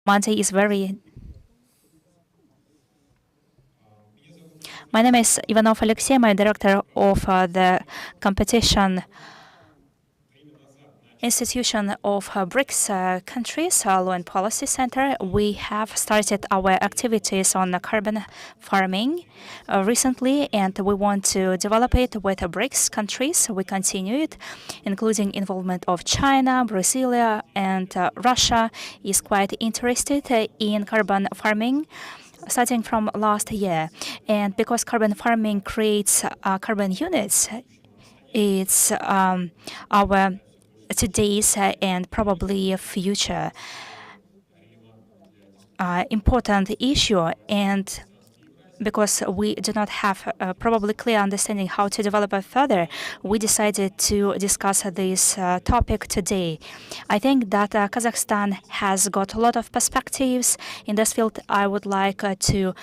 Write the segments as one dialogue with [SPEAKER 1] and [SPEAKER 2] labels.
[SPEAKER 1] Monday is very. My name is Ivanov Alexey. I'm director of the competition institution of BRICS countries, Law and Policy Center. We have started our activities on carbon farming recently, and we want to develop it with BRICS countries. We continue it, including involvement of China, Brazil, and Russia is quite interested in carbon farming starting from last year. And because carbon farming creates carbon units, it's our today's and probably future important issue. And because we do not have a probably clear understanding how to develop it further, we decided to discuss this topic today. I think that Kazakhstan has got a lot of perspectives in this field. I would like to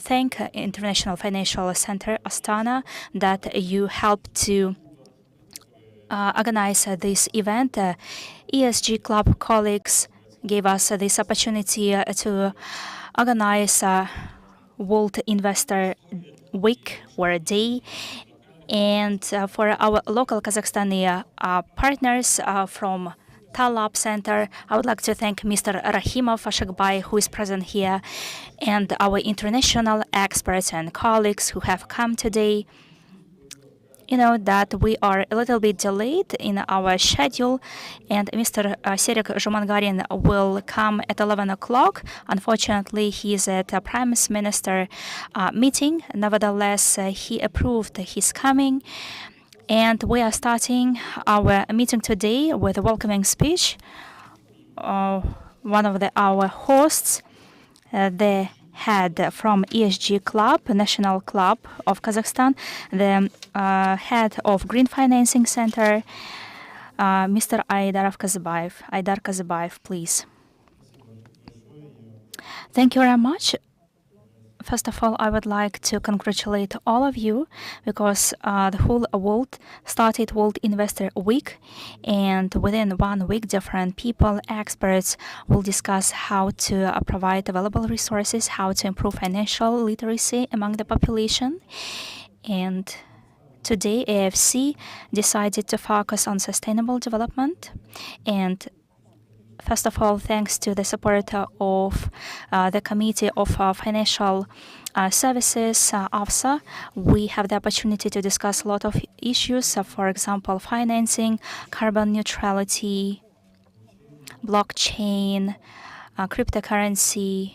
[SPEAKER 1] thank International Financial Center Astana that you helped to organize this event. ESG Club colleagues gave us this opportunity to organize World Investor Week or a day. And for our local Kazakhstani partners from TALAP Center, I would like to thank Mr. Rahimov Ashakbay, who is present here, and our international experts and colleagues who have come today. You know that we are a little bit delayed in our schedule, and Mr. Serik Zhumangarin will come at 11 o'clock. Unfortunately, he is at a Prime Minister meeting. Nevertheless, he approved his coming, and we are starting our meeting today with a welcoming speech. One of our hosts, the head from ESG Club, National Club of Kazakhstan, the head of Green Financing Center, Mr. Aidar Kazabayev, please. Thank you very much. First of all, I would like to congratulate all of you because the whole world started World Investor Week, and within 1 week, different people, experts will discuss how to provide available resources, how to improve financial literacy among the population. And today, AFC decided to focus on sustainable development. And first of all, thanks to the support of the Committee of Financial Services, AFSA, we have the opportunity to discuss a lot of issues, for example, financing, carbon neutrality, blockchain, cryptocurrency,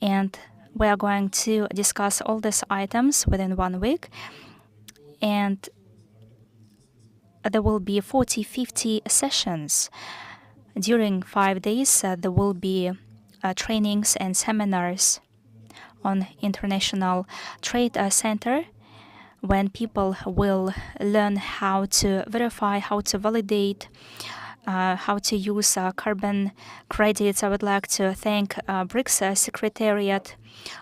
[SPEAKER 1] and we are going to discuss all these items within 1 week. And there will be 40-50 sessions. During 5 days, there will be trainings and seminars on International Trade Center when people will learn how to verify, how to validate, how to use carbon credits. I would like to thank BRICS Secretariat,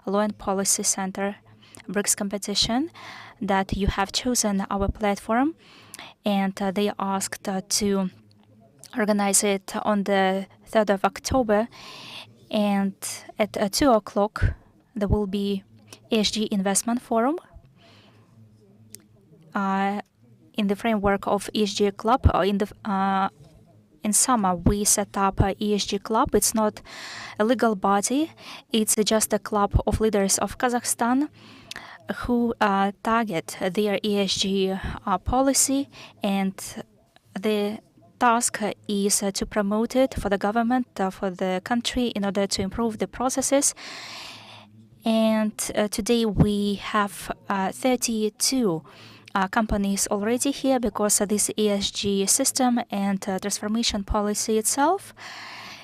[SPEAKER 1] Law and Policy Center, BRICS Competition, that you have chosen our platform, and they asked to organize it on the 3rd of October, and at 2 o'clock there will be ESG Investment Forum in the framework of ESG Club. In summer, we set up a ESG Club. It's not a legal body. It's just a club of leaders of Kazakhstan who target their ESG policy, and the task is to promote it for the government, for the country, in order to improve the processes. And today we have 32 companies already here because this ESG system and transformation policy itself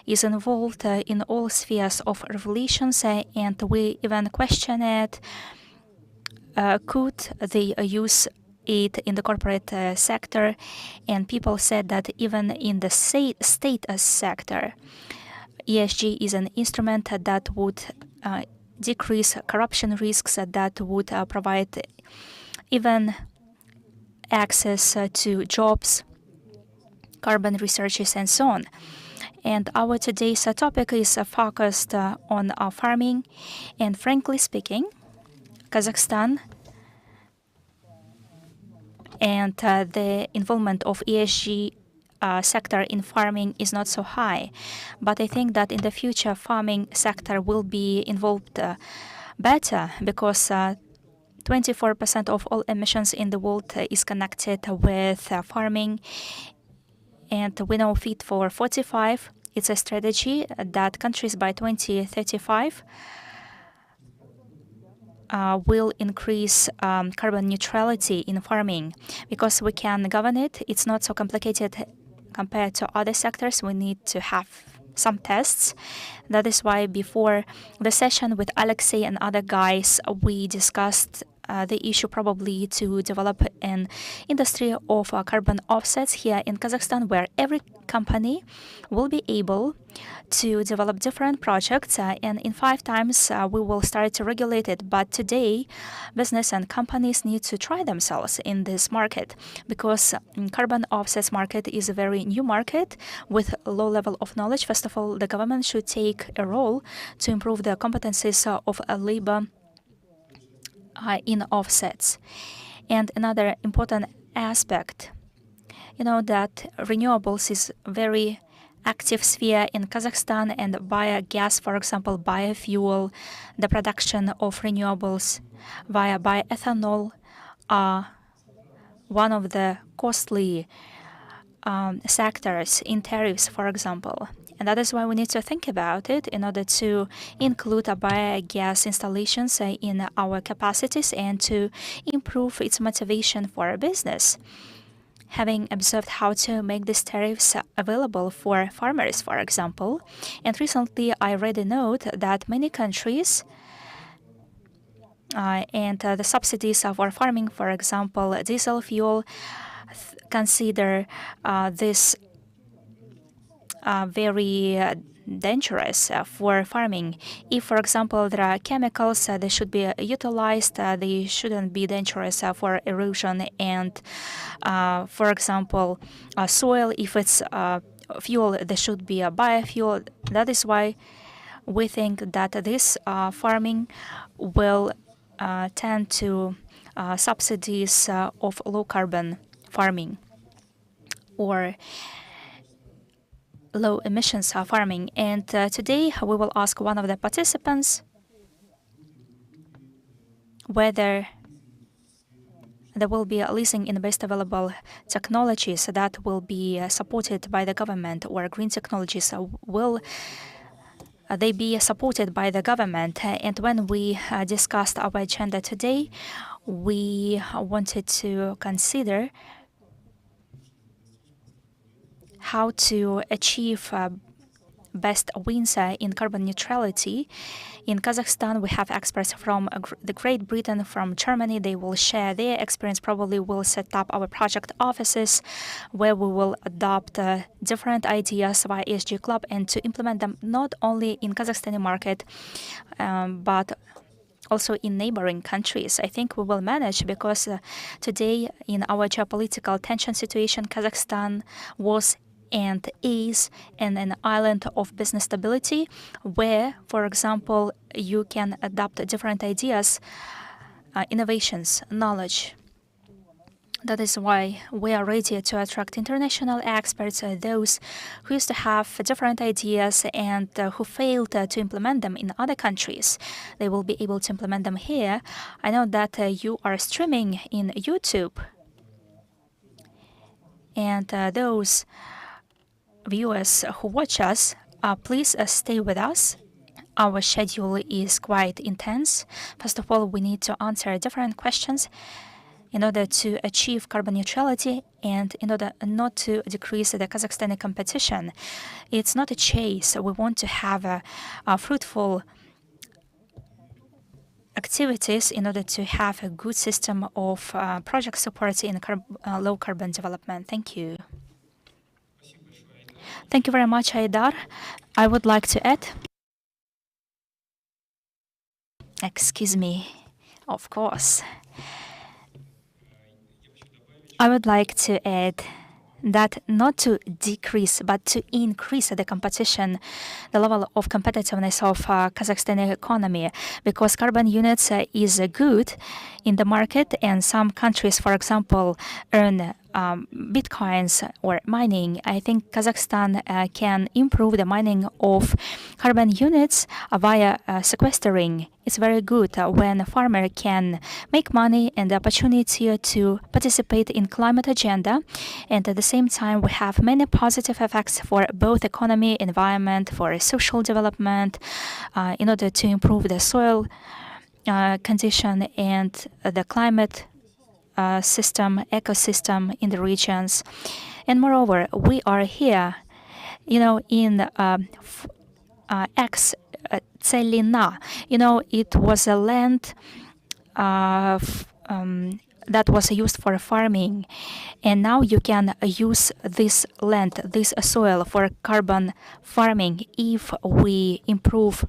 [SPEAKER 1] is involved in all spheres of revolutions, and we even question it. Could they use it in the corporate sector? And people said that even in the state sector, ESG is an instrument that would decrease corruption risks, that would provide even access to jobs, carbon researches, and so on. And our today's topic is focused on farming. And frankly speaking, Kazakhstan and the involvement of ESG sector in farming is not so high. But I think that in the future, farming sector will be involved better because 24% of all emissions in the world is connected with farming. And we know Fit for 45, it's a strategy that countries by 2035 will increase carbon neutrality in farming because we can govern it. It's not so complicated compared to other sectors. We need to have some tests. That is why before the session with Alexei and other guys, we discussed the issue probably to develop an industry of carbon offsets here in Kazakhstan, where every company will be able to develop different projects, and in 5 times we will start to regulate it. But today, business and companies need to try themselves in this market because carbon offsets market is a very new market with a low level of knowledge. First of all, the government should take a role to improve the competencies of labor in offsets. And another important aspect, that renewables is very active sphere in Kazakhstan, and biogas, for example, biofuel, the production of renewables via bioethanol are one of the costly sectors in tariffs, for example. And that is why we need to think about it in order to include biogas installations in our capacities and to improve its motivation for our business. Having observed how to make these tariffs available for farmers, for example, and recently I read a note that many countries and the subsidies for farming, for example, diesel fuel, consider this very dangerous for farming. If, for example, there are chemicals, they should be utilized. They shouldn't be dangerous for erosion. And, for example, soil, if it's fuel, there should be a biofuel. That is why we think that this farming will tend to subsidies of low carbon farming or low emissions farming. And today we will ask one of the participants whether there will be a leasing in best available technologies that will be supported by the government, or green technologies will they be supported by the government. And when we discussed our agenda today, we wanted to consider how to achieve best wins in carbon neutrality. In Kazakhstan, we have experts from the Great Britain, from Germany. They will share their experience. Probably we'll set up our project offices where we will adopt different ideas via ESG Club and to implement them not only in Kazakhstani market, but also in neighboring countries. I think we will manage because today in our geopolitical tension situation, Kazakhstan was and is in an island of business stability where, for example, you can adopt different ideas, innovations, knowledge. That is why we are ready to attract international experts, those who used to have different ideas and who failed to implement them in other countries. They will be able to implement them here. I know that you are streaming in YouTube, and those viewers who watch us, please stay with us. Our schedule is quite intense. First of all, we need to answer different questions in order to achieve carbon neutrality and in order not to decrease the Kazakhstani competition. It's not a chase. We want to have a fruitful activities in order to have a good system of project support in low carbon development. Thank you. Thank you very much, Aidar. I would like to add. Excuse me. Of course. I would like to add that not to decrease but to increase the competition, the level of competitiveness of Kazakhstani economy, because carbon units is good in the market, and some countries, for example, earn bitcoins or mining. I think Kazakhstan can improve the mining of carbon units via sequestering. It's very good when a farmer can make money and the opportunity to participate in climate agenda, and at the same time we have many positive effects for both economy, environment, for social development, in order to improve the soil condition and the climate ecosystem in the regions. And moreover, we are here, in ex Tselina. It was a land that was used for farming, and now you can use this land, this soil, for carbon farming. If we improve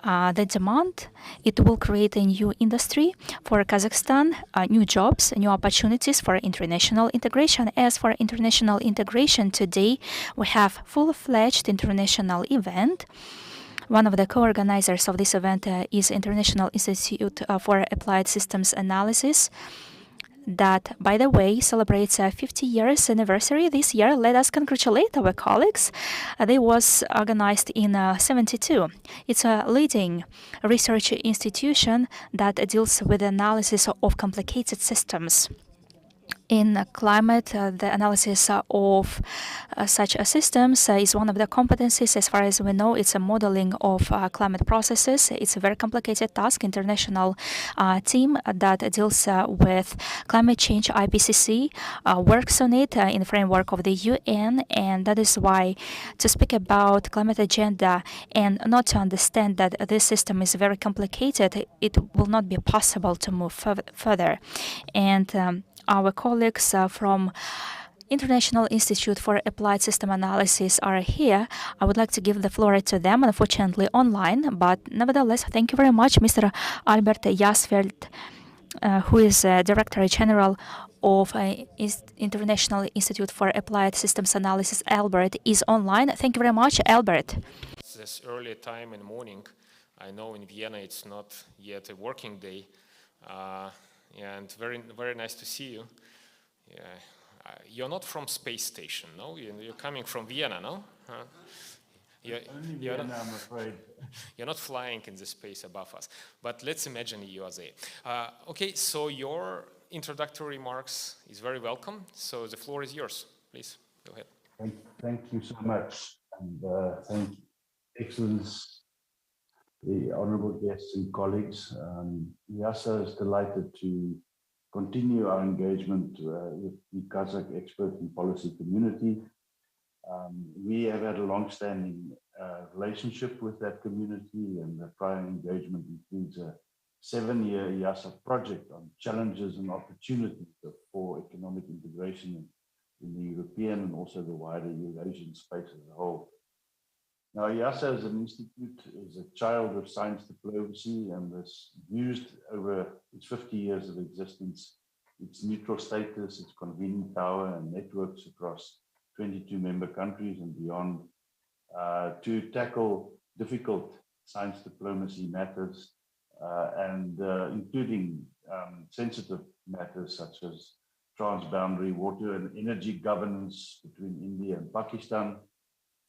[SPEAKER 1] the demand, it will create a new industry for Kazakhstan, new jobs, new opportunities for international integration. As for international integration, today we have full-fledged international event. One of the co-organizers of this event is International Institute for Applied Systems Analysis, that, by the way, celebrates a 50 years anniversary this year. Let us congratulate our colleagues. They was organized in 72. It's a leading research institution that deals with the analysis of complicated systems. In climate, the analysis of such systems is one of the competencies. As far as we know, it's a modeling of climate processes. It's a very complicated task. International team that deals with climate change, IPCC, works on it in the framework of the UN, and that is why to speak about climate agenda and not to understand that this system is very complicated, it will not be possible to move further. And our colleagues from International Institute for Applied System Analysis are here. I would like to give the floor to them, unfortunately online, but nevertheless, thank you very much, Mr. Albert Jasfeld, who is Director General of International Institute for Applied Systems Analysis. Albert is online. Thank you very much, Albert.
[SPEAKER 2] This early time in the morning, I know in Vienna it's not yet a working day. And very, very nice to see you. Yeah. You're not from space station, no? You're coming from Vienna, no?
[SPEAKER 3] Only Vienna, I'm afraid.
[SPEAKER 2] You're not flying in the space above us. But let's imagine you are there. Okay, so your introductory remarks is very welcome. So the floor is yours. Please, go ahead.
[SPEAKER 3] Thank you so much. And thank Excellence, the honorable guests and colleagues. EASA is delighted to continue our engagement with the Kazakh expert and policy community. We have had a long-standing relationship with that community, and the prior engagement includes a 7-year EASA project on challenges and opportunities for economic integration in the European and also the wider Eurasian space as a whole. Now, EASA as an institute is a child of science diplomacy and has used over its 50 years of existence, its neutral status, its convening power and networks across 22 member countries and beyond to tackle difficult science diplomacy matters and including sensitive matters such as transboundary water and energy governance between India and Pakistan,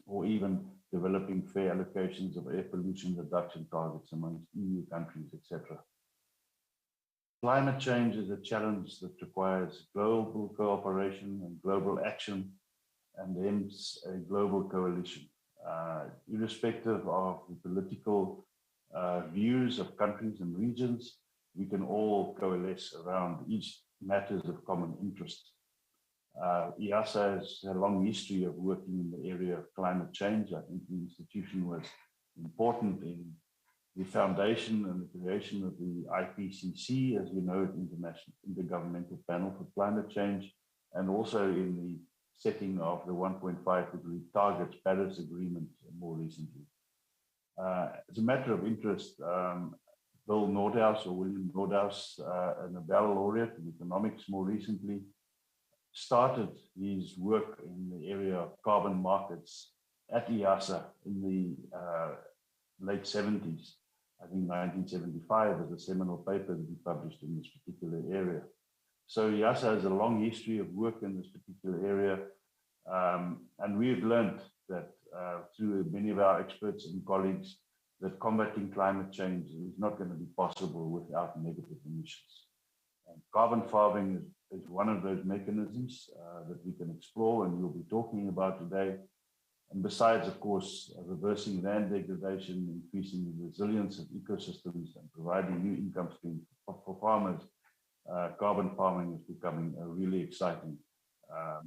[SPEAKER 3] or even developing fair allocations of air pollution reduction targets amongst EU countries, etc. Climate change is a challenge that requires global cooperation and global action, and hence a global coalition. Irrespective of the political views of countries and regions, we can all coalesce around each matters of common interest. EASA has a long history of working in the area of climate change. I think the institution was important in the foundation and the creation of the IPCC, as we know it, International Intergovernmental Panel for Climate Change, and also in the setting of the 1.5 degree targets, Paris Agreement more recently. As a matter of interest, Bill Nordhaus, or William Nordhaus, a Nobel laureate in economics more recently, started his work in the area of carbon markets at Eurasia in the late 70s. I think 1975 was a seminal paper that he published in this particular area. So Eurasia has a long history of work in this particular area, and we've learned that through many of our experts and colleagues that combating climate change is not going to be possible without negative emissions. And carbon farming is one of those mechanisms that we can explore and we'll be talking about today. And besides, of course, reversing land degradation, increasing the resilience of ecosystems and providing new income streams for farmers, carbon farming is becoming a really exciting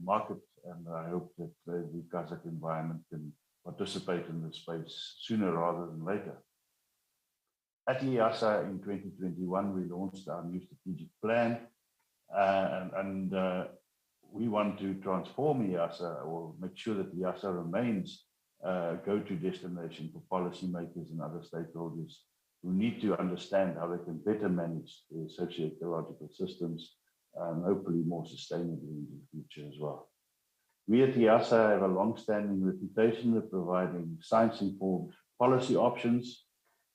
[SPEAKER 3] market, and I hope that the Kazakh environment can participate in this space sooner rather than later. At EASA in 2021, we launched our new strategic plan, and we want to transform EASA or make sure that EASA remains a go-to destination for policymakers and other stakeholders who need to understand how they can better manage their socio-ecological systems and hopefully more sustainably in the future as well. We at EASA have a long-standing reputation of providing science-informed policy options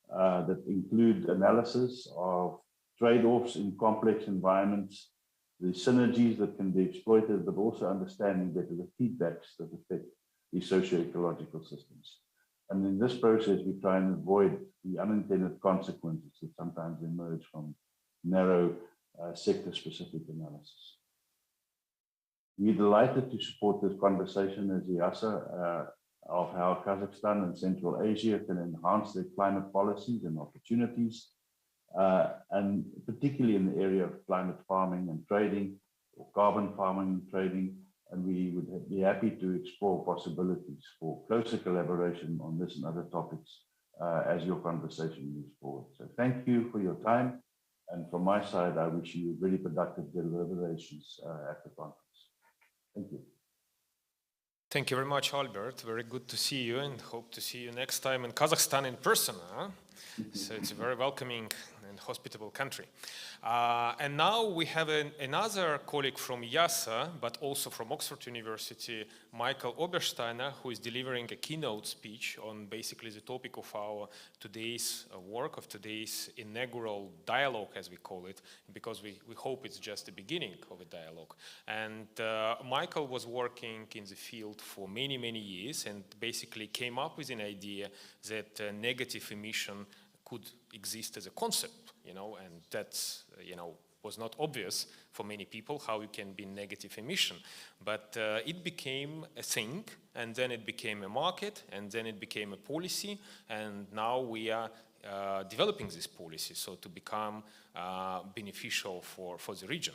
[SPEAKER 3] that include analysis of trade-offs in complex environments, the synergies that can be exploited, but also understanding better the feedbacks that affect the socio-ecological systems. And in this process, we try and avoid the unintended consequences that sometimes emerge from narrow sector-specific analysis. We're delighted to support this conversation as EASA of how Kazakhstan and Central Asia can enhance their climate policies and opportunities, and particularly in the area of climate farming and trading, or carbon farming and trading, and we would be happy to explore possibilities for closer collaboration on this and other topics as your conversation moves forward. So thank you for your time, and from my side, I wish you very productive deliberations at the conference. Thank you.
[SPEAKER 2] Thank you very much, Albert. Very good to see you, and hope to see you next time in Kazakhstan in person. Huh? So it's a very welcoming and hospitable country. And now we have another colleague from EASA, but also from Oxford University, Michael Obersteiner, who is delivering a keynote speech on basically the topic of our today's work, of today's inaugural dialogue, as we call it, because we hope it's just the beginning of a dialogue. And Michael was working in the field for many, many years and basically came up with an idea that negative emission could exist as a concept, and that's, was not obvious for many people how you can be negative emission. But it became a thing, and then it became a market, and then it became a policy, and now we are developing this policy so to become beneficial for the region.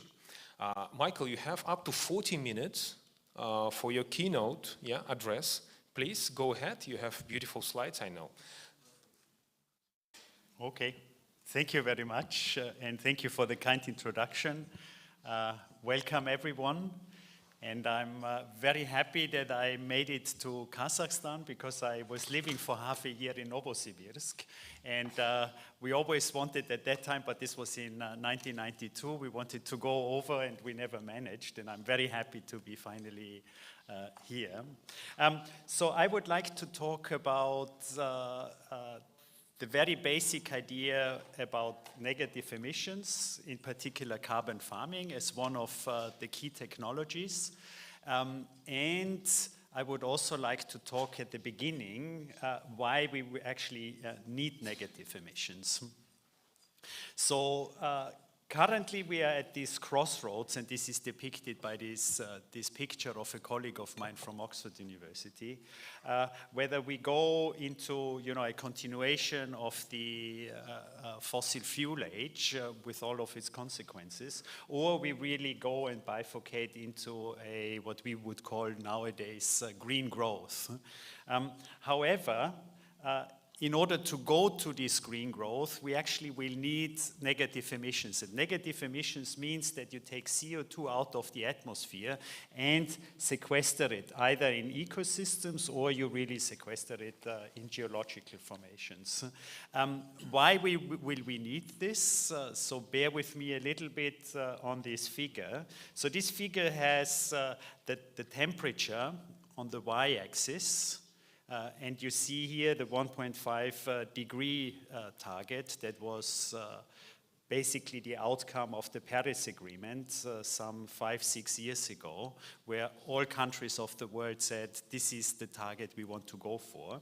[SPEAKER 2] Michael, you have up to 40 minutes for your keynote address. Please go ahead. You have beautiful slides, I know.
[SPEAKER 4] Okay, thank you very much, and thank you for the kind introduction. Welcome everyone, and I'm very happy that I made it to Kazakhstan because I was living for half a year in Novosibirsk, and we always wanted at that time, but this was in 1992, we wanted to go over and we never managed, and I'm very happy to be finally here. So I would like to talk about the very basic idea about negative emissions, in particular carbon farming, as one of the key technologies. And I would also like to talk at the beginning why we actually need negative emissions. So currently we are at this crossroads, and this is depicted by this picture of a colleague of mine from Oxford University, whether we go into a continuation of the fossil fuel age with all of its consequences, or we really go and bifurcate into what we would call nowadays green growth. However, in order to go to this green growth, we actually will need negative emissions. And negative emissions means that you take CO2 out of the atmosphere and sequester it, either in ecosystems or you really sequester it in geological formations. Why will we need this? So bear with me a little bit on this figure. So this figure has the temperature on the y-axis. And you see here the 1.5 degree target that was basically the outcome of the Paris Agreement some 5-6 years ago, where all countries of the world said, this is the target we want to go for.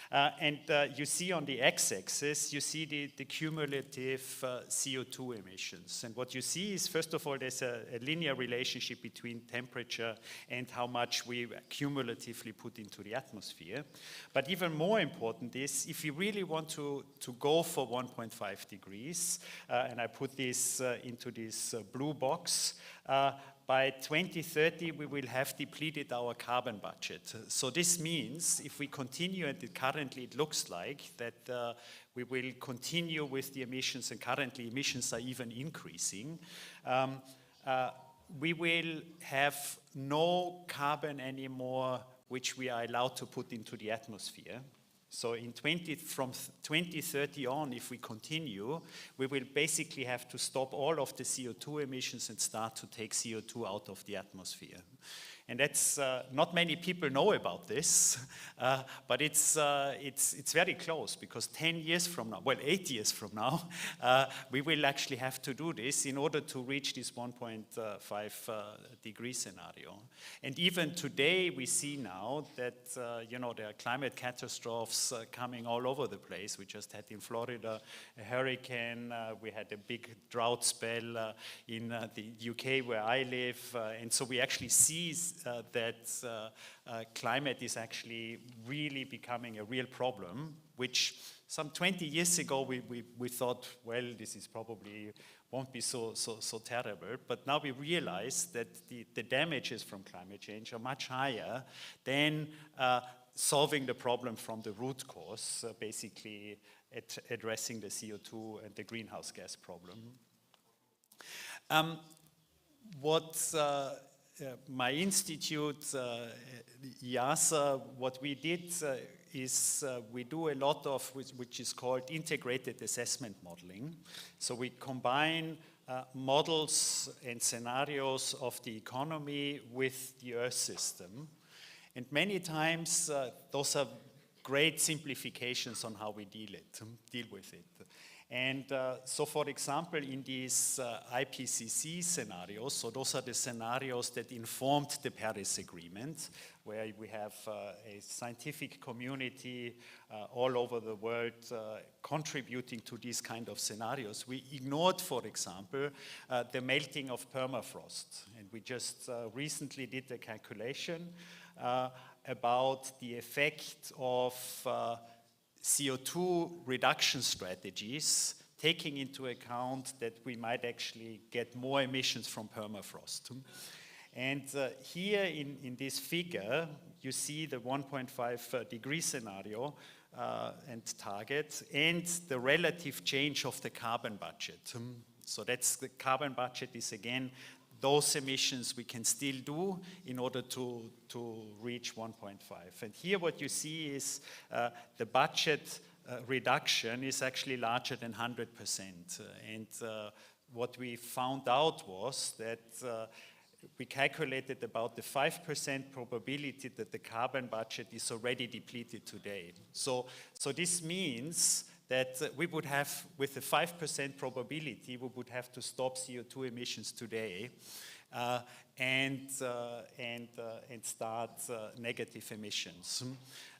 [SPEAKER 4] And you see on the x-axis, you see the cumulative CO2 emissions. And what you see is, first of all, there's a linear relationship between temperature and how much we cumulatively put into the atmosphere. But even more important is, if you really want to go for 1.5 degrees, and I put this into this blue box, by 2030, we will have depleted our carbon budget. So this means if we continue, and currently it looks like that we will continue with the emissions, and currently emissions are even increasing, we will have no carbon anymore which we are allowed to put into the atmosphere. So from 2030 on, if we continue, we will basically have to stop all of the CO2 emissions and start to take CO2 out of the atmosphere. And that's, not many people know about this, but it's very close, because 10 years from now, well, 8 years from now, we will actually have to do this in order to reach this 1.5 degree scenario. And even today, we see now that, there are climate catastrophes coming all over the place. We just had in Florida a hurricane, we had a big drought spell in the UK where I live, and so we actually see that climate is actually really becoming a real problem, which some 20 years ago we thought, well, this is probably won't be so terrible. But now we realize that the damages from climate change are much higher than solving the problem from the root cause, basically addressing the CO2 and the greenhouse gas problem. My institute, EASA, what we did is we do a lot of which is called integrated assessment modeling. So we combine models and scenarios of the economy with the Earth system. And many times those are great simplifications on how we deal with it. And so, for example, in these IPCC scenarios, so those are the scenarios that informed the Paris Agreement, where we have a scientific community all over the world contributing to these kind of scenarios. We ignored, for example, the melting of permafrost. And we just recently did a calculation about the effect of CO2 reduction strategies, taking into account that we might actually get more emissions from permafrost. And here in this figure, you see the 1.5 degree scenario and target, and the relative change of the carbon budget. So that's the carbon budget is again those emissions we can still do in order to reach 1.5. And here what you see is the budget reduction is actually larger than 100%. And what we found out was that we calculated about the 5% probability that the carbon budget is already depleted today. So this means that we would have, with a 5% probability, we would have to stop CO2 emissions today and start negative emissions.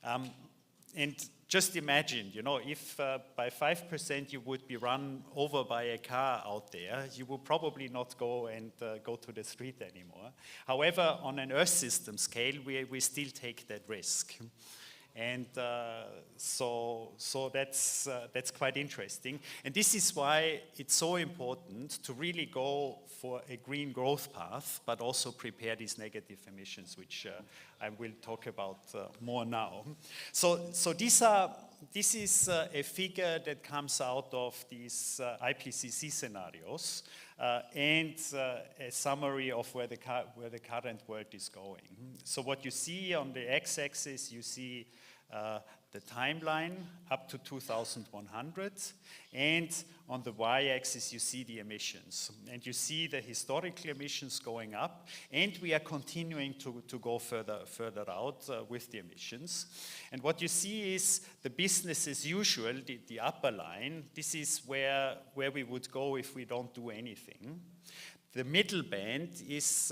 [SPEAKER 4] And just imagine, if by 5% you would be run over by a car out there, you will probably not go to the street anymore. However, on an Earth system scale, we still take that risk. And so that's quite interesting. And this is why it's so important to really go for a green growth path, but also prepare these negative emissions, which I will talk about more now. So this is a figure that comes out of these IPCC scenarios and a summary of where the current world is going. So what you see on the x-axis, you see the timeline up to 2100, and on the y-axis you see the emissions. And you see the historical emissions going up, and we are continuing to go further out with the emissions. And what you see is the business as usual, the upper line. This is where we would go if we don't do anything. The middle band is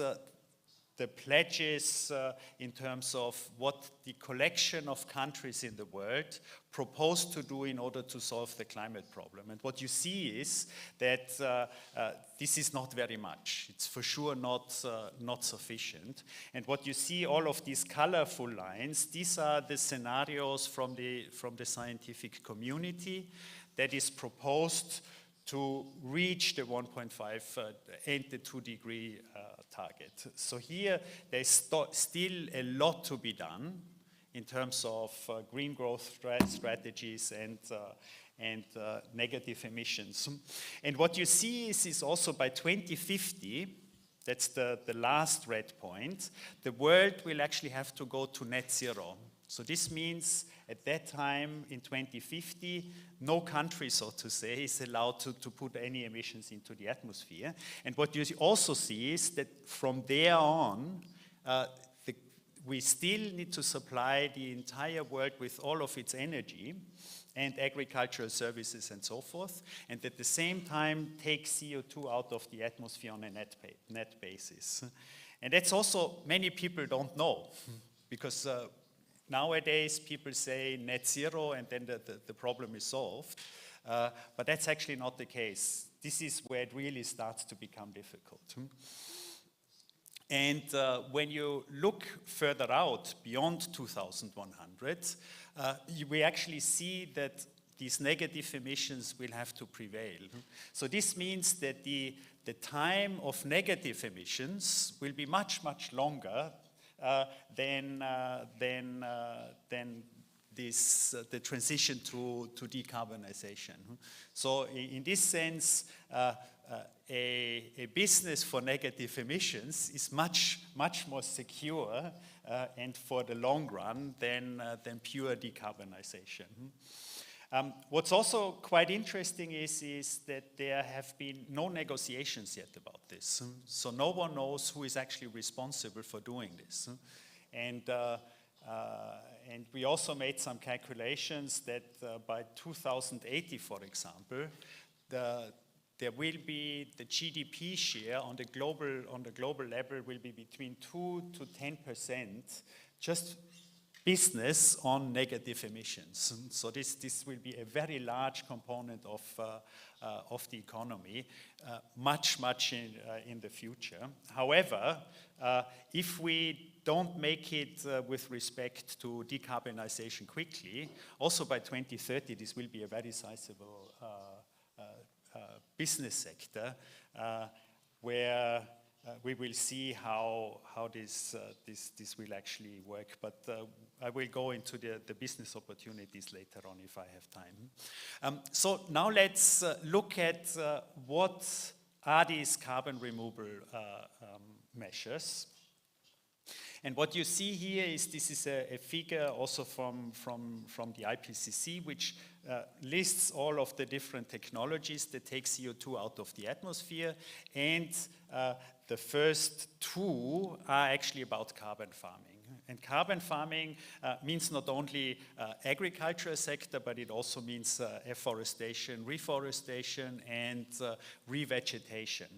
[SPEAKER 4] the pledges in terms of what the collection of countries in the world propose to do in order to solve the climate problem. And what you see is that this is not very much. It's for sure not sufficient. And what you see, all of these colorful lines, these are the scenarios from the scientific community that is proposed to reach the 1.5 and the 2 degree target. So here there's still a lot to be done in terms of green growth strategies and negative emissions. And what you see is also by 2050, that's the last red point, the world will actually have to go to net zero. So this means at that time in 2050, no country, so to say, is allowed to put any emissions into the atmosphere. And what you also see is that from there on, we still need to supply the entire world with all of its energy and agricultural services and so forth, and at the same time take CO2 out of the atmosphere on a net basis. And that's also, many people don't know, because nowadays people say net zero and then the problem is solved, but that's actually not the case. This is where it really starts to become difficult. And when you look further out beyond 2100, we actually see that these negative emissions will have to prevail. So this means that the time of negative emissions will be much, much longer than the transition to decarbonization. So in this sense, a business for negative emissions is much more secure and for the long run than pure decarbonization. What's also quite interesting is that there have been no negotiations yet about this. So no one knows who is actually responsible for doing this. And we also made some calculations that by 2080, for example, there will be the GDP share on the global level will be between 2 to 10%, just business on negative emissions. So this will be a very large component of the economy, much in the future. However, if we don't make it with respect to decarbonization quickly, also by 2030 this will be a very sizable business sector where we will see how this will actually work. But I will go into the business opportunities later on if I have time. So now let's look at what are these carbon removal measures. And what you see here is this is a figure also from the IPCC, which lists all of the different technologies that take CO2 out of the atmosphere, and the first two are actually about carbon farming. And carbon farming means not only agricultural sector, but it also means afforestation, reforestation, and revegetation.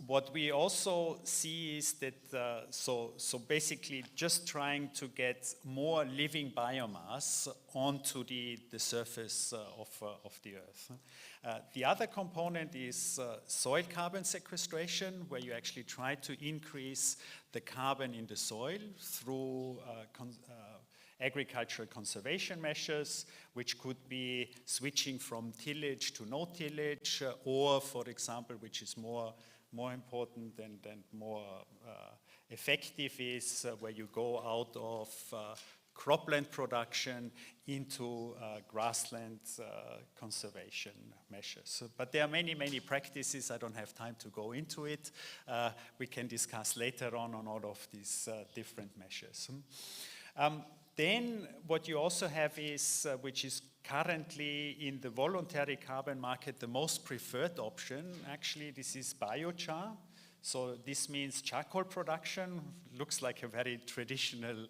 [SPEAKER 4] What we also see is that, so basically just trying to get more living biomass onto the surface of the Earth. The other component is soil carbon sequestration, where you actually try to increase the carbon in the soil through agricultural conservation measures, which could be switching from tillage to no tillage, or, for example, which is more important and more effective, is where you go out of cropland production into grassland conservation measures. But there are many, many practices. I don't have time to go into it. We can discuss later on all of these different measures. Then what you also have is, which is currently in the voluntary carbon market, the most preferred option. Actually, this is biochar. So this means charcoal production. Looks like a very traditional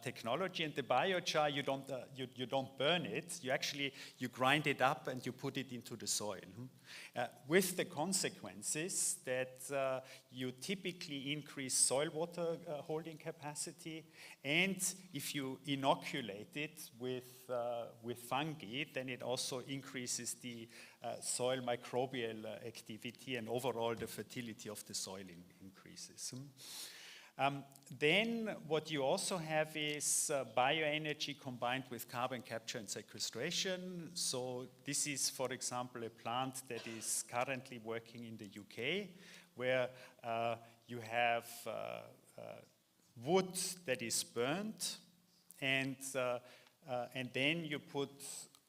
[SPEAKER 4] technology. And the biochar, you don't burn it. You grind it up and you put it into the soil. With the consequences that you typically increase soil water holding capacity, and if you inoculate it with fungi, then it also increases the soil microbial activity, and overall the fertility of the soil increases. Then what you also have is bioenergy combined with carbon capture and sequestration. So this is, for example, a plant that is currently working in the UK, where you have wood that is burnt, and then you put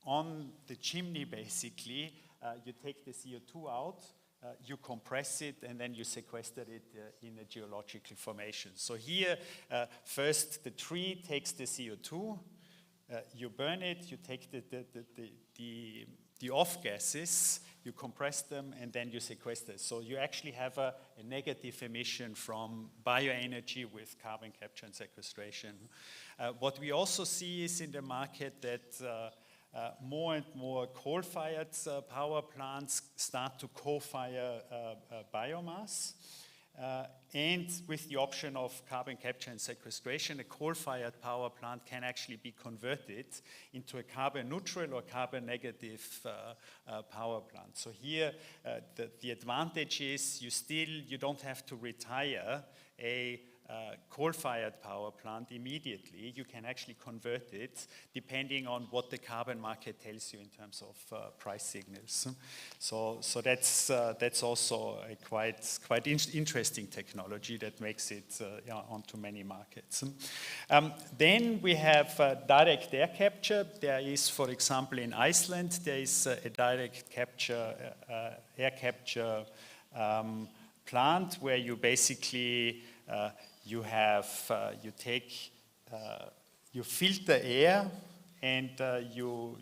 [SPEAKER 4] on the chimney, basically, you take the CO2 out, you compress it, and then you sequester it in a geological formation. So here, first the tree takes the CO2, you burn it, you take the off gases, you compress them, and then you sequester. So you actually have a negative emission from bioenergy with carbon capture and sequestration. What we also see is in the market that more and more coal-fired power plants start to co-fire biomass. And with the option of carbon capture and sequestration, a coal-fired power plant can actually be converted into a carbon-neutral or carbon-negative power plant. So here, the advantage is you don't have to retire a coal-fired power plant immediately. You can actually convert it depending on what the carbon market tells you in terms of price signals. So that's also a quite interesting technology that makes it onto many markets. Then we have direct air capture. There is, for example, in Iceland, there is a direct capture air capture plant where you basically you filter air, and you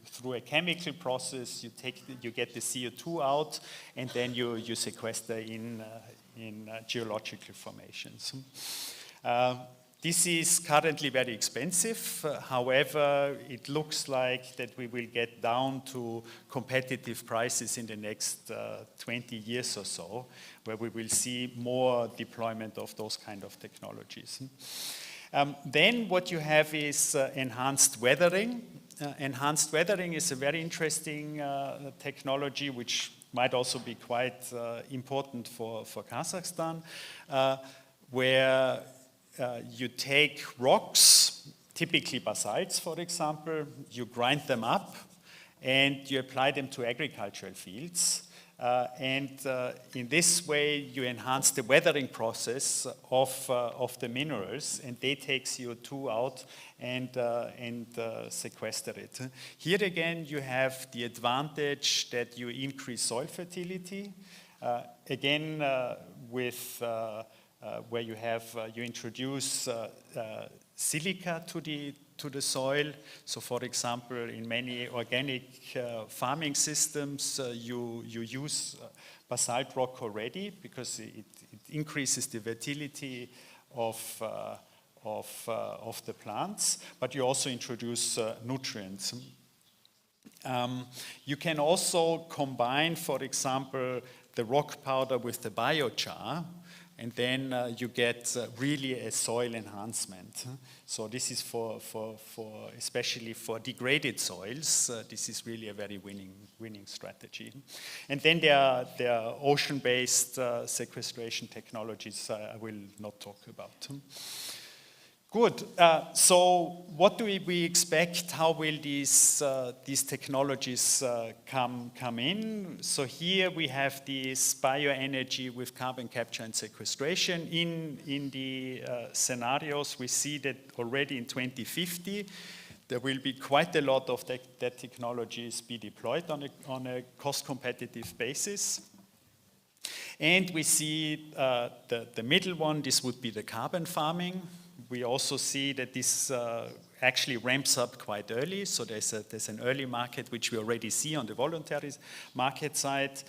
[SPEAKER 4] through a chemical process you get the CO2 out, and then you sequester in geological formations. This is currently very expensive. However, it looks like that we will get down to competitive prices in the next 20 years or so, where we will see more deployment of those kind of technologies. Then what you have is enhanced weathering. Enhanced weathering is a very interesting technology, which might also be quite important for Kazakhstan, where you take rocks, typically basalts, for example, you grind them up, and you apply them to agricultural fields. And in this way, you enhance the weathering process of the minerals, and they take CO2 out and sequester it. Here again, you have the advantage that you increase soil fertility. Again, with where you introduce silica to the soil. So, for example, in many organic farming systems, you use basalt rock already because it increases the fertility of the plants, but you also introduce nutrients. You can also combine, for example, the rock powder with the biochar, and then you get really a soil enhancement. So this is for especially for degraded soils. This is really a very winning strategy. And then there are ocean-based sequestration technologies I will not talk about. Good. So what do we expect? How will these technologies come in? So here we have this bioenergy with carbon capture and sequestration. In the scenarios, we see that already in 2050, there will be quite a lot of that technologies be deployed on a cost-competitive basis. And we see the middle one, this would be the carbon farming. We also see that this actually ramps up quite early. So there's an early market, which we already see on the voluntary market side.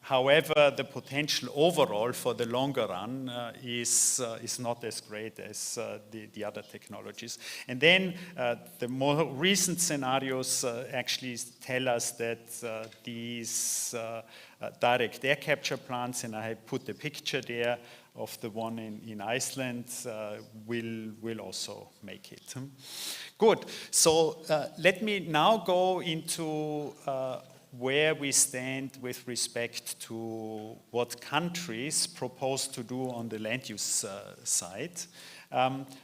[SPEAKER 4] However, the potential overall for the longer run is not as great as the other technologies. And then the more recent scenarios actually tell us that these direct air capture plants, and I put the picture there of the one in Iceland, will also make it. Good. So let me now go into where we stand with respect to what countries propose to do on the land use side.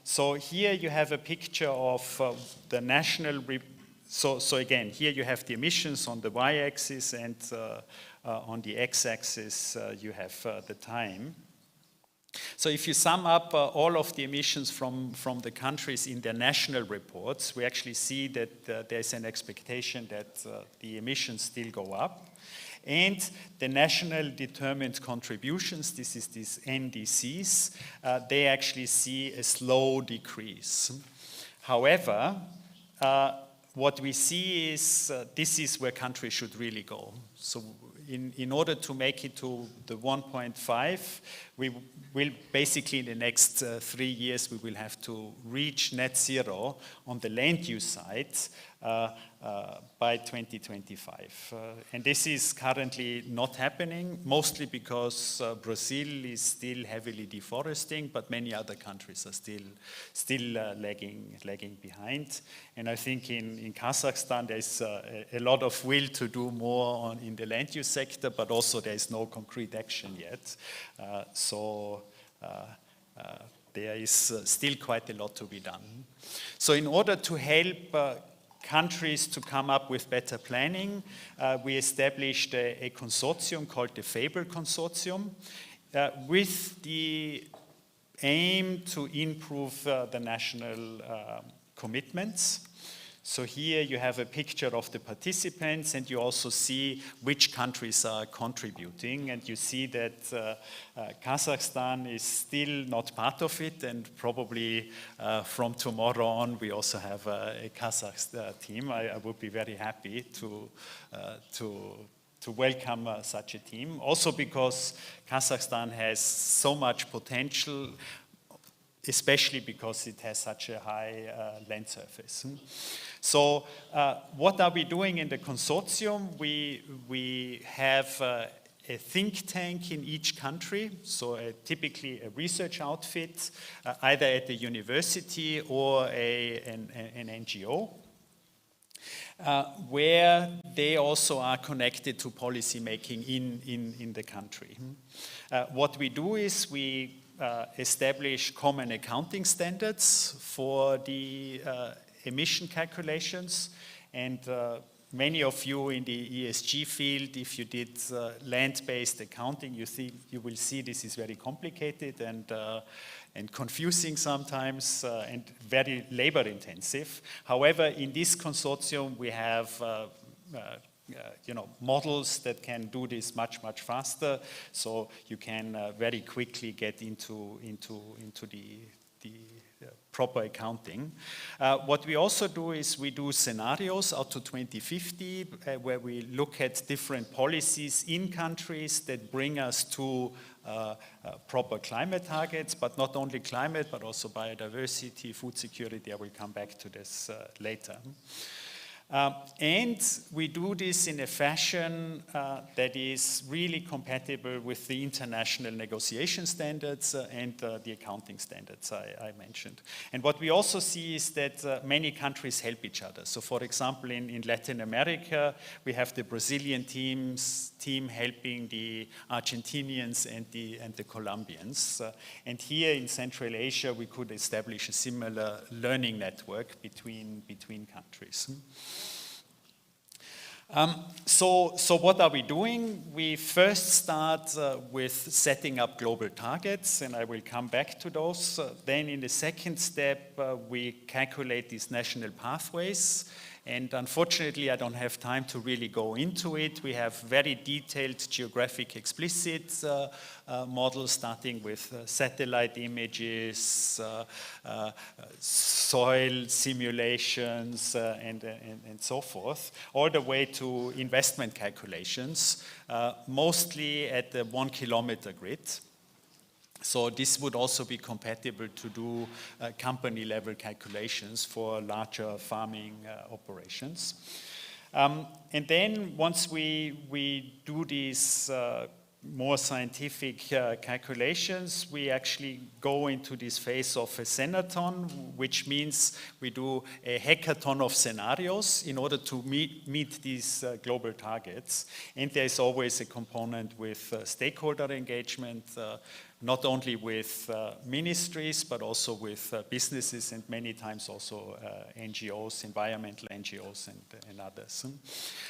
[SPEAKER 4] So here you have a picture of the national. So again, here you have the emissions on the y-axis, and on the x-axis you have the time. So if you sum up all of the emissions from the countries in their national reports, we actually see that there's an expectation that the emissions still go up. And the national determined contributions, this is these NDCs, they actually see a slow decrease. However, what we see is this is where countries should really go. So in order to make it to the 1.5, we will basically in the next 3 years, we will have to reach net zero on the land use side by 2025. And this is currently not happening, mostly because Brazil is still heavily deforesting, but many other countries are still lagging behind. And I think in Kazakhstan, there's a lot of will to do more in the land use sector, but also there is no concrete action yet. So there is still quite a lot to be done. So in order to help countries to come up with better planning, we established a consortium called the FABLE Consortium with the aim to improve the national commitments. So here you have a picture of the participants, and you also see which countries are contributing, and you see that Kazakhstan is still not part of it, and probably from tomorrow on we also have a Kazakh team. I would be very happy to welcome such a team, also because Kazakhstan has so much potential, especially because it has such a high land surface. So what are we doing in the consortium? We have a think tank in each country, so typically a research outfit, either at the university or an NGO, where they also are connected to policy making in the country. What we do is we establish common accounting standards for the emission calculations, and many of you in the ESG field, if you did land-based accounting, you will see this is very complicated and confusing sometimes, and very labor-intensive. However, in this consortium, we have models that can do this much faster, so you can very quickly get into the proper accounting. What we also do is we do scenarios out to 2050, where we look at different policies in countries that bring us to proper climate targets, but not only climate, but also biodiversity, food security. I will come back to this later. And we do this in a fashion that is really compatible with the international negotiation standards and the accounting standards I mentioned. And what we also see is that many countries help each other. So for example, in Latin America, we have the Brazilian team helping the Argentinians and the Colombians. And here in Central Asia, we could establish a similar learning network between countries. So what are we doing? We first start with setting up global targets, and I will come back to those. Then in the second step, we calculate these national pathways. And unfortunately, I don't have time to really go into it. We have very detailed geographic explicit models, starting with satellite images, soil simulations, and so forth, all the way to investment calculations, mostly at the 1 kilometer grid. So this would also be compatible to do company-level calculations for larger farming operations. And then once we do these more scientific calculations, we actually go into this phase of a senathon, which means we do a hackathon of scenarios in order to meet these global targets. And there's always a component with stakeholder engagement, not only with ministries, but also with businesses and many times also NGOs, environmental NGOs and others.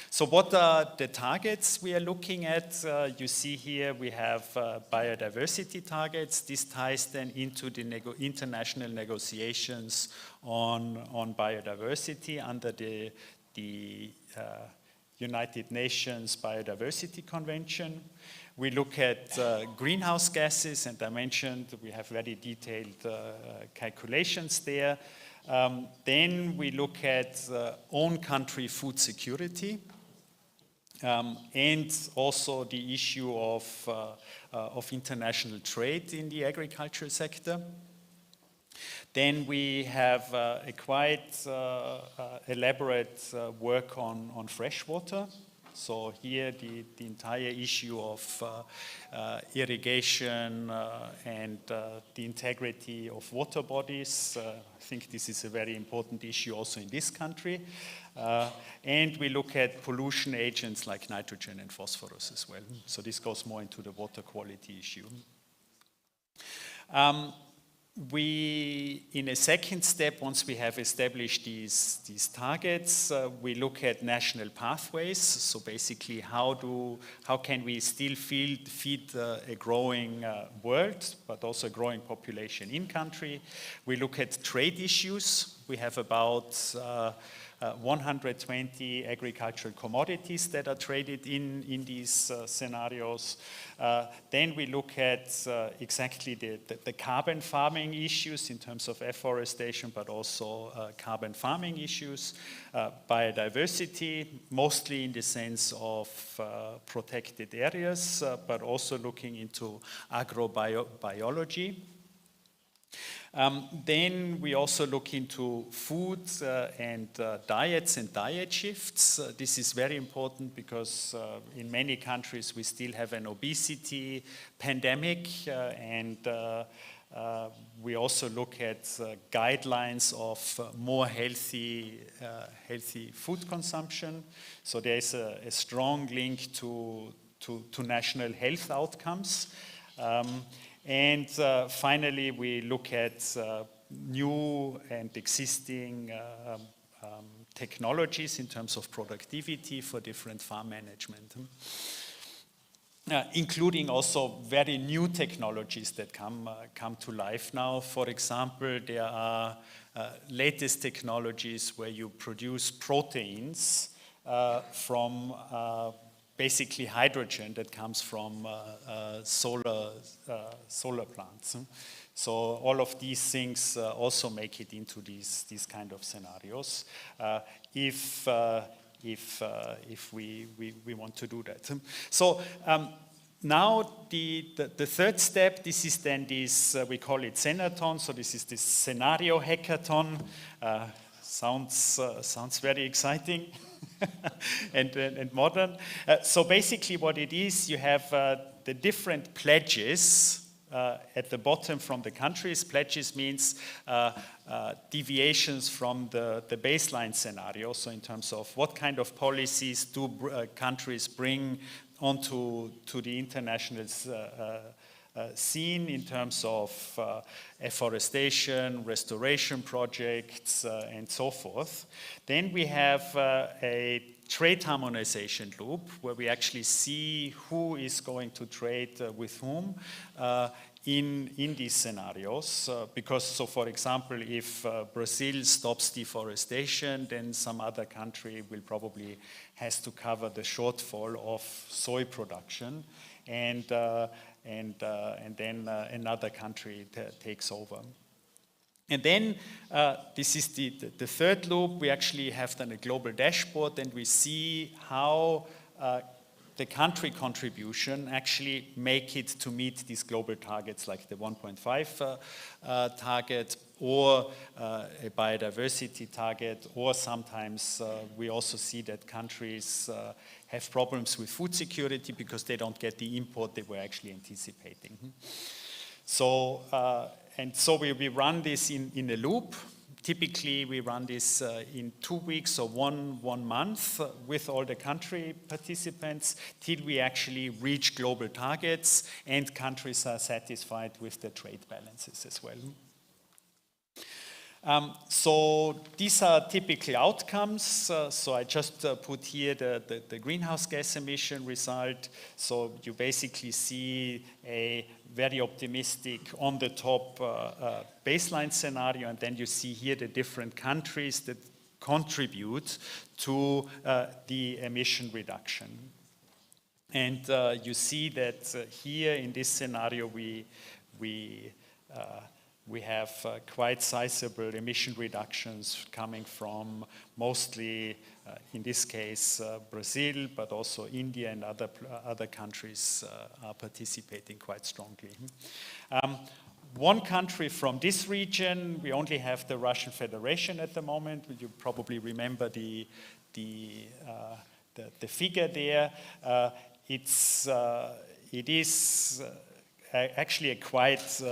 [SPEAKER 4] So what are the targets we are looking at? You see here we have biodiversity targets. This ties then into the international negotiations on biodiversity under the United Nations Biodiversity Convention. We look at greenhouse gases, and I mentioned we have very detailed calculations there. Then we look at own country food security, and also the issue of international trade in the agricultural sector. Then we have a quite elaborate work on freshwater. So here the entire issue of irrigation and the integrity of water bodies. I think this is a very important issue also in this country. And we look at pollution agents like nitrogen and phosphorus as well. So this goes more into the water quality issue. We, in a second step, once we have established these targets, we look at national pathways. So basically, how can we still feed a growing world, but also a growing population in country? We look at trade issues. We have about 120 agricultural commodities that are traded in these scenarios. Then we look at exactly the carbon farming issues in terms of afforestation, but also carbon farming issues, biodiversity, mostly in the sense of protected areas, but also looking into agrobiology. Then we also look into food and diets and diet shifts. This is very important because in many countries we still have an obesity pandemic, and we also look at guidelines of more healthy food consumption. So there is a strong link to national health outcomes. And finally, we look at new and existing technologies in terms of productivity for different farm management, including also very new technologies that come to life now. For example, there are latest technologies where you produce proteins from basically hydrogen that comes from solar plants. So all of these things also make it into these kind of scenarios if we want to do that. So now the third step, this is then this, we call it senathon, so this is this scenario hackathon. sounds very exciting and modern. So basically what it is, you have the different pledges at the bottom from the countries. Pledges means deviations from the baseline scenario. So in terms of what kind of policies do countries bring onto the international scene in terms of afforestation, restoration projects, and so forth. Then we have a trade harmonization loop where we actually see who is going to trade with whom in these scenarios. Because, so for example, if Brazil stops deforestation, then some other country will probably has to cover the shortfall of soy production. And then another country takes over. And then this is the third loop. We actually have then a global dashboard, and we see how the country contribution actually make it to meet these global targets like the 1.5 target, or a biodiversity target, or sometimes we also see that countries have problems with food security because they don't get the import they were actually anticipating. So, so we run this in a loop. Typically, we run this in 2 weeks or one month with all the country participants till we actually reach global targets and countries are satisfied with the trade balances as well. So these are typical outcomes. So I just put here the greenhouse gas emission result. So you basically see a very optimistic on the top baseline scenario, and then you see here the different countries that contribute to the emission reduction. And you see that here in this scenario we have quite sizable emission reductions coming from mostly, in this case, Brazil, but also India and other countries are participating quite strongly. One country from this region, we only have the Russian Federation at the moment. You probably remember the figure there. It is actually a quite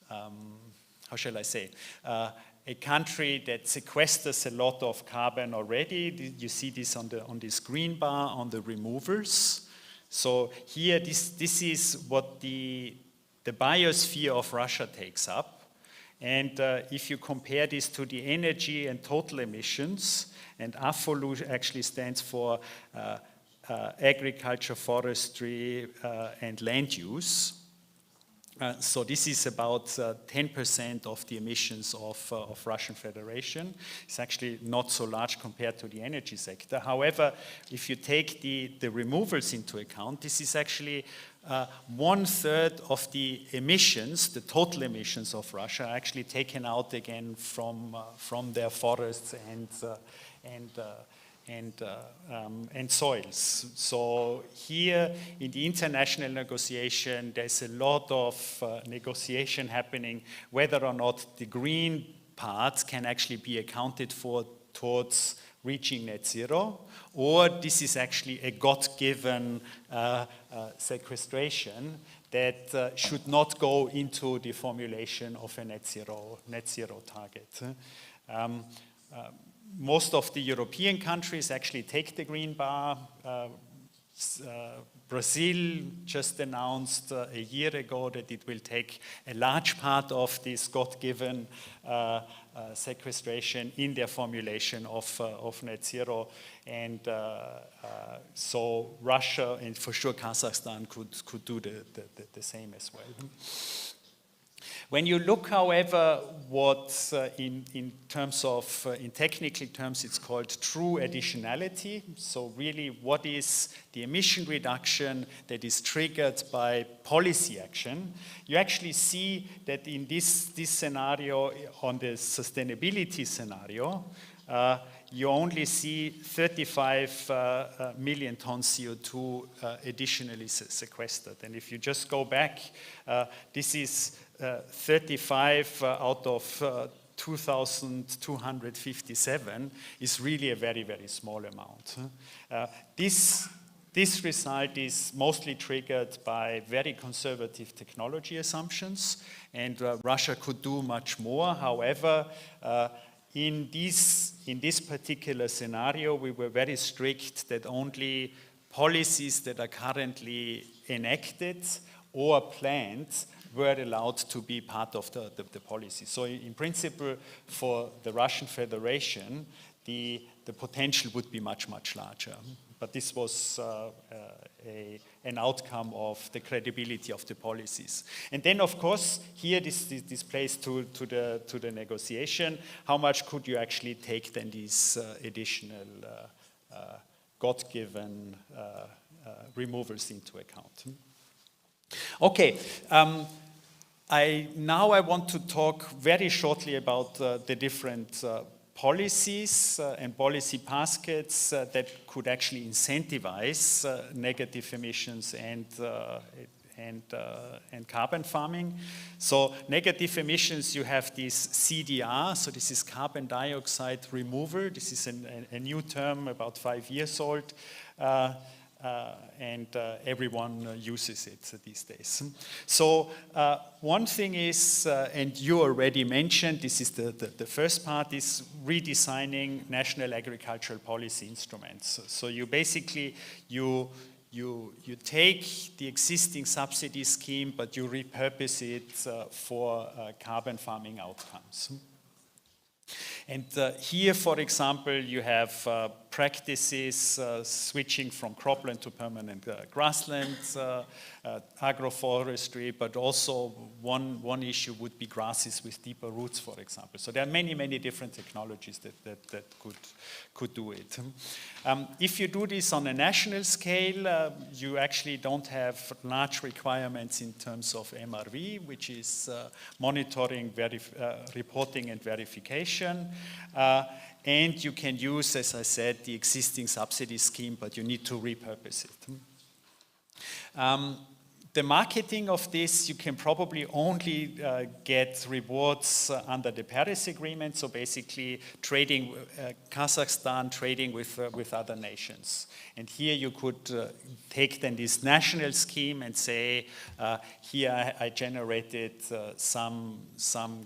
[SPEAKER 4] how shall I say, a country that sequesters a lot of carbon already. You see this on this green bar on the removals. So here, this is what the biosphere of Russia takes up. And if you compare this to the energy and total emissions, and AFOLU actually stands for agriculture, forestry, and land use. So this is about 10% of the emissions of Russian Federation. It's actually not so large compared to the energy sector. However, if you take the removals into account, this is actually 1/3 of the emissions, the total emissions of Russia, are actually taken out again from their forests and soils. So here in the international negotiation, there's a lot of negotiation happening whether or not the green parts can actually be accounted for towards reaching net zero, or this is actually a God-given sequestration that should not go into the formulation of a net zero target. Most of the European countries actually take the green bar. Brazil just announced a year ago that it will take a large part of this God-given sequestration in their formulation of net zero. And so Russia and for sure Kazakhstan could do the same as well. When you look, however, what in terms of, in technical terms, it's called true additionality. So really, what is the emission reduction that is triggered by policy action? You actually see that in this scenario, on the sustainability scenario, you only see 35 million tons CO2 additionally sequestered. And if you just go back, this is 35 out of 2,257 is really a very, very small amount. This result is mostly triggered by very conservative technology assumptions, and Russia could do much more. However, in this particular scenario, we were very strict that only policies that are currently enacted or planned were allowed to be part of the policy. So in principle, for the Russian Federation, the potential would be much, much larger. But this was an outcome of the credibility of the policies. And then, of course, here this plays to the negotiation. How much could you actually take then these additional God-given removals into account? Okay. Now I want to talk very shortly about the different policies and policy baskets that could actually incentivize negative emissions and carbon farming. So negative emissions, you have this CDR, so this is carbon dioxide removal. This is a new term, about 5 years old. And everyone uses it these days. So one thing is, and you already mentioned, this is the first part, is redesigning national agricultural policy instruments. So you basically, you take the existing subsidy scheme, but you repurpose it for carbon farming outcomes. And here, for example, you have practices switching from cropland to permanent grassland, agroforestry, but also one issue would be grasses with deeper roots, for example. So there are many, many different technologies that could do it. If you do this on a national scale, you actually don't have large requirements in terms of MRV, which is monitoring, reporting and verification. And you can use, as I said, the existing subsidy scheme, but you need to repurpose it. The marketing of this, you can probably only get rewards under the Paris Agreement, so basically trading, Kazakhstan trading with other nations. And here you could take then this national scheme and say, here I generated some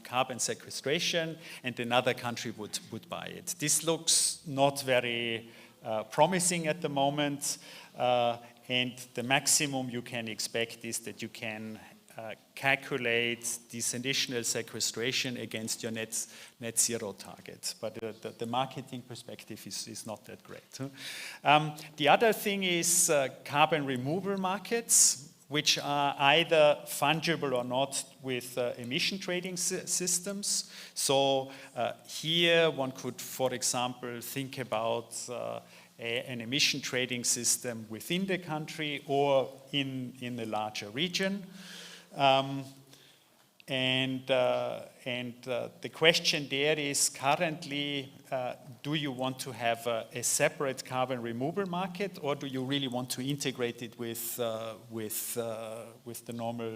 [SPEAKER 4] carbon sequestration, and another country would buy it. This looks not very promising at the moment. And the maximum you can expect is that you can calculate this additional sequestration against your net zero target. But the marketing perspective is not that great. The other thing is carbon removal markets, which are either fungible or not with emission trading systems. So here one could, for example, think about an emission trading system within the country or in a larger region. And the question there is currently, do you want to have a separate carbon removal market, or do you really want to integrate it with the normal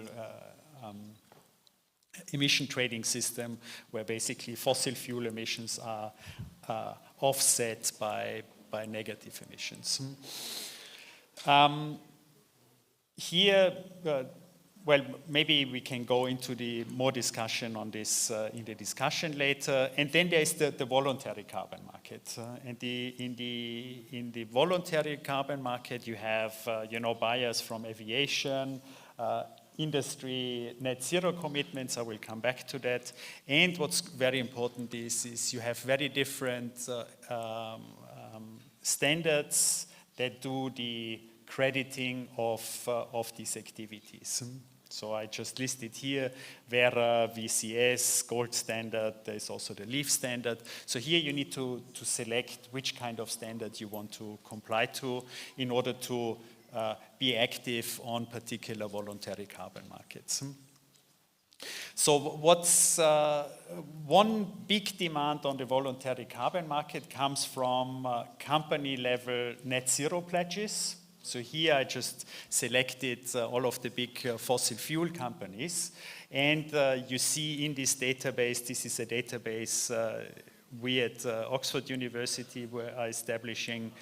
[SPEAKER 4] emission trading system, where basically fossil fuel emissions are offset by negative emissions? Here, well, maybe we can go into the more discussion on this in the discussion later. And then there is the voluntary carbon market. And in the voluntary carbon market, you have buyers from aviation, industry, net zero commitments. I will come back to that. And what's very important is you have very different standards that do the crediting of these activities. So I just listed here Vera, VCS, gold standard. There's also the LEAF standard. So here you need to select which kind of standard you want to comply to in order to be active on particular voluntary carbon markets. So what's one big demand on the voluntary carbon market comes from company level net zero pledges. So here I just selected all of the big fossil fuel companies. And you see in this database, this is a database we at Oxford University are establishing,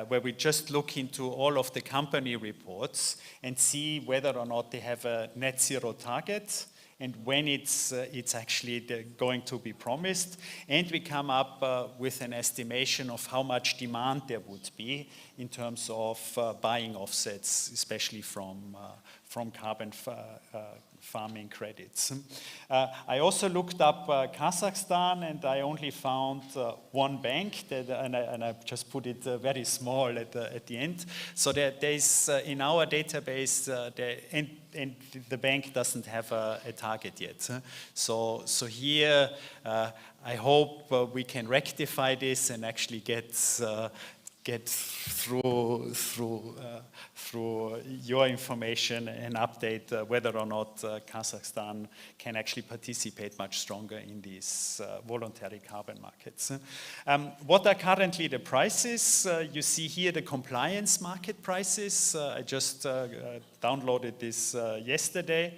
[SPEAKER 4] where we just look into all of the company reports and see whether or not they have a net zero target and when it's actually going to be promised. And we come up with an estimation of how much demand there would be in terms of buying offsets, especially from carbon farming credits. I also looked up Kazakhstan, and I only found one bank, and I just put it very small at the end. So there is in our database, and the bank doesn't have a target yet. So here, I hope we can rectify this and actually get through your information and update whether or not Kazakhstan can actually participate much stronger in these voluntary carbon markets. What are currently the prices? You see here the compliance market prices. I just downloaded this yesterday.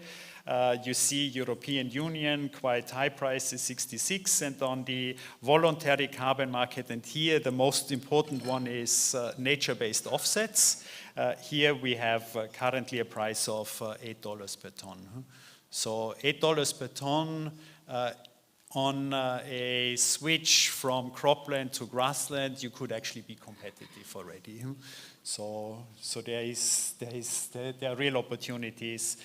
[SPEAKER 4] You see European Union, quite high prices, 66, and on the voluntary carbon market, and here the most important one is nature-based offsets. Here we have currently a price of $8 per ton. So $8 per ton on a switch from cropland to grassland, you could actually be competitive already. So there are real opportunities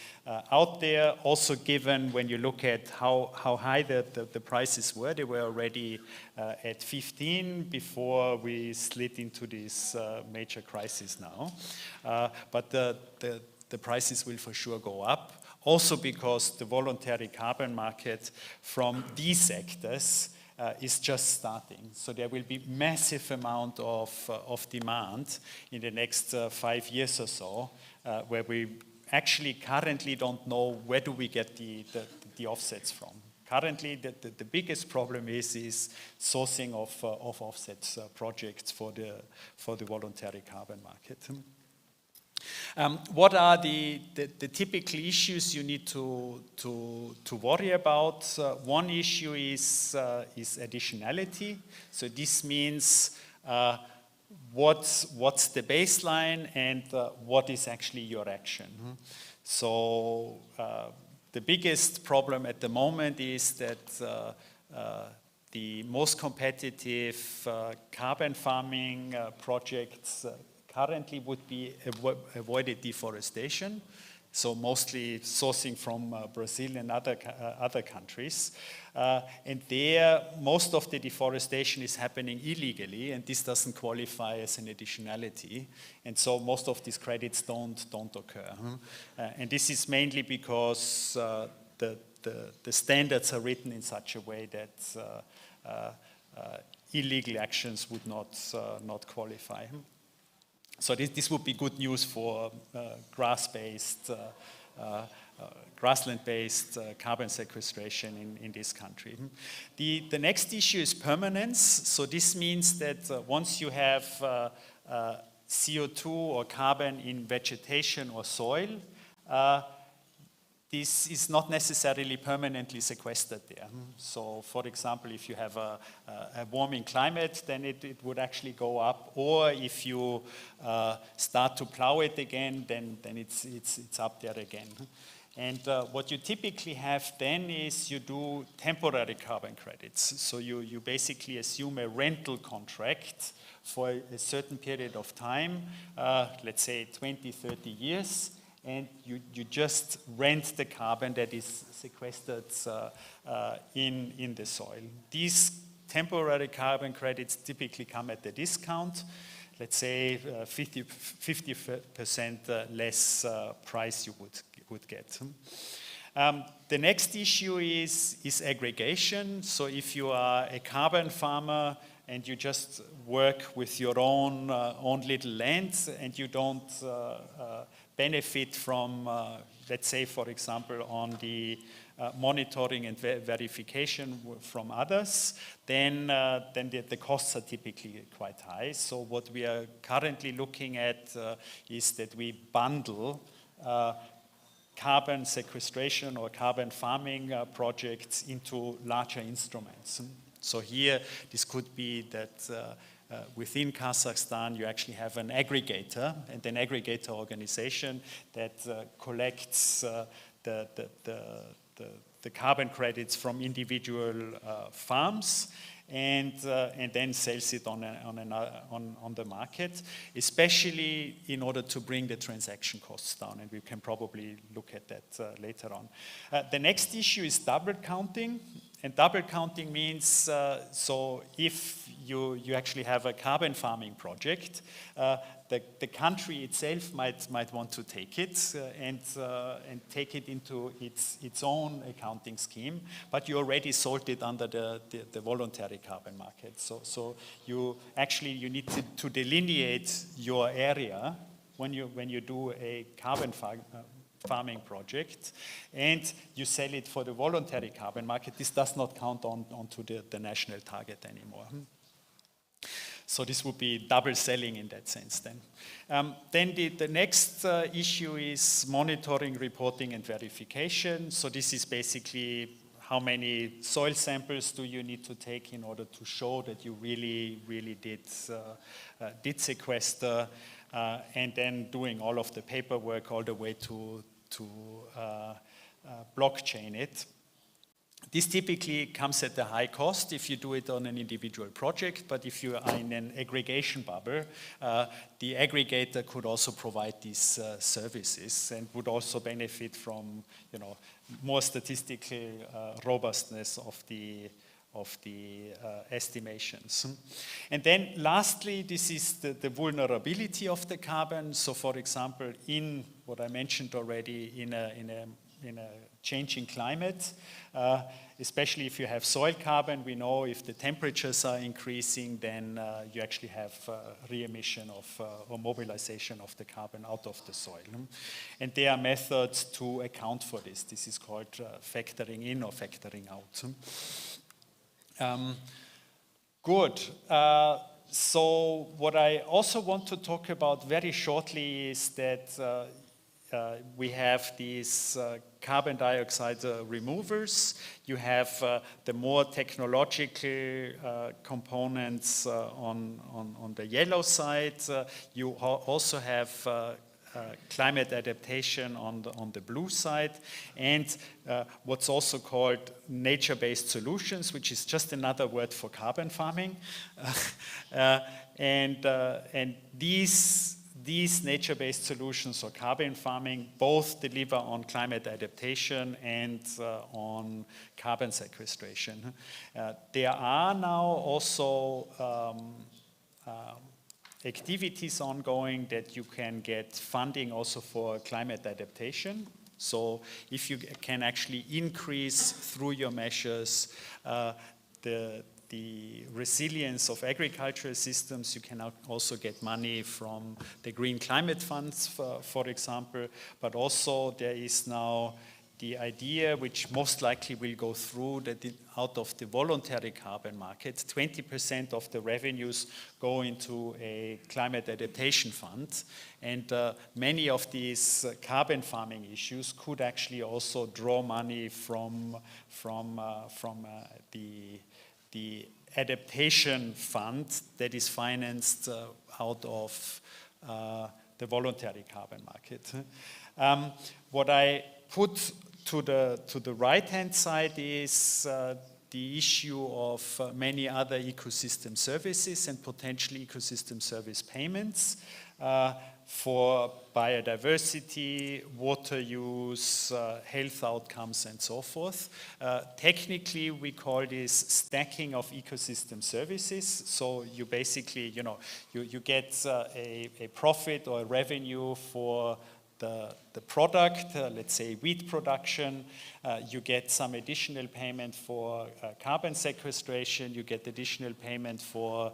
[SPEAKER 4] out there. Also, given when you look at how high the prices were, they were already at 15 before we slid into this major crisis now. But the prices will for sure go up. Also because the voluntary carbon market from these sectors is just starting. So there will be massive amount of demand in the next 5 years or so, where we actually currently don't know where do we get the offsets from. Currently, the biggest problem is sourcing of offsets projects for the voluntary carbon market. What are the typical issues you need to worry about? One issue is additionality. So this means what's the baseline and what is actually your action. So the biggest problem at the moment is that the most competitive carbon farming projects currently would be avoided deforestation, so mostly sourcing from Brazil and other countries. And there, most of the deforestation is happening illegally, and this doesn't qualify as an additionality. And so most of these credits don't occur. And this is mainly because the standards are written in such a way that illegal actions would not qualify. So this would be good news for grassland-based carbon sequestration in this country. The next issue is permanence. So this means that once you have CO2 or carbon in vegetation or soil, this is not necessarily permanently sequestered there. So, for example, if you have a warming climate, then it would actually go up. Or if you start to plow it again, then it's up there again. And what you typically have then is you do temporary carbon credits. So you basically assume a rental contract for a certain period of time, let's say 20, 30 years, and you just rent the carbon that is sequestered in the soil. These temporary carbon credits typically come at a discount, let's say 50% less price you would get. The next issue is aggregation. So if you are a carbon farmer, and you just work with your own little land, and you don't benefit from, let's say, for example, on the monitoring and verification from others, then the costs are typically quite high. So what we are currently looking at is that we bundle carbon sequestration or carbon farming projects into larger instruments. So here, this could be that within Kazakhstan, you actually have an aggregator, and an aggregator organization that collects the carbon credits from individual farms and then sells it on the market, especially in order to bring the transaction costs down, and we can probably look at that later on. The next issue is double counting, and double counting means so if you actually have a carbon farming project, the country itself might want to take it and take it into its own accounting scheme, but you already sold it under the voluntary carbon market. So you need to delineate your area when you do a carbon farming project, and you sell it for the voluntary carbon market. This does not count onto the national target anymore. So this would be double selling in that sense then. Then the next issue is monitoring, reporting, and verification. So this is basically how many soil samples do you need to take in order to show that you really did sequester, and then doing all of the paperwork all the way to blockchain it. This typically comes at a high cost if you do it on an individual project, but if you are in an aggregation bubble, the aggregator could also provide these services and would also benefit from, more statistical robustness of the estimations. And then lastly, this is the vulnerability of the carbon. So for example, in what I mentioned already, in a changing climate, especially if you have soil carbon, we know if the temperatures are increasing, then you actually have re-emission or mobilization of the carbon out of the soil. And there are methods to account for this. This is called factoring in or factoring out. Good. So what I also want to talk about very shortly is that we have these carbon dioxide removers. You have the more technological components on the yellow side. You also have climate adaptation on the blue side, and what's also called nature-based solutions, which is just another word for carbon farming. And these nature-based solutions or carbon farming both deliver on climate adaptation and on carbon sequestration. There are now also activities ongoing that you can get funding also for climate adaptation. So if you can actually increase through your measures the resilience of agricultural systems, you can also get money from the Green Climate Funds, for example, but also there is now the idea, which most likely will go through, that out of the voluntary carbon market, 20% of the revenues go into a climate adaptation fund. And many of these carbon farming issues could actually also draw money from the adaptation fund that is financed out of the voluntary carbon market. What I put to the right-hand side is the issue of many other ecosystem services and potentially ecosystem service payments for biodiversity, water use, health outcomes, and so forth. Technically, we call this stacking of ecosystem services. So you basically, you get a profit or a revenue for the product, let's say wheat production, you get some additional payment for carbon sequestration, you get additional payment for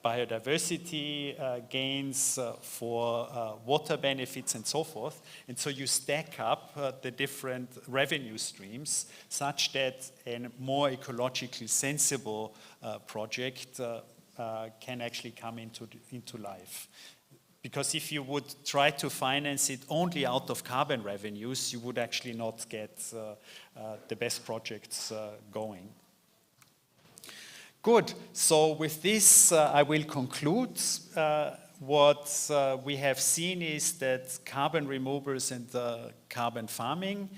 [SPEAKER 4] biodiversity gains, for water benefits and so forth. And so you stack up the different revenue streams such that a more ecologically sensible project can actually come into life. Because if you would try to finance it only out of carbon revenues, you would actually not get the best projects going. Good. So with this, I will conclude. What we have seen is that carbon removers and carbon farming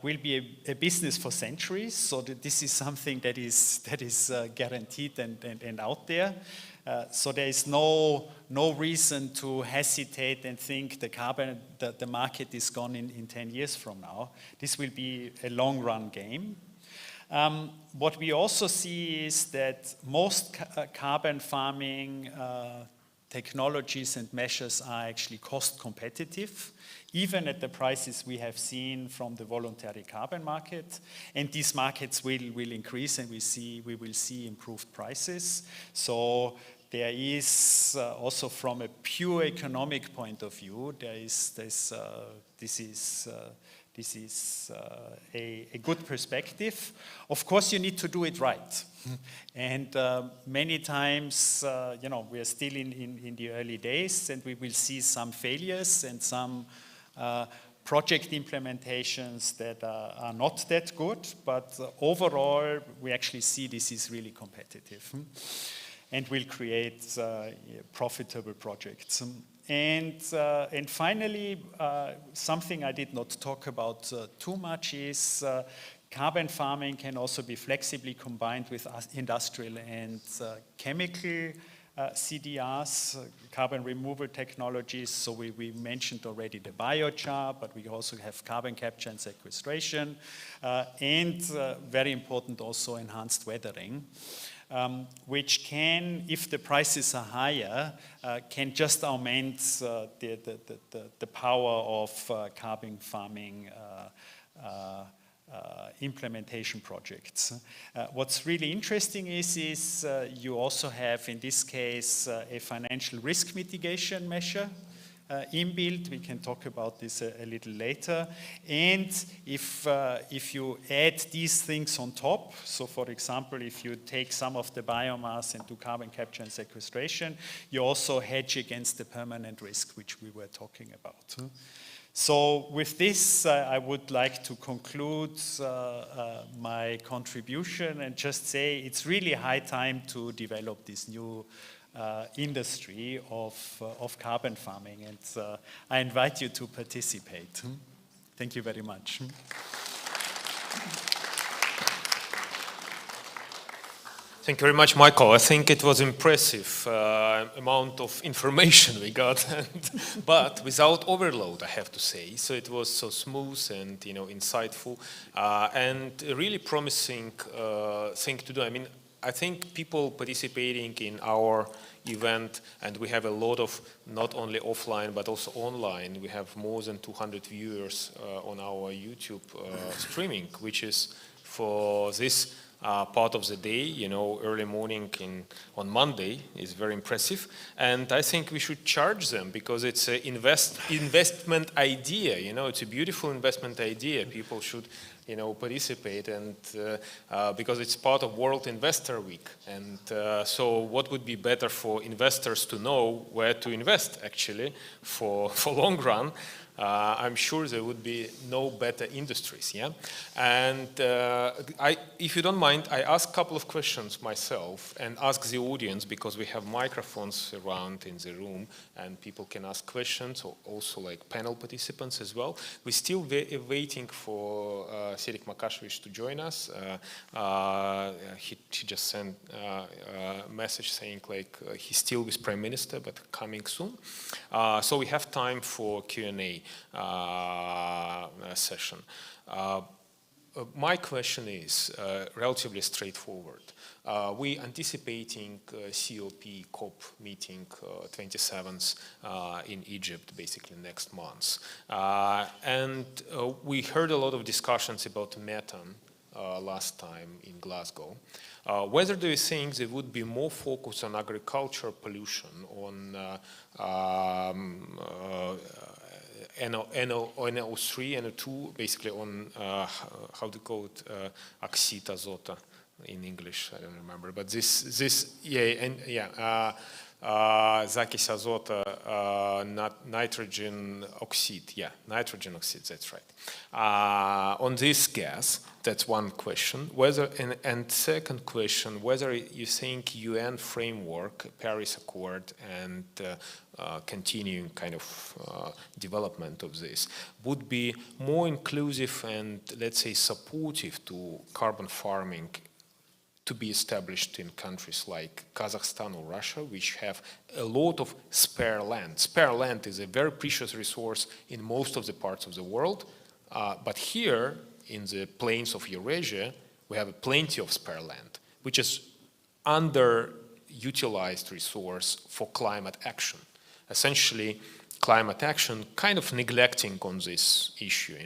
[SPEAKER 4] will be a business for centuries. So that this is something that is guaranteed and out there. So there is no reason to hesitate and think the market is gone in 10 years from now. This will be a long run game. What we also see is that most carbon farming technologies and measures are actually cost competitive, even at the prices we have seen from the voluntary carbon market. And these markets will increase, and we will see improved prices. So there is also from a pure economic point of view, this is a good perspective. Of course, you need to do it right. And many times, we are still in the early days, and we will see some failures and some project implementations that are not that good. But overall, we actually see this is really competitive and will create profitable projects. And finally, something I did not talk about too much is carbon farming can also be flexibly combined with industrial and chemical CDRs, carbon removal technologies. So we mentioned already the biochar, but we also have carbon capture and sequestration, and very important also enhanced weathering. Which can, if the prices are higher, can just augment the power of carbon farming implementation projects. What's really interesting is you also have, in this case, a financial risk mitigation measure inbuilt. We can talk about this a little later. And if you add these things on top, so for example, if you take some of the biomass and do carbon capture and sequestration, you also hedge against the permanent risk, which we were talking about. So with this, I would like to conclude my contribution and just say it's really high time to develop this new industry of carbon farming, and I invite you to participate. Thank you very much.
[SPEAKER 2] Thank you very much, Michael. I think it was impressive amount of information we got, but without overload, I have to say. So it was so smooth and insightful, and a really promising thing to do. I mean, I think people participating in our event, and we have a lot of not only offline but also online. We have more than 200 viewers on our YouTube streaming, which is for this part of the day, early morning on Monday is very impressive. And I think we should charge them because it's an investment idea. It's a beautiful investment idea. People should participate, and because it's part of World Investor Week. And so what would be better for investors to know where to invest actually for long run? I'm sure there would be no better industries, yeah? And if you don't mind, I ask a couple of questions myself and ask the audience, because we have microphones around in the room and people can ask questions, or also like panel participants as well. We're still waiting for Serik Makashevich to join us. He just sent a message saying like he's still with Prime Minister but coming soon. So we have time for Q&A session. my question is relatively straightforward. We anticipating COP meeting 27th in Egypt, basically next month. And we heard a lot of discussions about methane last time in Glasgow. Whether do you think there would be more focus on agriculture pollution, on NO3, NO2, basically on, how to call it, oxide azote in English, I don't remember, but закись азота, nitrogen oxide, nitrogen oxide, that's right. On this gas, that's one question. Whether, and second question, whether you think UN framework, Paris Accord, and continuing kind of development of this would be more inclusive and, let's say, supportive to carbon farming to be established in countries like Kazakhstan or Russia, which have a lot of spare land. Spare land is a very precious resource in most of the parts of the world, but here in the plains of Eurasia, we have plenty of spare land, which is underutilized resource for climate action. Essentially, climate action kind of neglecting on this issue,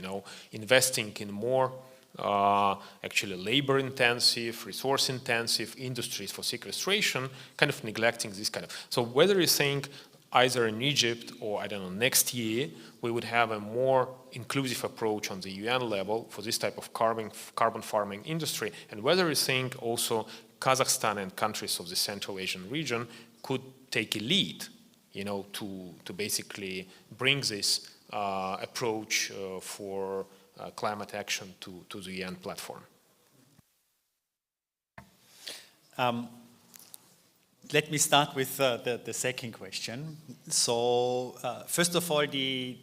[SPEAKER 2] investing in more actually labor-intensive, resource-intensive industries for sequestration, kind of neglecting this kind of. So whether you think either in Egypt or, I don't know, next year, we would have a more inclusive approach on the UN level for this type of carbon farming industry, and whether you think also Kazakhstan and countries of the Central Asian region could take a lead, to basically bring this approach for climate action to the UN platform.
[SPEAKER 4] Let me start with the second question. So first of all, the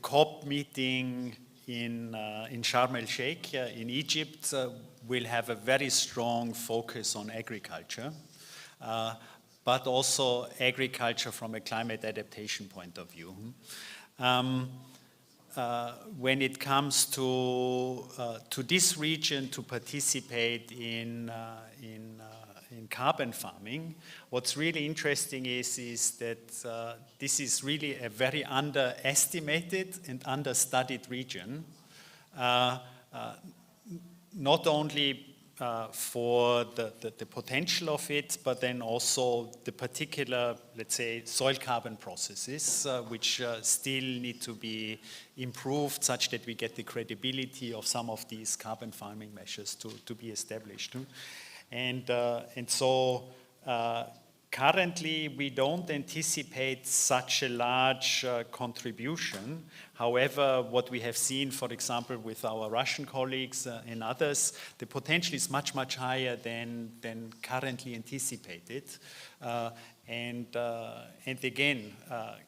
[SPEAKER 4] COP meeting in Sharm el-Sheikh in Egypt will have a very strong focus on agriculture, but also agriculture from a climate adaptation point of view. When it comes to this region to participate in carbon farming, what's really interesting is that this is really a very underestimated and understudied region, not only for the potential of it, but then also the particular, let's say, soil carbon processes, which still need to be improved such that we get the credibility of some of these carbon farming measures to be established. And so currently we don't anticipate such a large contribution. However, what we have seen, for example, with our Russian colleagues and others, the potential is much, much higher than currently anticipated. And again,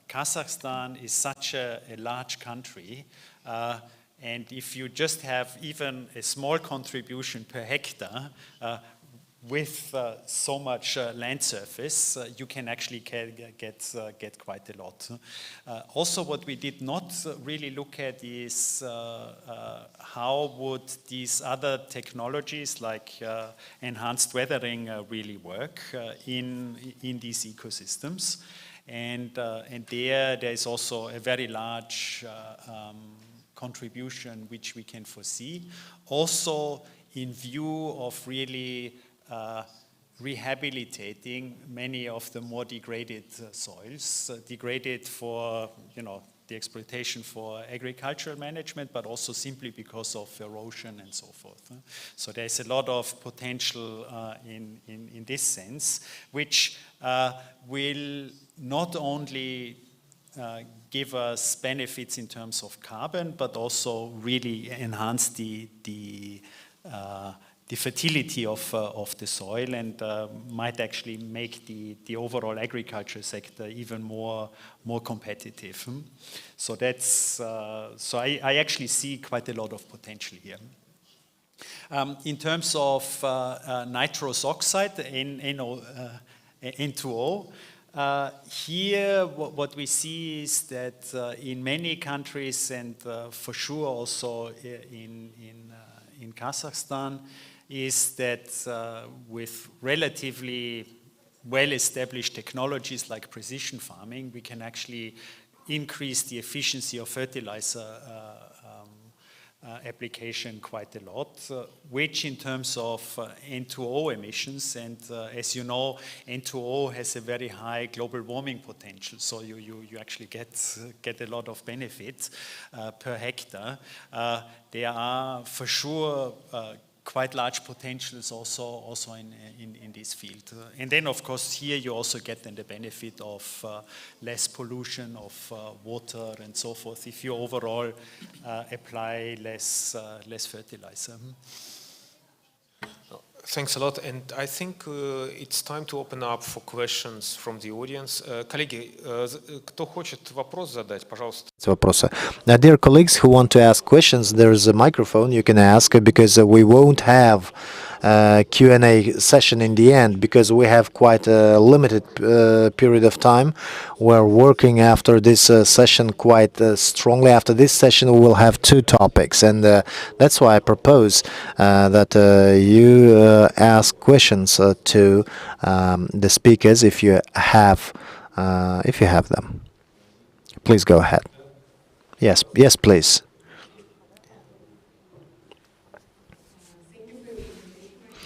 [SPEAKER 4] Kazakhstan is such a large country, and if you just have even a small contribution per hectare, with so much land surface, you can actually get quite a lot. Also, what we did not really look at is how would these other technologies like enhanced weathering really work in these ecosystems. And there is also a very large contribution which we can foresee. Also, in view of really rehabilitating many of the more degraded soils, degraded for the exploitation for agricultural management, but also simply because of erosion and so forth. So there's a lot of potential in this sense, which will not only give us benefits in terms of carbon, but also really enhance the fertility of the soil, and might actually make the overall agriculture sector even more competitive. So that's so I actually see quite a lot of potential here. In terms of nitrous oxide, N2O, Here, what we see is that in many countries, and for sure also in Kazakhstan, is that with relatively well-established technologies like precision farming, we can actually increase the efficiency of fertilizer application quite a lot, which in terms of N2O emissions, and as you know, N2O has a very high global warming potential, so you actually get a lot of benefit per hectare. There are for sure quite large potentials also in this field. And then of course here you also get then the benefit of less pollution of water and so forth if you overall apply less fertilizer.
[SPEAKER 2] Thanks a lot, and I think it's time to open up for questions from the audience. Коллеги, кто хочет вопрос задать, пожалуйста.
[SPEAKER 5] Вопросы. Dear colleagues who want to ask questions, there is a microphone you can ask because we won't have a Q&A session in the end because we have quite a limited period of time. We're working after this session quite strongly. After this session, we will have 2 topics, and that's why I propose that you ask questions to the speakers if you have them. Please go ahead. Yes, please.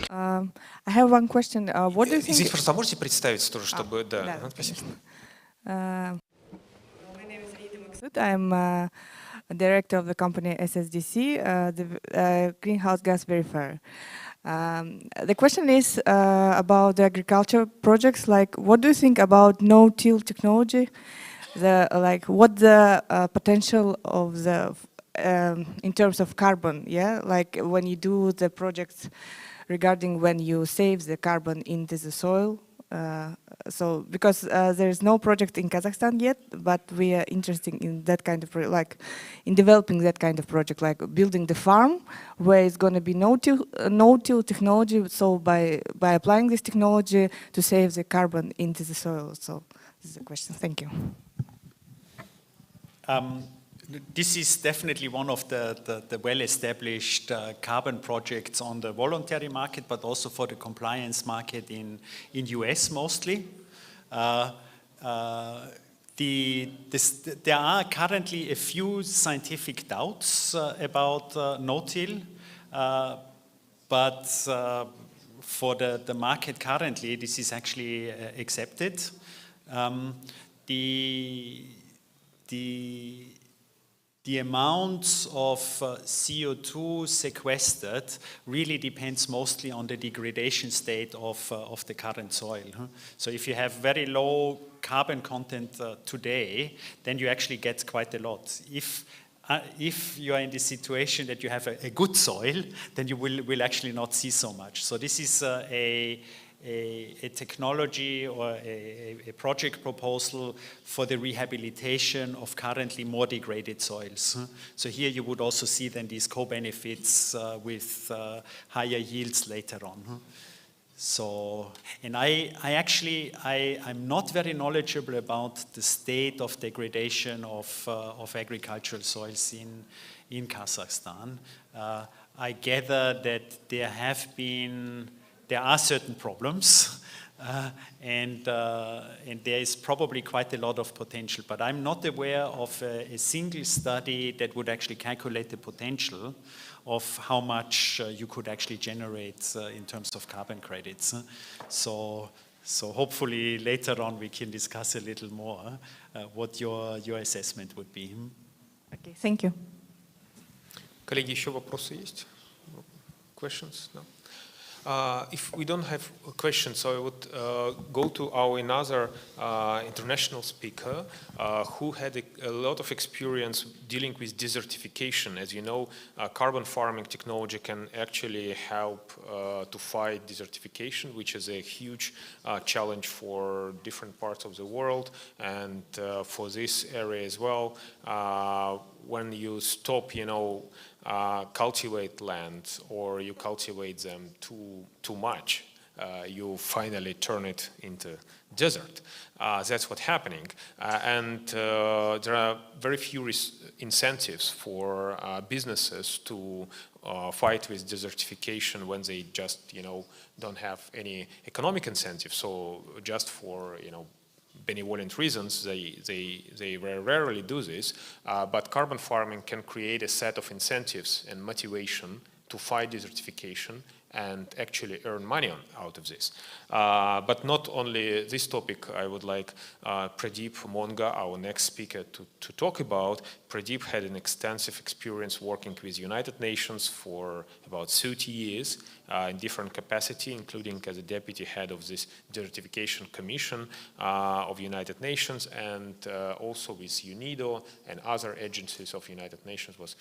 [SPEAKER 6] I have one question. What do you think?
[SPEAKER 2] Здесь просто можете представиться тоже, чтобы... Да, спасибо.
[SPEAKER 6] My name is Aida Maksud. I'm a director of the company SSDC, the greenhouse gas verifier. The question is about the agriculture projects. Like, what do you think about no-till technology? What the potential of the in terms of carbon? Yeah, like when you do the projects regarding when you save the carbon into the soil. So because there is no project in Kazakhstan yet, but we are interested in that kind of like in developing that kind of project, like building the farm where it's going to be no-till technology. So by applying this technology to save the carbon into the soil. So this is the question. Thank you.
[SPEAKER 4] This is definitely one of the well-established carbon projects on the voluntary market, but also for the compliance market in US mostly. There are currently a few scientific doubts about no-till, but for the market currently, this is actually accepted. The amount of CO2 sequestered really depends mostly on the degradation state of the current soil. So if you have very low carbon content today, then you actually get quite a lot. If you are in the situation that you have a good soil, then you will actually not see so much. So this is a technology or a project proposal for the rehabilitation of currently more degraded soils. So here you would also see then these co-benefits with higher yields later on. So, and I'm not very knowledgeable about the state of degradation of agricultural soils in Kazakhstan. I gather that there are certain problems, and there is probably quite a lot of potential, but I'm not aware of a single study that would actually calculate the potential of how much you could actually generate in terms of carbon credits. So hopefully later on we can discuss a little more what your assessment would be.
[SPEAKER 6] Okay, thank you.
[SPEAKER 2] Коллеги, еще вопросы есть? Questions? No? If we don't have questions, so I would go to our another international speaker who had a lot of experience dealing with desertification. As you know, carbon farming technology can actually help to fight desertification, which is a huge challenge for different parts of the world and for this area as well. When you stop, cultivate land or you cultivate them too much, you finally turn it into desert. That's what's happening. And there are very few incentives for businesses to fight with desertification when they just, don't have any economic incentive. So just for, benevolent reasons, they very rarely do this. But carbon farming can create a set of incentives and motivation to fight desertification and actually earn money out of this. But not only this topic, I would like Pradeep Monga, our next speaker, to talk about. Pradeep had an extensive experience working with United Nations for about 30 years in different capacity, including as a deputy head of this Desertification Commission of United Nations, and also with UNIDO and other agencies of United Nations, was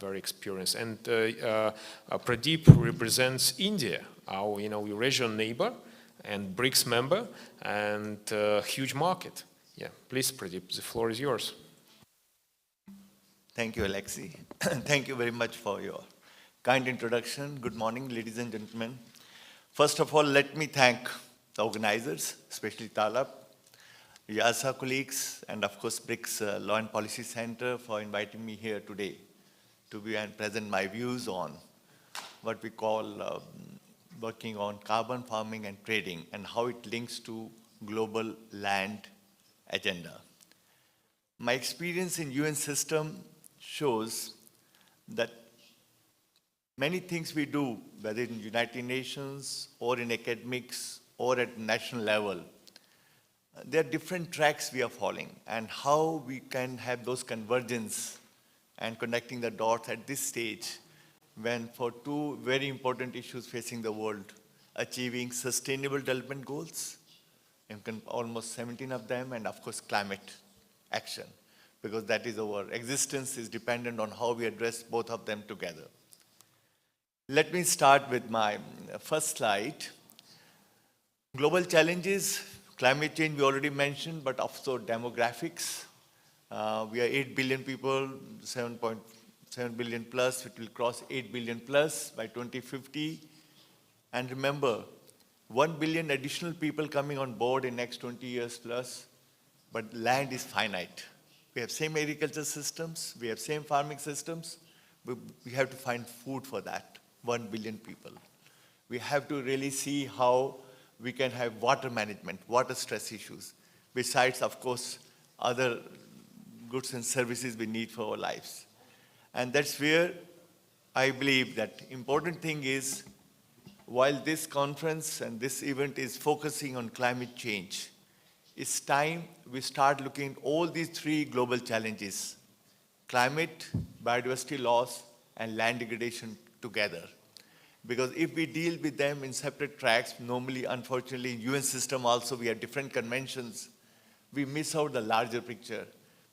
[SPEAKER 2] very experienced. And Pradeep represents India, our Eurasian neighbor and BRICS member, and huge market. Yeah, please, Pradeep, the floor is yours.
[SPEAKER 7] Thank you, Alexei. Thank you very much for your kind introduction. Good morning, ladies and gentlemen. First of all, let me thank the organizers, especially TALAP, Eurasia colleagues, and of course BRICS Law and Policy Center for inviting me here today to be and present my views on what we call working on carbon farming and trading and how it links to global land agenda. My experience in UN system shows that many things we do, whether in United Nations or in academics or at national level, there are different tracks we are following, and how we can have those convergence and connecting the dots at this stage when for two very important issues facing the world, achieving sustainable development goals, and almost 17 of them, and of course climate action, because that is our existence is dependent on how we address both of them together. Let me start with my first slide. Global challenges, climate change we already mentioned, but also demographics. We are 8 billion people, 7.7 billion plus, it will cross 8 billion plus by 2050. And remember, 1 billion additional people coming on board in next 20 years plus, but land is finite. We have same agriculture systems, we have same farming systems, but we have to find food for that, 1 billion people. We have to really see how we can have water management, water stress issues, besides, of course, other goods and services we need for our lives. And that's where I believe that important thing is, while this conference and this event is focusing on climate change, it's time we start looking at all these three global challenges: climate, biodiversity loss, and land degradation together. Because if we deal with them in separate tracks, normally, unfortunately, in UN system also we have different conventions, we miss out the larger picture.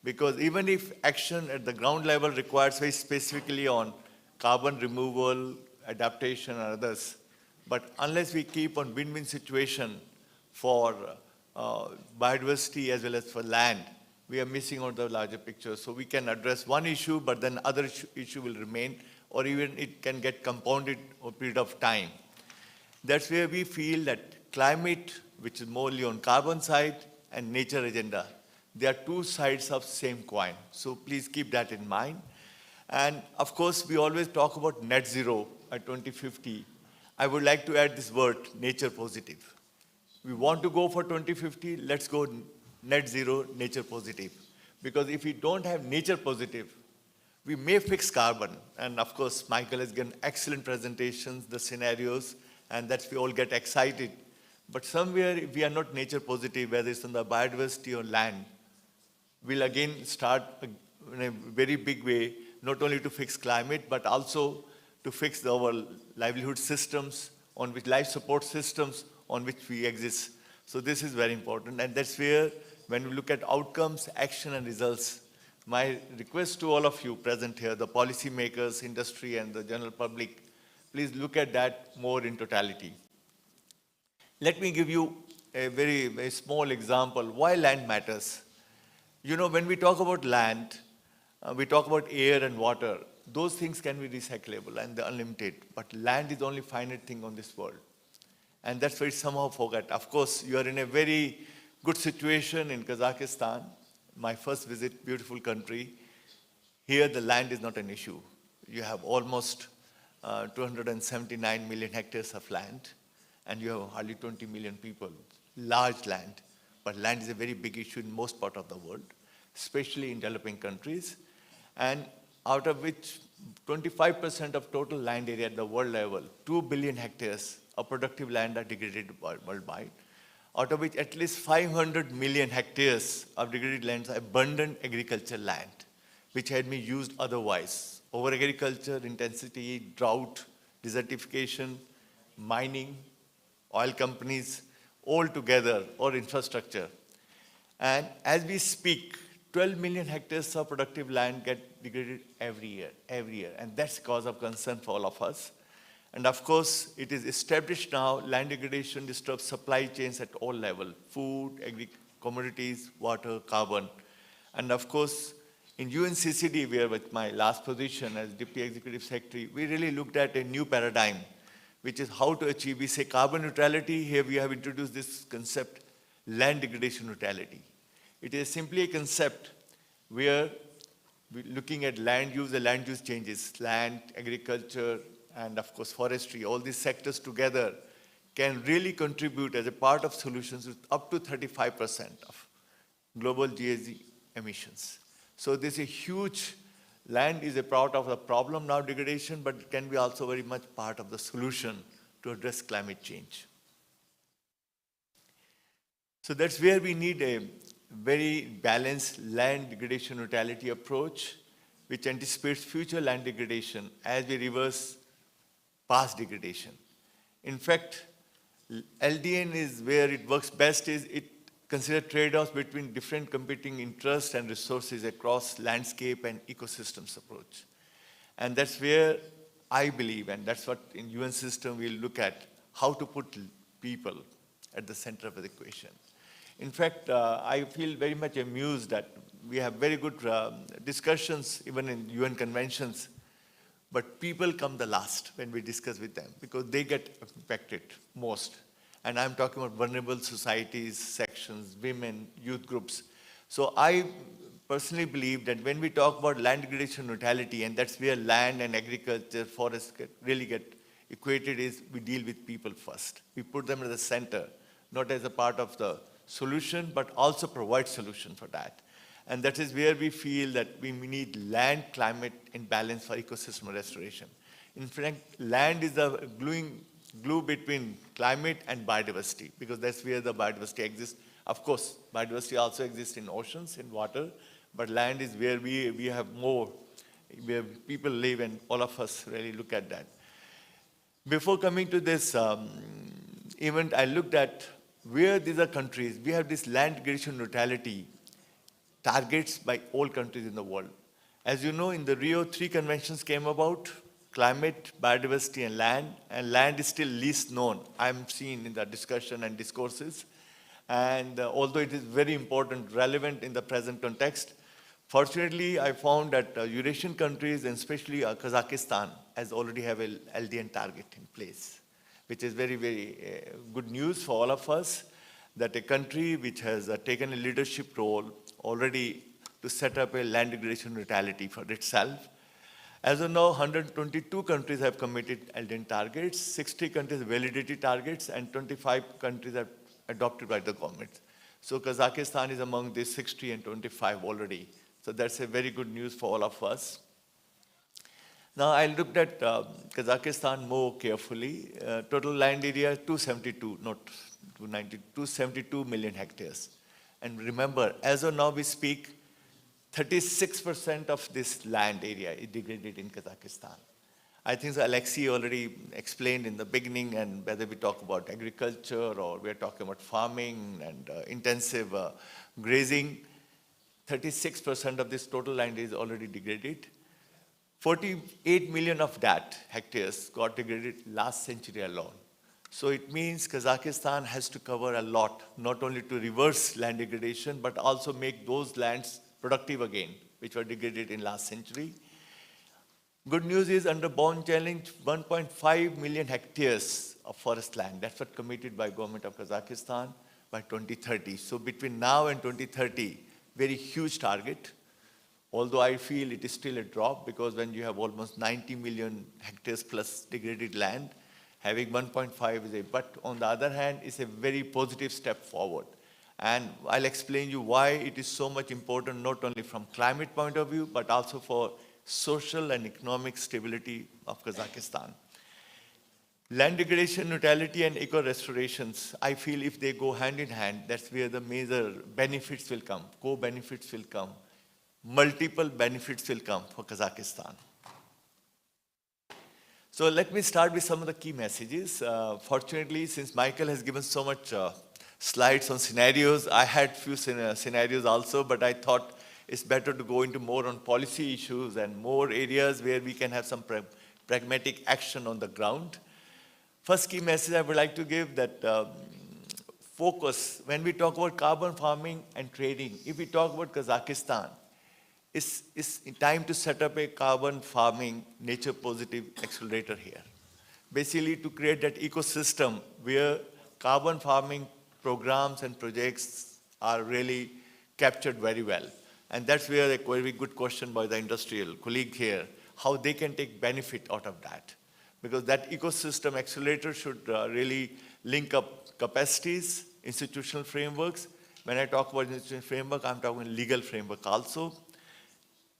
[SPEAKER 7] Because even if action at the ground level requires very specifically on carbon removal, adaptation, and others, but unless we keep on win-win situation for biodiversity as well as for land, we are missing out the larger picture. So we can address one issue, but then other issue will remain, or even it can get compounded over a period of time. That's where we feel that climate, which is morely on carbon side, and nature agenda, they are two sides of same coin. So please keep that in mind. And of course, we always talk about net zero by 2050. I would like to add this word, nature positive. We want to go for 2050, let's go net zero, nature positive. Because if we don't have nature positive, we may fix carbon. And of course, Michael has given excellent presentations, the scenarios, and that's we all get excited. But somewhere, if we are not nature positive, whether it's on the biodiversity or land, we'll again start in a very big way, not only to fix climate, but also to fix our livelihood systems, on which life support systems on which we exist. So this is very important. And that's where, when we look at outcomes, action, and results, my request to all of you present here, the policymakers, industry, and the general public, please look at that more in totality. Let me give you a very small example why land matters. You know, when we talk about land, we talk about air and water. Those things can be recyclable and they're unlimited. But land is the only finite thing on this world. And that's why it's somehow forgot. Of course, you are in a very good situation in Kazakhstan. My first visit, beautiful country. Here, the land is not an issue. You have almost 279 million hectares of land, and you have hardly 20 million people. Large land, but land is a very big issue in most part of the world, especially in developing countries. And out of which 25% of total land area at the world level, 2 billion hectares of productive land are degraded worldwide, out of which at least 500 million hectares of degraded lands are abundant agricultural land, which had been used otherwise. Over agriculture, intensity, drought, desertification, mining, oil companies, all together, or infrastructure. And as we speak, 12 million hectares of productive land get degraded every year. And that's cause of concern for all of us. And of course, it is established now, land degradation disturbs supply chains at all levels, food, commodities, water, carbon. And of course, in UNCCD, where with my last position as Deputy Executive Secretary, we really looked at a new paradigm, which is how to achieve, we say carbon neutrality. Here we have introduced this concept, land degradation neutrality. It is simply a concept where we're looking at land use, the land use changes, land, agriculture, and of course forestry, all these sectors together can really contribute as a part of solutions with up to 35% of global GHG emissions. So this is a huge, land is a part of the problem now, degradation, but it can be also very much part of the solution to address climate change. So that's where we need a very balanced land degradation neutrality approach, which anticipates future land degradation as we reverse past degradation. In fact, LDN is where it works best is it considers trade-offs between different competing interests and resources across landscape and ecosystems approach. And that's where I believe, and that's what in UN system we'll look at, how to put people at the center of the equation. In fact, I feel very much amused that we have very good discussions even in UN conventions, but people come the last when we discuss with them because they get impacted most. And I'm talking about vulnerable societies, sections, women, youth groups. So I personally believe that when we talk about land degradation neutrality, and that's where land and agriculture, forests really get equated, is we deal with people first. We put them at the center, not as a part of the solution, but also provide solution for that. And that is where we feel that we need land, climate, and balance for ecosystem restoration. In fact, land is the glue between climate and biodiversity, because that's where the biodiversity exists. Of course, biodiversity also exists in oceans, in water, but land is where we have more, where people live, and all of us really look at that. Before coming to this event, I looked at where these are countries. We have this land degradation neutrality targets by all countries in the world. As you know, in the Rio, 3 conventions came about: climate, biodiversity, and land is still least known. I'm seeing in the discussion and discourses. And although it is very important, relevant in the present context, fortunately, I found that Eurasian countries, and especially Kazakhstan, has already have a LDN target in place, which is very, very good news for all of us, that a country which has taken a leadership role already to set up a land degradation neutrality for itself. As of now, 122 countries have committed LDN targets, 60 countries validated targets, and 25 countries have adopted by the government. So Kazakhstan is among these 60 and 25 already. So that's a very good news for all of us. Now I looked at Kazakhstan more carefully. Total land area, 272, not 290, 272 million hectares. And remember, as of now we speak, 36% of this land area is degraded in Kazakhstan. I think Alexei already explained in the beginning, and whether we talk about agriculture or we're talking about farming and intensive grazing, 36% of this total land is already degraded. 48 million of that hectares got degraded last century alone. So it means Kazakhstan has to cover a lot, not only to reverse land degradation, but also make those lands productive again, which were degraded in last century. Good news is under Bond Challenge, 1.5 million hectares of forest land. That's what committed by government of Kazakhstan by 2030. So between now and 2030, very huge target. Although I feel it is still a drop because when you have almost 90 million hectares plus degraded land, having 1.5 is a, but on the other hand, it's a very positive step forward. And I'll explain you why it is so much important, not only from climate point of view, but also for social and economic stability of Kazakhstan. Land degradation, neutrality, and eco-restorations, I feel if they go hand in hand, that's where the major benefits will come, co-benefits will come, multiple benefits will come for Kazakhstan. So let me start with some of the key messages. Fortunately, since Michael has given so much slides on scenarios, I had few scenarios also, but I thought it's better to go into more on policy issues and more areas where we can have some pragmatic action on the ground. First key message I would like to give that focus, when we talk about carbon farming and trading, if we talk about Kazakhstan, it's time to set up a carbon farming nature positive accelerator here. Basically to create that ecosystem where carbon farming programs and projects are really captured very well. And that's where a very good question by the industrial colleague here, how they can take benefit out of that. Because that ecosystem accelerator should really link up capacities, institutional frameworks. When I talk about institutional framework, I'm talking legal framework also.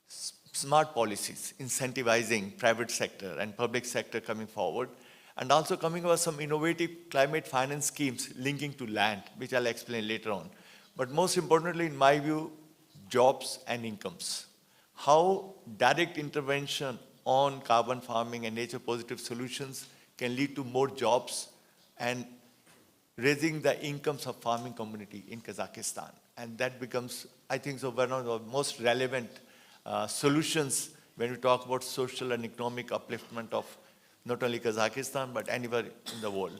[SPEAKER 7] Smart policies, incentivizing private sector and public sector coming forward. And also coming up with some innovative climate finance schemes linking to land, which I'll explain later on. But most importantly, in my view, jobs and incomes. How direct intervention on carbon farming and nature positive solutions can lead to more jobs and raising the incomes of farming community in Kazakhstan. And that becomes, I think, so one of the most relevant solutions when we talk about social and economic upliftment of not only Kazakhstan, but anywhere in the world.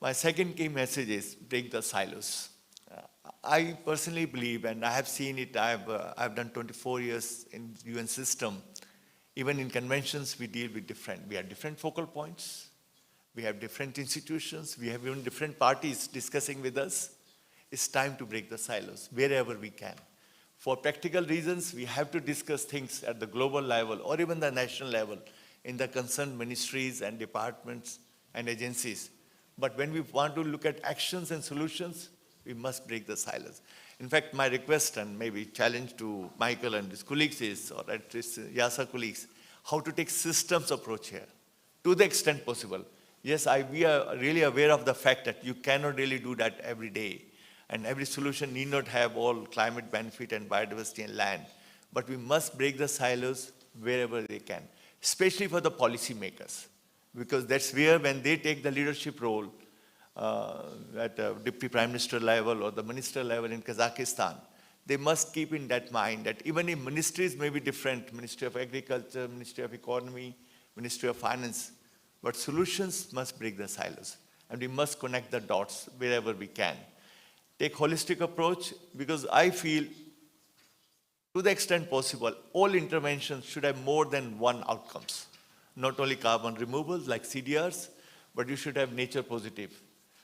[SPEAKER 7] My second key message is break the silos. I personally believe, and I have seen it, I've done 24 years in UN system. Even in conventions, we deal with different. We have different focal points. We have different institutions. We have even different parties discussing with us. It's time to break the silos wherever we can. For practical reasons, we have to discuss things at the global level or even the national level in the concerned ministries and departments and agencies. But when we want to look at actions and solutions, we must break the silos. In fact, my request and maybe challenge to Michael and his colleagues is, or at least YASA colleagues, how to take systems approach here to the extent possible. Yes, we are really aware of the fact that you cannot really do that every day. And every solution need not have all climate benefit and biodiversity and land. But we must break the silos wherever they can, especially for the policymakers. Because that's where when they take the leadership role, at the Deputy Prime Minister level or the minister level in Kazakhstan, they must keep in that mind that even if ministries may be different, Ministry of Agriculture, Ministry of Economy, Ministry of Finance, but solutions must break the silos. And we must connect the dots wherever we can. Take holistic approach because I feel to the extent possible, all interventions should have more than one outcomes. Not only carbon removals like CDRs, but you should have nature positive.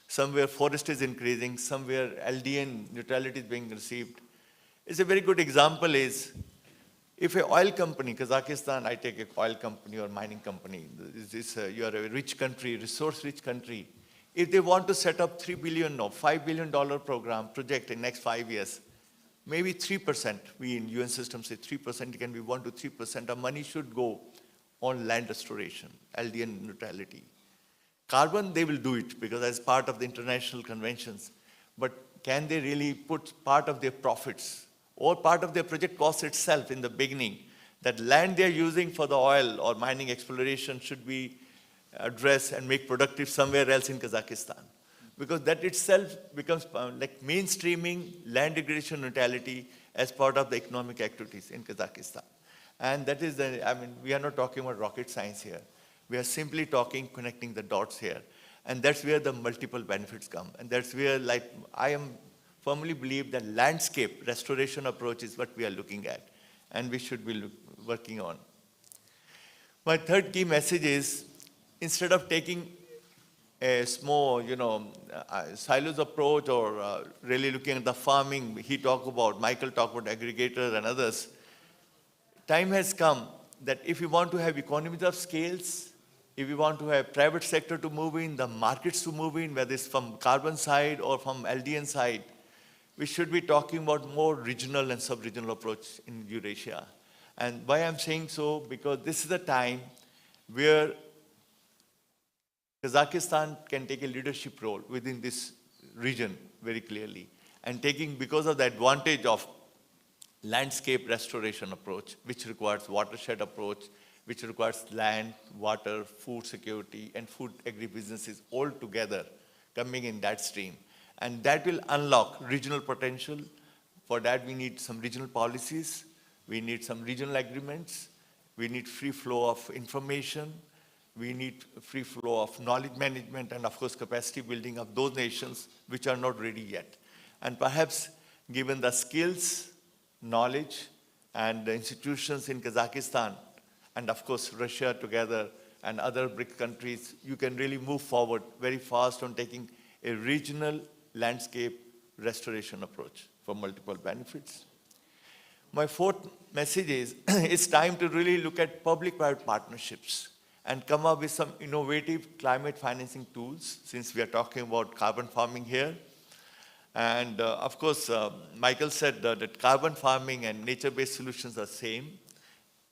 [SPEAKER 7] Somewhere forest is increasing, somewhere LDN neutrality is being received. It's a very good example is, if an oil company, Kazakhstan, I take an oil company or mining company, you are a rich country, resource-rich country. If they want to set up $3 billion or $5 billion project in next 5 years, maybe 3%, we in UN system say 3%, it can be 1 to 3% of money should go on land restoration, LDN neutrality. Carbon, they will do it because as part of the international conventions. But can they really put part of their profits or part of their project cost itself in the beginning, that land they're using for the oil or mining exploration should be addressed and make productive somewhere else in Kazakhstan? Because that itself becomes like mainstreaming land degradation neutrality as part of the economic activities in Kazakhstan. And that is we are not talking about rocket science here. We are simply talking, connecting the dots here. And that's where the multiple benefits come. And that's where, like, I firmly believe that landscape restoration approach is what we are looking at. And we should be working on. My third key message is, instead of taking a small, silos approach or really looking at the farming. Michael talked about aggregators and others. Time has come that if we want to have economies of scales, if we want to have private sector to move in, the markets to move in, whether it's from carbon side or from LDN side, we should be talking about more regional and sub-regional approach in Eurasia. And why I'm saying so, because this is a time where Kazakhstan can take a leadership role within this region very clearly. And because of the advantage of landscape restoration approach, which requires watershed approach, which requires land, water, food security, and food agribusinesses all together coming in that stream. And that will unlock regional potential. For that, we need some regional policies. We need some regional agreements. We need free flow of information. We need free flow of knowledge management and, of course, capacity building of those nations which are not ready yet. And perhaps, given the skills, knowledge, and the institutions in Kazakhstan, and, of course, Russia together and other BRIC countries, you can really move forward very fast on taking a regional landscape restoration approach for multiple benefits. My fourth message is, it's time to really look at public-private partnerships and come up with some innovative climate financing tools, since we are talking about carbon farming here. And of course, Michael said that carbon farming and nature-based solutions are same.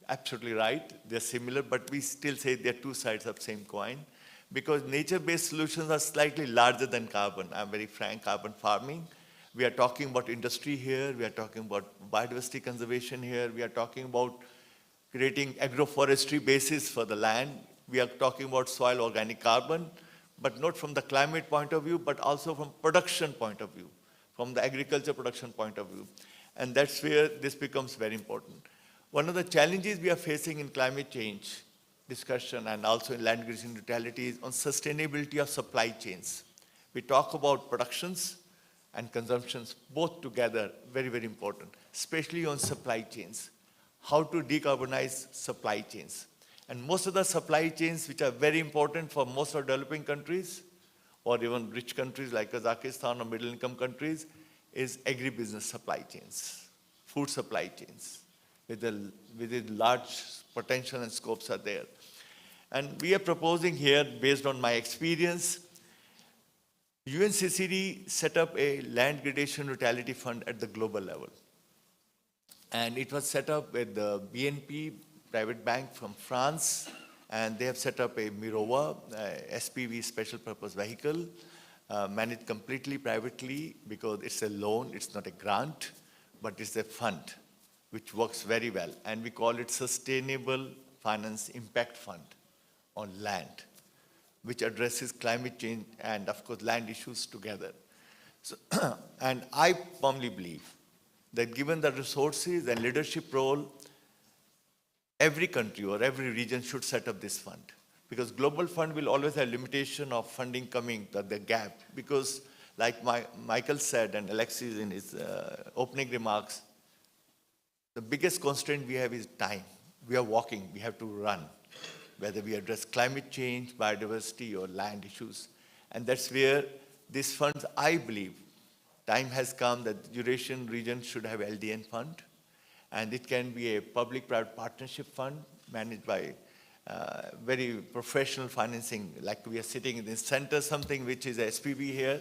[SPEAKER 7] Absolutely right, they're similar, but we still say they're two sides of the same coin, because nature-based solutions are slightly larger than carbon. I'm very frank, carbon farming. We are talking about industry here, we are talking about biodiversity conservation here, we are talking about creating agroforestry basis for the land. We are talking about soil organic carbon, but not from the climate point of view, but also from production point of view, from the agriculture production point of view. And that's where this becomes very important. One of the challenges we are facing in climate change discussion and also in land grazing neutrality is on sustainability of supply chains. We talk about productions and consumptions both together, very, very important, especially on supply chains. How to decarbonize supply chains. And most of the supply chains which are very important for most of developing countries or even rich countries like Kazakhstan or middle income countries is agribusiness supply chains, food supply chains with a large potential and scopes are there. And we are proposing here, based on my experience, UNCCD set up a land gradation neutrality fund at the global level. And it was set up with the BNP, private bank from France, and they have set up a Mirova, SPV, special purpose vehicle, managed completely privately because it's a loan, it's not a grant, but it's a fund, which works very well. And we call it Sustainable Finance Impact Fund on land, which addresses climate change and, of course, land issues together. So, and I firmly believe that given the resources and leadership role, every country or every region should set up this fund. Because global fund will always have limitation of funding coming, the gap. Because like Michael said and Alexis in his opening remarks, the biggest constraint we have is time. We are walking, we have to run, whether we address climate change, biodiversity, or land issues. And that's where these funds, I believe, time has come that the Eurasian region should have LDN fund. And it can be a public-private partnership fund managed by very professional financing, like we are sitting in this center, something which is a SPV here.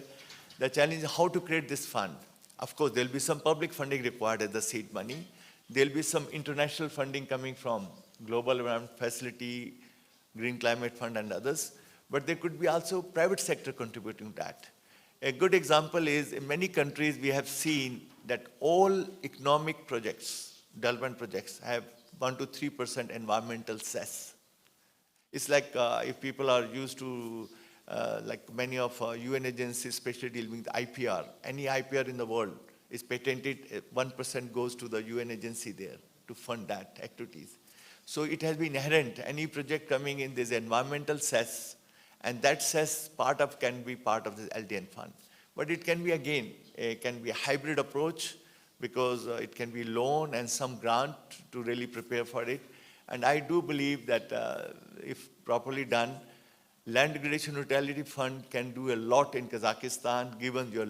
[SPEAKER 7] The challenge is how to create this fund. Of course, there'll be some public funding required as the seed money. There'll be some international funding coming from Global Environment Facility, Green Climate Fund, and others. But there could be also private sector contributing to that. A good example is in many countries we have seen that all economic projects, development projects, have 1 to 3% environmental cess. It's like if people are used to, like many of UN agencies, especially dealing with IPR, any IPR in the world is patented, 1% goes to the UN agency there to fund that activities. So it has been inherent, any project coming in, there's environmental cess, and that cess can be part of the LDN fund. But it can be, again, can be a hybrid approach because it can be loan and some grant to really prepare for it. And I do believe that if properly done, Land Degradation Neutrality Fund can do a lot in Kazakhstan, given your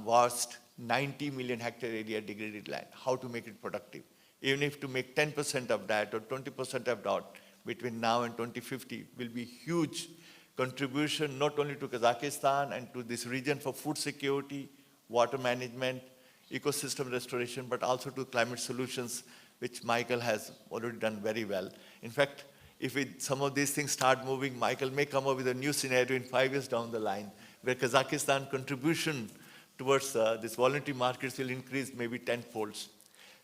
[SPEAKER 7] vast 90 million hectare area degraded land, how to make it productive. Even if to make 10% of that or 20% of that between now and 2050 will be huge contribution not only to Kazakhstan and to this region for food security, water management, ecosystem restoration, but also to climate solutions, which Michael has already done very well. In fact, if some of these things start moving, Michael may come up with a new scenario in 5 years down the line, where Kazakhstan contribution towards this voluntary markets will increase maybe tenfold.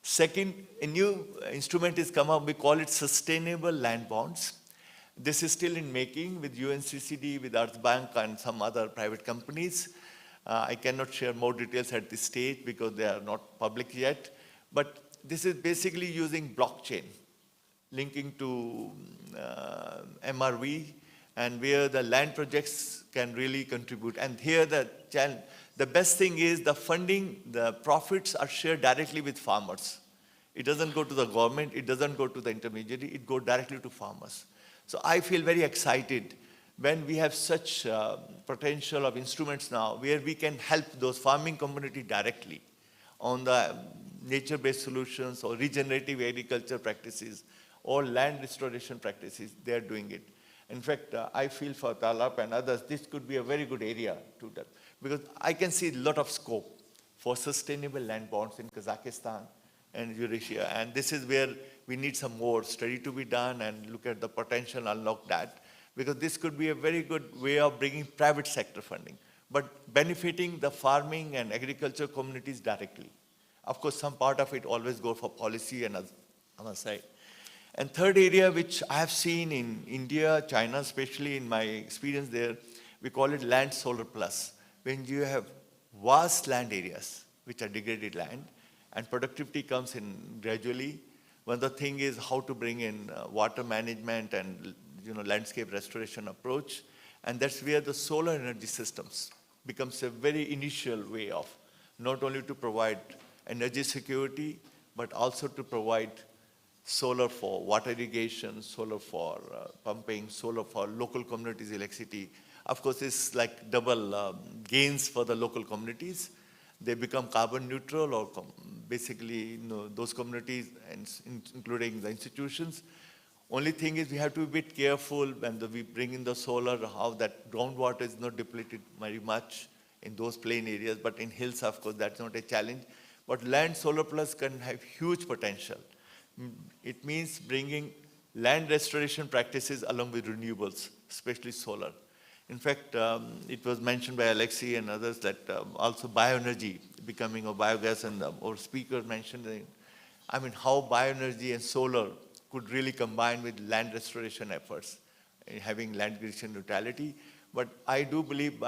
[SPEAKER 7] Second, a new instrument is come up, we call it sustainable land bonds. This is still in making with UNCCD, with Earth Bank and some other private companies. I cannot share more details at this stage because they are not public yet. But this is basically using blockchain, linking to MRV, and where the land projects can really contribute. And here the best thing is the funding, the profits are shared directly with farmers. It doesn't go to the government, it doesn't go to the intermediary, it goes directly to farmers. So I feel very excited when we have such potential of instruments now where we can help those farming community directly on the nature-based solutions or regenerative agriculture practices or land restoration practices, they are doing it. In fact, I feel for TALAP and others, this could be a very good area to that, because I can see a lot of scope for sustainable land bonds in Kazakhstan and Eurasia. And this is where we need some more study to be done and look at the potential, unlock that, because this could be a very good way of bringing private sector funding, but benefiting the farming and agriculture communities directly. Of course, some part of it always go for policy and other side. And third area, which I have seen in India, China, especially in my experience there, we call it land solar plus. When you have vast land areas, which are degraded land, and productivity comes in gradually, one of the thing is how to bring in water management and landscape restoration approach. And that's where the solar energy systems becomes a very initial way of not only to provide energy security, but also to provide solar for water irrigation, solar for pumping, solar for local communities' electricity. Of course, it's like double gains for the local communities. They become carbon neutral, or basically those communities, including the institutions. Only thing is we have to be a bit careful when we bring in the solar, how that groundwater is not depleted very much in those plain areas, but in hills, of course, that's not a challenge. But land solar plus can have huge potential. It means bringing land restoration practices along with renewables, especially solar. In fact, it was mentioned by Alexei and others that also bioenergy becoming a biogas, and our speaker mentioned, I mean, how bioenergy and solar could really combine with land restoration efforts, having land degradation neutrality. But I do believe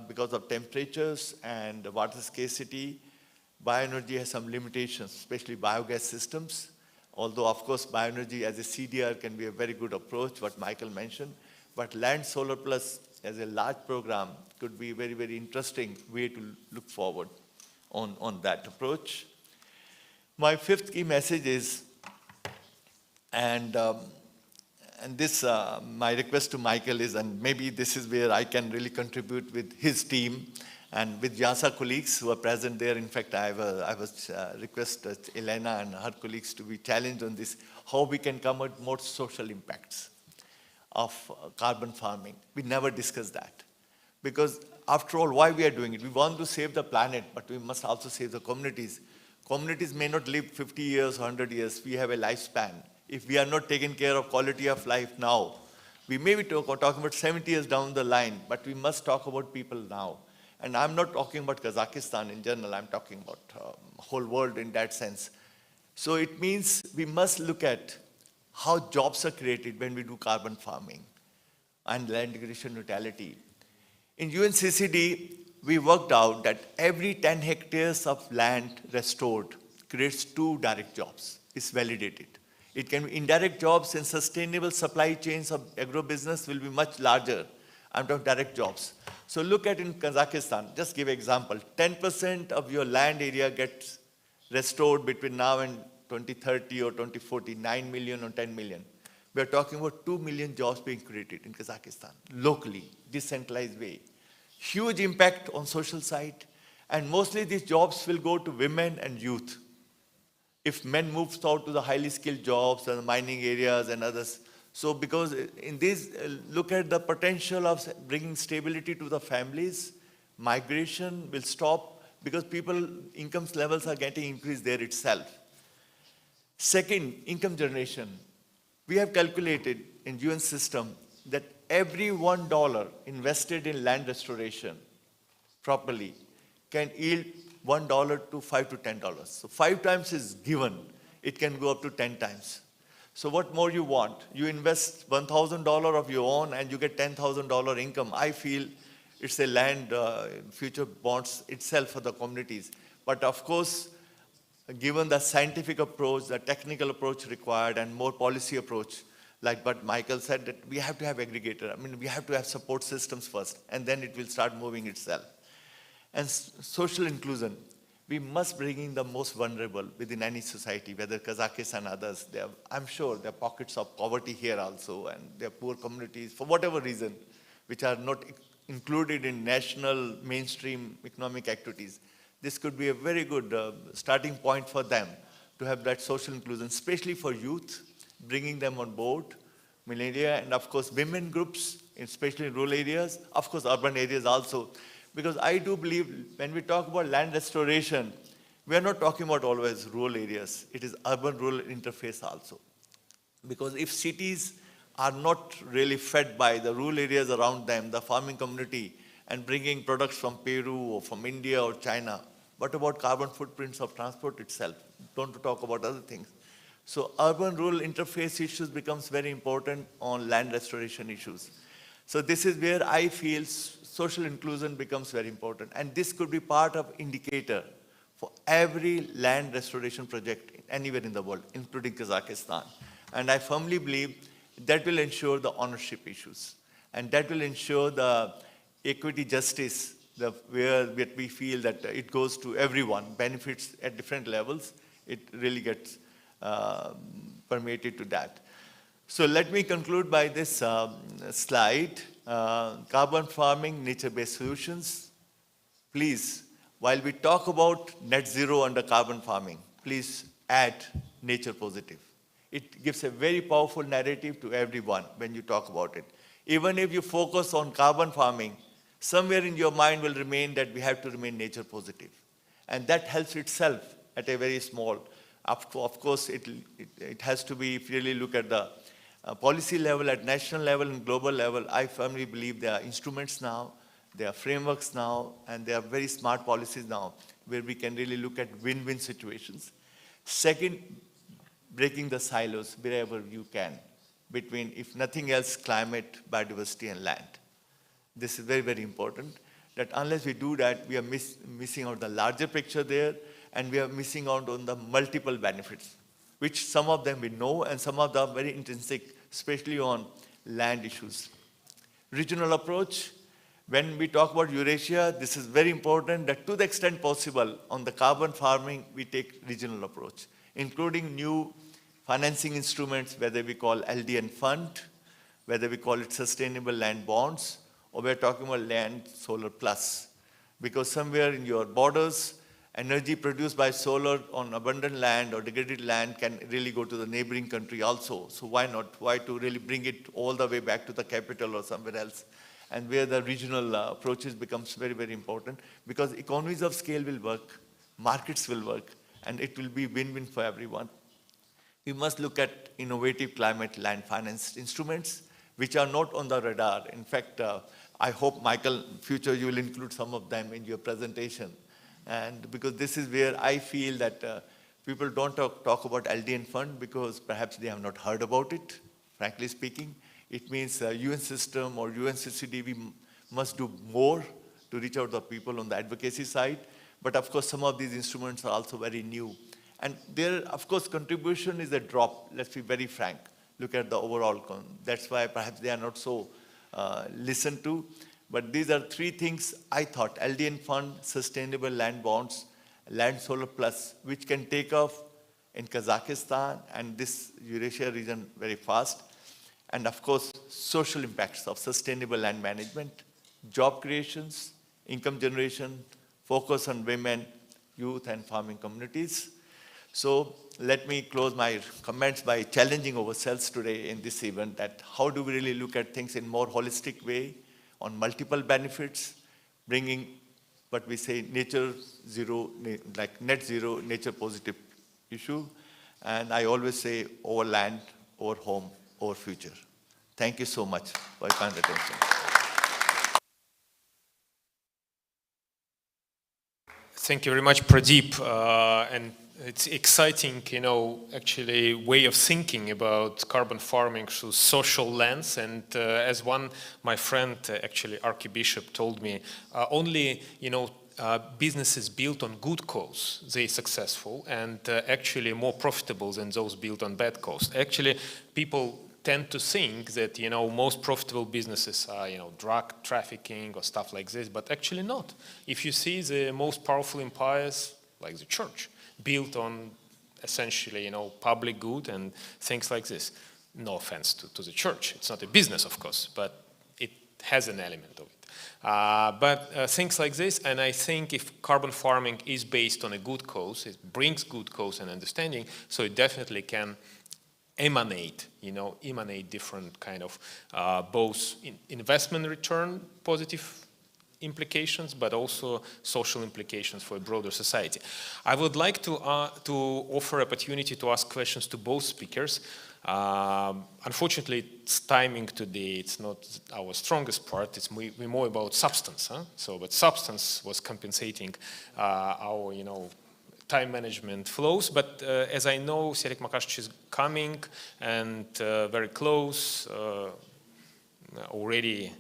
[SPEAKER 7] because of temperatures and water scarcity, bioenergy has some limitations, especially biogas systems. Although, of course, bioenergy as a CDR can be a very good approach, what Michael mentioned. But land solar plus as a large program could be a very, very interesting way to look forward on that approach. My fifth key message is, and this, my request to Michael is, and maybe this is where I can really contribute with his team and with YASA colleagues who are present there. In fact, I was requested Elena and her colleagues to be challenged on this, how we can come at more social impacts of carbon farming. We never discussed that. Because after all, why we are doing it? We want to save the planet, but we must also save the communities. Communities may not live 50 years, 100 years. We have a lifespan. If we are not taking care of quality of life now, we may be talking about 70 years down the line, but we must talk about people now. And I'm not talking about Kazakhstan in general, I'm talking about whole world in that sense. So it means we must look at how jobs are created when we do carbon farming and land degradation neutrality. In UNCCD, we worked out that every 10 hectares of land restored creates 2 direct jobs. It's validated. It can be indirect jobs, and sustainable supply chains of agro-business will be much larger. I'm talking direct jobs. So look at in Kazakhstan, just give an example. 10% of your land area gets restored between now and 2030 or 2040, 9 million or 10 million. We are talking about 2 million jobs being created in Kazakhstan, locally, decentralized way. Huge impact on social side, and mostly these jobs will go to women and youth. If men move out to the highly skilled jobs and mining areas and others. So because in this, look at the potential of bringing stability to the families, migration will stop because people, income levels are getting increased there itself. Second, income generation. We have calculated in UN system that every $1 invested in land restoration properly can yield $1 to $5 to $10. So 5 times is given, it can go up to 10 times. So what more you want? You invest $1,000 of your own and you get $10,000 income. I feel it's a land future bonds itself for the communities. But of course, given the scientific approach, the technical approach required, and more policy approach, like what Michael said, that we have to have aggregator. I mean, we have to have support systems first, and then it will start moving itself. And social inclusion. We must bring in the most vulnerable within any society, whether Kazakhstan and others. I'm sure there are pockets of poverty here also, and there are poor communities, for whatever reason, which are not included in national mainstream economic activities. This could be a very good starting point for them to have that social inclusion, especially for youth, bringing them on board, millennia, and of course women groups, especially in rural areas, of course urban areas also. Because I do believe when we talk about land restoration, we are not talking about always rural areas. It is urban-rural interface also. Because if cities are not really fed by the rural areas around them, the farming community, and bringing products from Peru or from India or China, what about carbon footprints of transport itself? Don't talk about other things. So urban-rural interface issues becomes very important on land restoration issues. So this is where I feel social inclusion becomes very important. And this could be part of indicator for every land restoration project anywhere in the world, including Kazakhstan. And I firmly believe that will ensure the ownership issues. And that will ensure the equity justice, where we feel that it goes to everyone, benefits at different levels. It really gets permeated to that. So let me conclude by this slide. Carbon farming, nature-based solutions. Please, while we talk about net zero under carbon farming, please add nature positive. It gives a very powerful narrative to everyone when you talk about it. Even if you focus on carbon farming, somewhere in your mind will remain that we have to remain nature positive. And that helps itself at a very small. Of course, it has to be, if you really look at the policy level, at national level and global level, I firmly believe there are instruments now, there are frameworks now, and there are very smart policies now where we can really look at win-win situations. Second, breaking the silos wherever you can between, if nothing else, climate, biodiversity, and land. This is very, very important, that unless we do that, we are missing out the larger picture there, and we are missing out on the multiple benefits, which some of them we know, and some of them are very intrinsic, especially on land issues. Regional approach. When we talk about Eurasia, this is very important that to the extent possible on the carbon farming, we take regional approach, including new financing instruments, whether we call LDN fund, whether we call it sustainable land bonds, or we're talking about land solar plus. Because somewhere in your borders, energy produced by solar on abundant land or degraded land can really go to the neighboring country also. So why not? Why to really bring it all the way back to the capital or somewhere else? And where the regional approaches becomes very, very important, because economies of scale will work, markets will work, and it will be win-win for everyone. We must look at innovative climate land finance instruments, which are not on the radar. In fact, I hope, Michael, future you will include some of them in your presentation. And because this is where I feel that people don't talk about LDN fund because perhaps they have not heard about it, frankly speaking. It means UN system or UNCCD, we must do more to reach out to the people on the advocacy side. But of course, some of these instruments are also very new. And there, of course, contribution is a drop, let's be very frank. Look at the overall, that's why perhaps they are not so listened to. But these are three things I thought: LDN fund, sustainable land bonds, land solar plus, which can take off in Kazakhstan and this Eurasia region very fast. and of course, social impacts of sustainable land management, job creations, income generation, focus on women, youth, and farming communities. So let me close my comments by challenging ourselves today in this event that how do we really look at things in more holistic way on multiple benefits, bringing what we say nature zero, like net zero, nature positive issue. And I always say over land, over home, over future. Thank you so much for your kind attention.
[SPEAKER 2] Thank you very much, Pradeep. And it's exciting, actually way of thinking about carbon farming through social lens. And as my friend, actually Archbishop, told me, only, businesses built on good cause, they're successful and actually more profitable than those built on bad cause. Actually, people tend to think that, most profitable businesses are, drug trafficking or stuff like this, but actually not. If you see the most powerful empires, like the church, built on essentially, public good and things like this. No offense to the church. It's not a business, of course, but it has an element of it. But things like this, and I think if carbon farming is based on a good cause, it brings good cause and understanding, so it definitely can emanate different kind of both investment return positive implications, but also social implications for a broader society. I would like to offer opportunity to ask questions to both speakers. Unfortunately, it's timing today, it's not our strongest part, it's more about substance. But substance was compensating our, time management flows. But as I know, Serik Makasic is coming and very close, already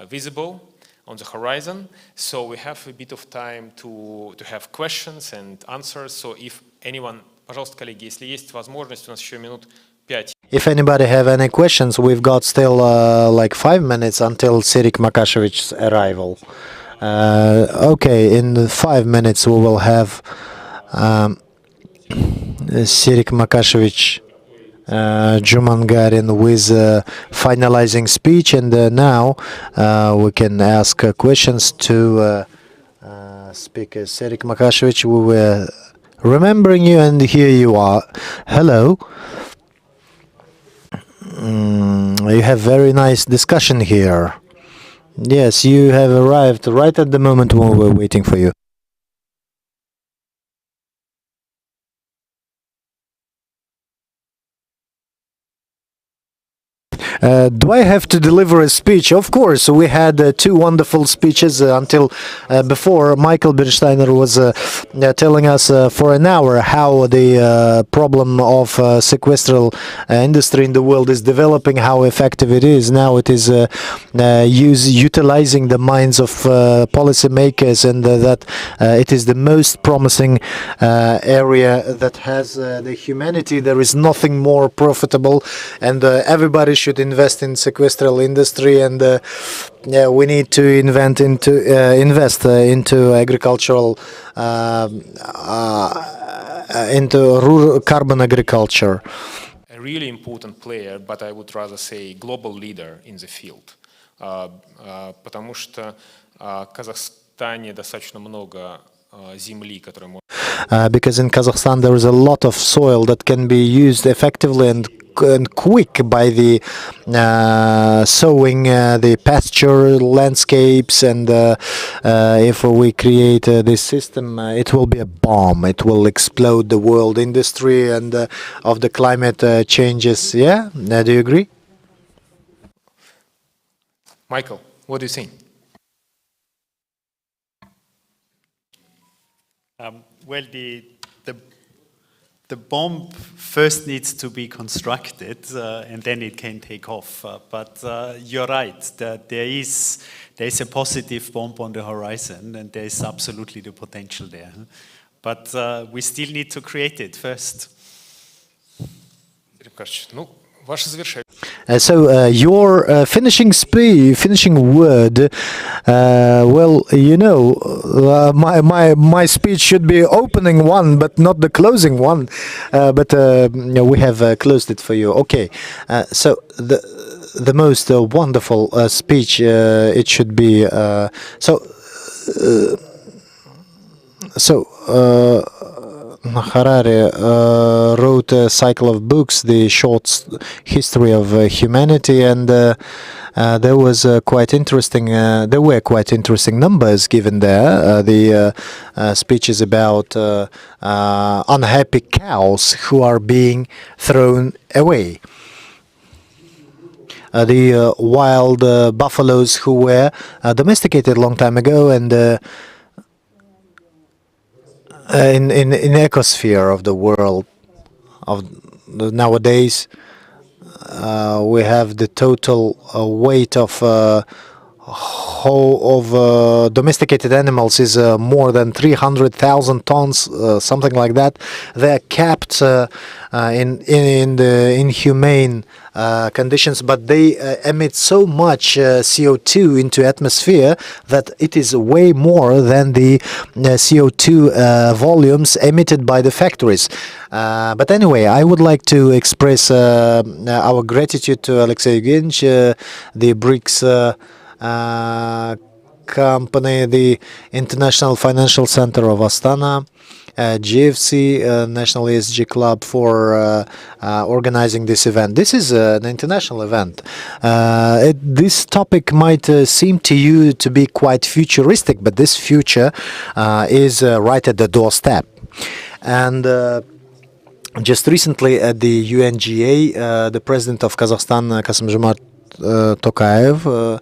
[SPEAKER 2] visible on the horizon. So we have a bit of time to have questions and answers. So if anyone, пожалуйста, коллеги, если есть возможность, у нас еще минут 5.
[SPEAKER 5] If anybody have any questions, we've got still like 5 minutes until Serik Makasic's arrival. Okay, in 5 minutes we will have Serik Makasic Jumangarin with finalizing speech, and now we can ask questions to speaker Serik Makasic. We were remembering you, and here you are. Hello. You have very nice discussion here. Yes, you have arrived right at the moment when we were waiting for you. Do I have to deliver a speech? Of course, we had 2 wonderful speeches until before. Michael Bernsteiner was telling us for an hour how the problem of sequestral industry in the world is developing, how effective it is. Now it is utilizing the minds of policymakers, and that it is the most promising area that has the humanity. There is nothing more profitable, and everybody should invest in sequestral industry, and we need to invest into agricultural into rural carbon agriculture.
[SPEAKER 2] A really important player, but I would rather say global leader in the field, потому что в Казахстане достаточно много земли, которая может.
[SPEAKER 5] Because in Kazakhstan there is a lot of soil that can be used effectively and quick by the sowing the pasture landscapes, and if we create this system, it will be a bomb. It will explode the world industry and of the climate changes. Yeah, do you agree?
[SPEAKER 2] Michael, what do you think?
[SPEAKER 4] Well, the bomb first needs to be constructed, and then it can take off. But you're right, that there is a positive bomb on the horizon, and there is absolutely the potential there. But we still need to create it first.
[SPEAKER 5] So your finishing word Well, my speech should be opening one, but not the closing one. But we have closed it for you. Okay. So the most wonderful speech it should be. Harari wrote a cycle of books, the short history of humanity, and there was quite interesting. There were quite interesting numbers given there. The speech is about unhappy cows who are being thrown away. The wild buffaloes who were domesticated a long time ago, and in ecosphere of the world of nowadays, we have the total weight of domesticated animals is more than 300,000 tons, something like that. They're kept in the inhumane conditions, but they emit so much CO2 into atmosphere that it is way more than the CO2 volumes emitted by the factories. But anyway, I would like to express our gratitude to Alexei Evgenich, the BRICS company, the International Financial Center of Astana, GFC, National ESG Club, for organizing this event. This is an international event. This topic might seem to you to be quite futuristic, but this future is right at the doorstep. And just recently at the UNGA, the president of Kazakhstan, Kassym-Jomart Tokayev,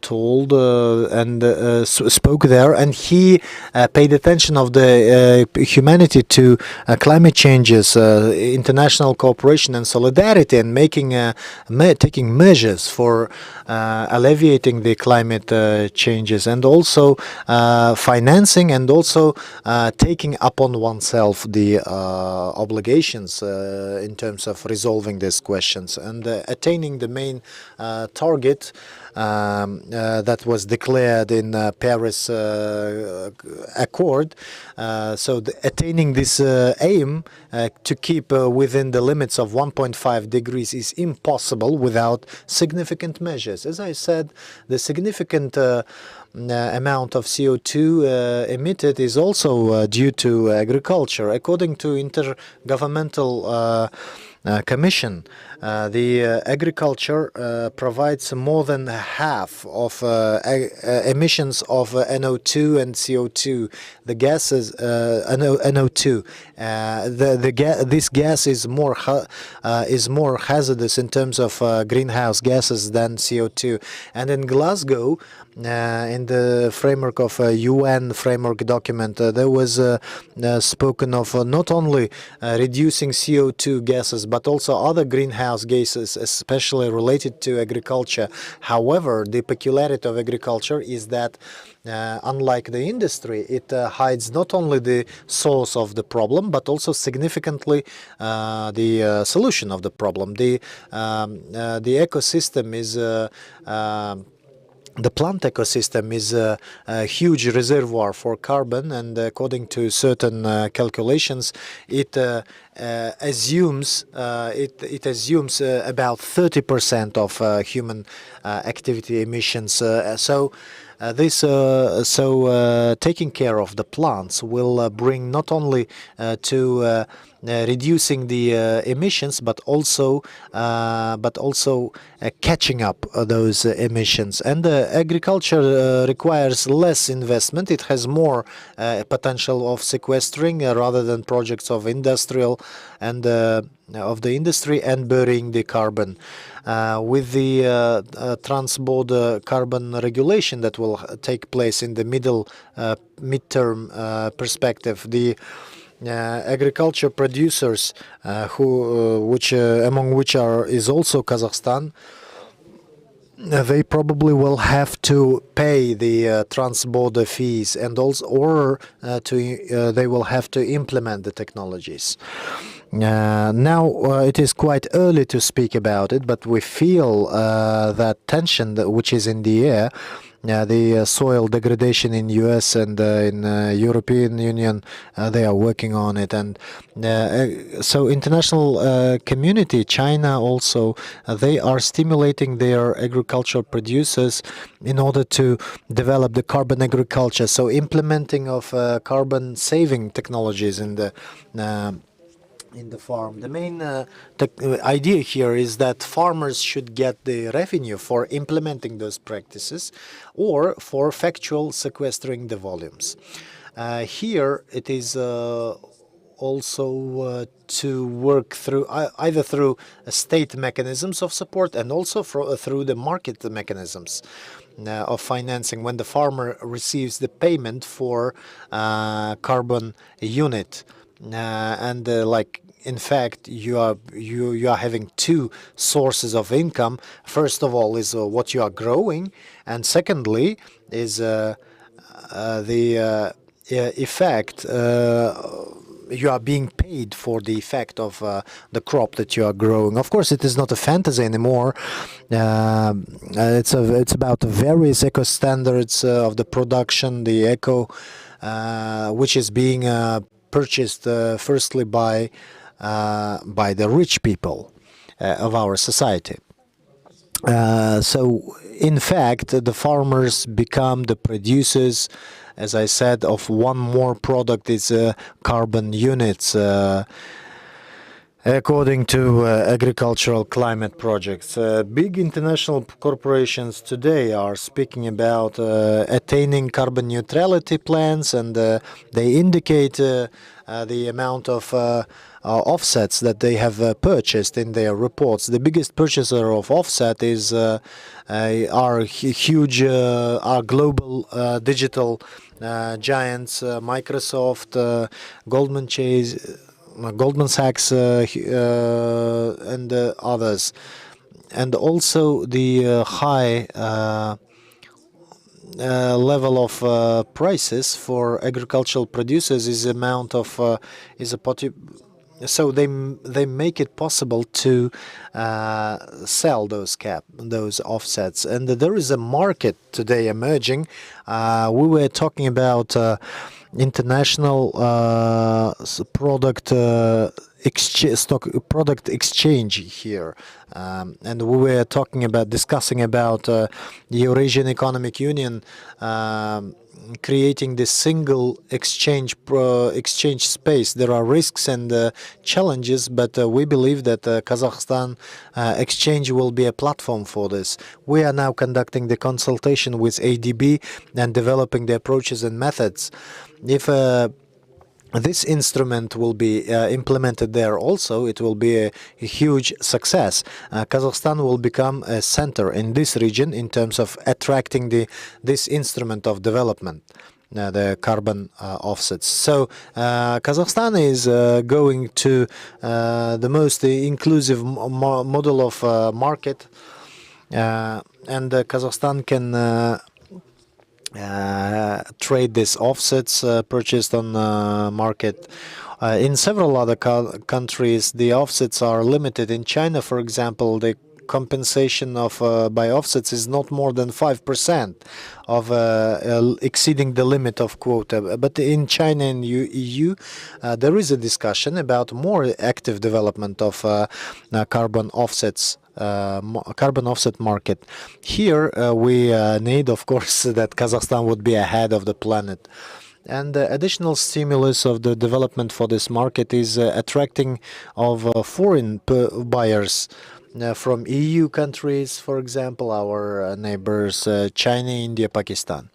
[SPEAKER 5] told and spoke there, and he paid attention of the humanity to climate changes, international cooperation and solidarity, and taking measures for alleviating the climate changes, and also financing, and also taking upon oneself the obligations in terms of resolving these questions and attaining the main target that was declared in Paris Accord. So attaining this aim to keep within the limits of 1.5 degrees is impossible without significant measures. As I said, the significant amount of CO2 emitted is also due to agriculture. According to Intergovernmental Commission, the agriculture provides more than half of emissions of NO2 and CO2. The gases, NO2, this gas is more hazardous in terms of greenhouse gases than CO2. And in Glasgow, in the framework of a UN framework document, there was spoken of not only reducing CO2 gases, but also other greenhouse gases, especially related to agriculture. However, the peculiarity of agriculture is that unlike the industry, it hides not only the source of the problem, but also significantly the solution of the problem. The ecosystem is the plant ecosystem is a huge reservoir for carbon, and according to certain calculations, it assumes about 30% of human activity emissions. Taking care of the plants will bring not only to reducing the emissions, but also catching up those emissions. And agriculture requires less investment. It has more potential of sequestering rather than projects of industrial and of the industry and burying the carbon. With the trans-border carbon regulation that will take place in the midterm perspective, the agriculture producers, among which is also Kazakhstan, they probably will have to pay the trans-border fees, and also, they will have to implement the technologies. Now it is quite early to speak about it, but we feel that tension which is in the air the soil degradation in US and in European Union. They are working on it, and so international community, China also, they are stimulating their agricultural producers in order to develop the carbon agriculture. So implementing of carbon saving technologies in the farm. The main idea here is that farmers should get the revenue for implementing those practices or for factual sequestering the volumes. Here it is also to work through either through state mechanisms of support and also through the market mechanisms of financing when the farmer receives the payment for carbon unit. And like in fact you are having two sources of income. First of all is what you are growing, and secondly is the effect you are being paid for the effect of the crop that you are growing. Of course, it is not a fantasy anymore. It's about the various eco standards of the production, the eco, which is being purchased firstly by the rich people of our society. So, in fact, the farmers become the producers, as I said, of one more product is carbon units, according to agricultural climate projects. Big international corporations today are speaking about attaining carbon neutrality plans, and they indicate the amount of offsets that they have purchased in their reports. The biggest purchaser of offset is our huge, our global digital giants, Microsoft, Goldman Sachs, and others, and also the high level of prices for agricultural producers is amount of so they make it possible to sell those offsets, and there is a market today emerging. We were talking about international product exchange here, and we were discussing about the Eurasian Economic Union creating this single exchange space. There are risks and challenges, but we believe that Kazakhstan exchange will be a platform for this. We are now conducting the consultation with ADB and developing the approaches and methods. If this instrument will be implemented there also, it will be a huge success. Kazakhstan will become a center in this region in terms of attracting this instrument of development, the carbon offsets. So Kazakhstan is going to the most inclusive model of market, and Kazakhstan can trade these offsets purchased on market. In several other countries, the offsets are limited. In China, for example, the compensation of by offsets is not more than 5% of exceeding the limit of quota. But in China and EU, there is a discussion about more active development of carbon offsets. Carbon offset market. Here we need, of course, that Kazakhstan would be ahead of the planet. And the additional stimulus of the development for this market is attracting of foreign buyers from EU countries, for example, our neighbors China, India, Pakistan.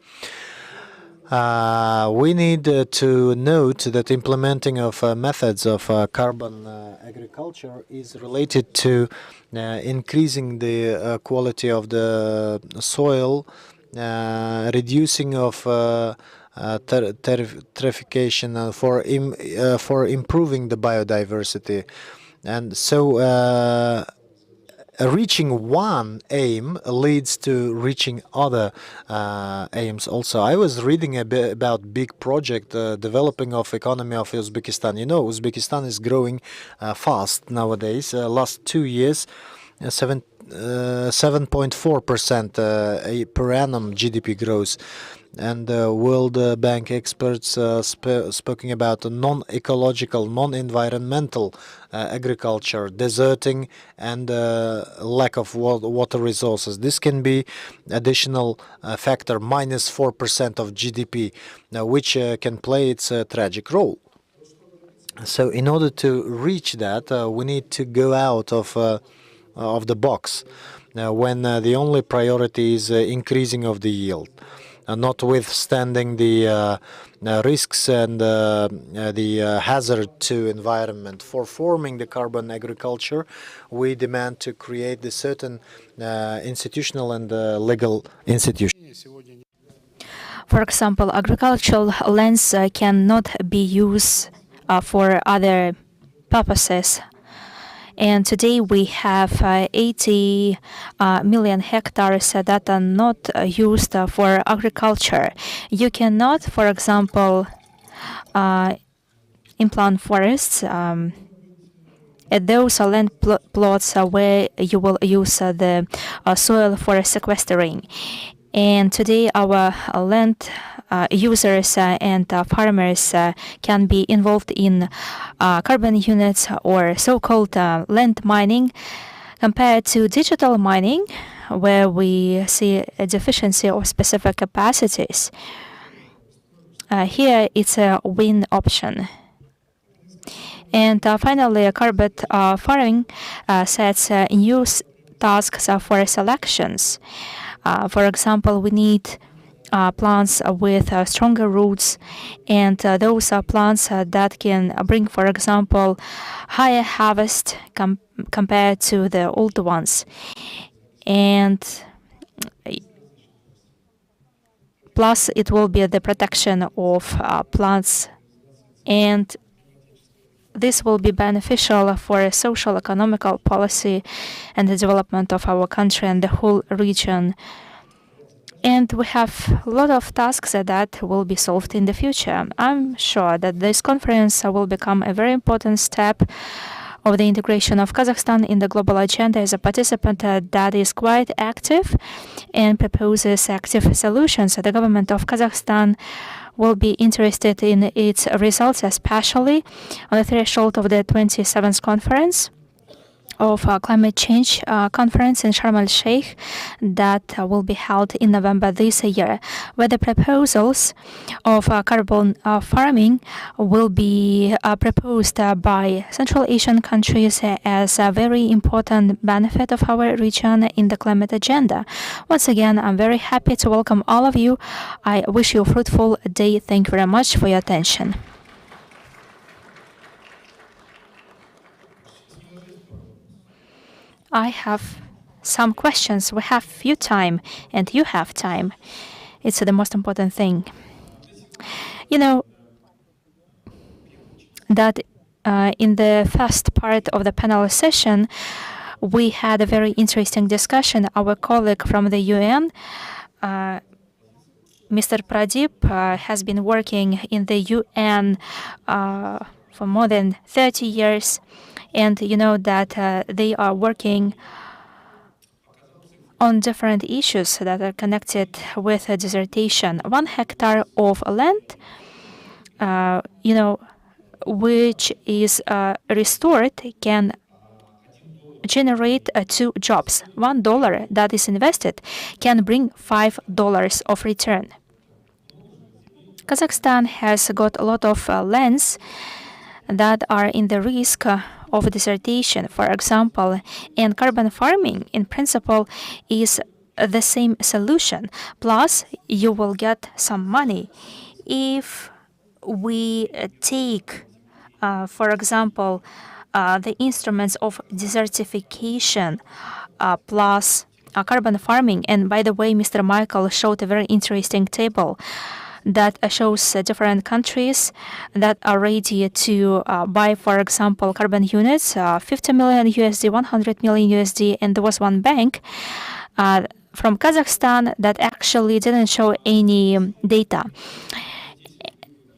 [SPEAKER 5] We need to note that implementing of methods of carbon agriculture is related to increasing the quality of the soil, reducing of terrification for improving the biodiversity, and so reaching one aim leads to reaching other aims also. I was reading a bit about big project developing of economy of Uzbekistan. You know, Uzbekistan is growing fast nowadays. Last 2 years, 7.4% per annum GDP growth. And World Bank experts speaking about non-ecological, non-environmental agriculture, deserting, and lack of water resources. This can be additional factor, minus 4% of GDP, which can play its tragic role. So in order to reach that, we need to go out of the box when the only priority is increasing of the yield, notwithstanding the risks and the hazard to environment. For forming the carbon agriculture, we demand to create the certain institutional and legal institutions.
[SPEAKER 1] For example, agricultural lands cannot be used for other purposes. And today we have 80 million hectares that are not used for agriculture. You cannot, for example, implant forests. Those are land plots where you will use the soil for sequestering. And today our land users and farmers can be involved in carbon units or so-called land mining compared to digital mining, where we see a deficiency of specific capacities. Here it's a win option. And finally, carbon farming sets new tasks for selections. For example, we need plants with stronger roots, and those are plants that can bring, for example, higher harvest compared to the old ones. And plus, it will be the protection of plants, and this will be beneficial for social, economical policy and the development of our country and the whole region. And we have a lot of tasks that will be solved in the future. I'm sure that this conference will become a very important step of the integration of Kazakhstan in the global agenda as a participant that is quite active and proposes active solutions. The government of Kazakhstan will be interested in its results, especially on the threshold of the 27th conference of climate change conference in Sharm el-Sheikh that will be held in November this year, where the proposals of carbon farming will be proposed by Central Asian countries as a very important benefit of our region in the climate agenda. Once again, I'm very happy to welcome all of you. I wish you a fruitful day. Thank you very much for your attention. I have some questions. We have few time, and you have time. It's the most important thing. You know that in the first part of the panel session, we had a very interesting discussion. Our colleague from the UN, Mr. Pradeep, has been working in the UN for more than 30 years. And you know that they are working on different issues that are connected with desertation. 1 hectare of land, which is restored, can generate 2 jobs. $1 that is invested can bring $5 of return. Kazakhstan has got a lot of lands that are in the risk of desertation, for example, and carbon farming in principle is the same solution. Plus, you will get some money if we take, for example, the instruments of desertification plus carbon farming. And by the way, Mr. Michael showed a very interesting table that shows different countries that are ready to buy, for example, carbon units, 50 million USD, 100 million USD, and there was one bank from Kazakhstan that actually didn't show any data.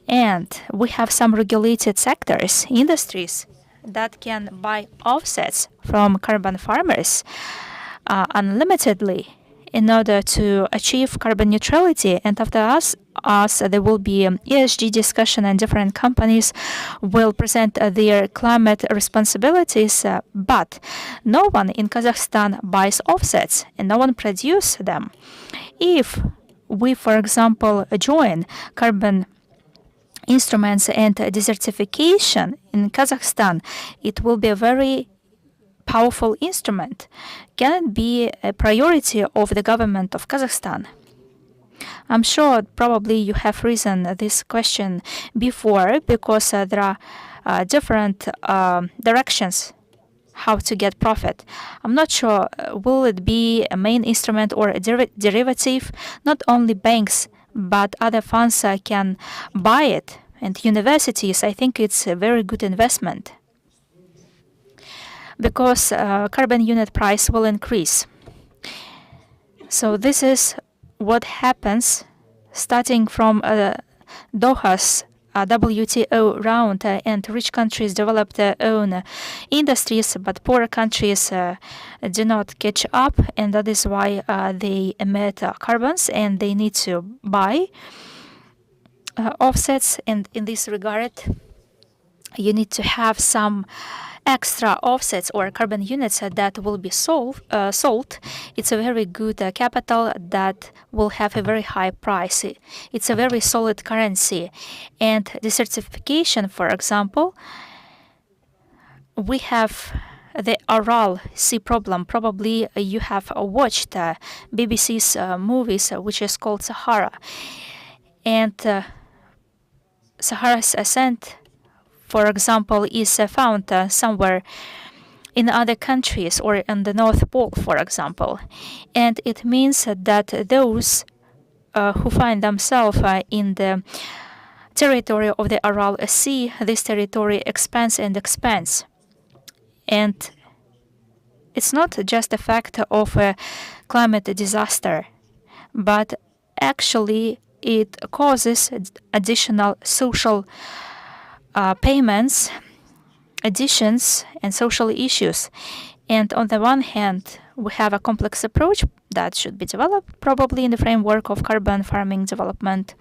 [SPEAKER 1] And we have some regulated sectors, industries that can buy offsets from carbon farmers unlimitedly in order to achieve carbon neutrality. And after us there will be ESG discussion, and different companies will present their climate responsibilities, but no one in Kazakhstan buys offsets and no one produces them. If we, for example, join carbon instruments and desertification in Kazakhstan, it will be a very powerful instrument. Can it be a priority of the government of Kazakhstan? I'm sure probably you have risen this question before, because there are different directions how to get profit. I'm not sure, will it be a main instrument or a derivative? Not only banks, but other funds can buy it. And universities, I think it's a very good investment, because carbon unit price will increase. So this is what happens starting from Doha's WTO round, and rich countries develop their own industries, but poorer countries do not catch up, and that is why they emit carbons and they need to buy offsets. And in this regard, you need to have some extra offsets or carbon units that will be sold. It's a very good capital that will have a very high price. It's a very solid currency. And the certification, for example, we have the Aral Sea problem. Probably you have watched BBC's movies, which is called Sahara. And Sahara's ascent, for example, is found somewhere in other countries or in the North Pole, for example. And it means that those who find themselves in the territory of the Aral Sea, this territory expands and expands. And it's not just a fact of a climate disaster, but actually it causes additional social payments, additions, and social issues. And on the one hand, we have a complex approach that should be developed probably in the framework of carbon farming development,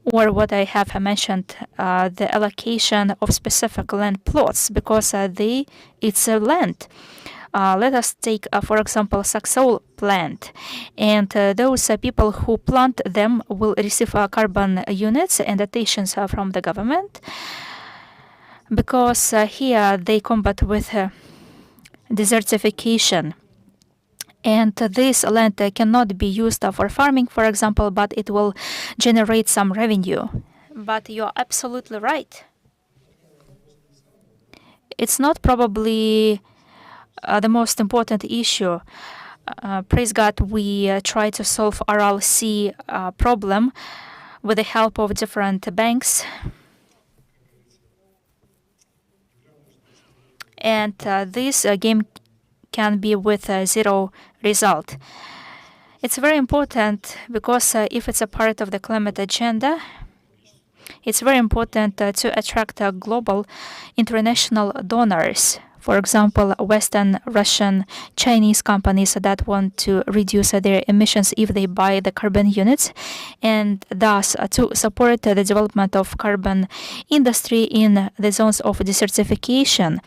[SPEAKER 1] or what I have mentioned, the allocation of specific land plots, because it's a land. Let us take, for example, Saxol plant, and those people who plant them will receive carbon units and dotations from the government, because here they combat with desertification. And this land cannot be used for farming, for example, but it will generate some revenue. But you're absolutely right. It's not probably the most important issue. Praise God, we try to solve Aral Sea problem with the help of different banks. And this game can be with zero result. It's very important because if it's a part of the climate agenda, it's very important to attract global international donors. For example, Western, Russian, Chinese companies that want to reduce their emissions if they buy the carbon units, and thus to support the development of carbon industry in the zones of desertification.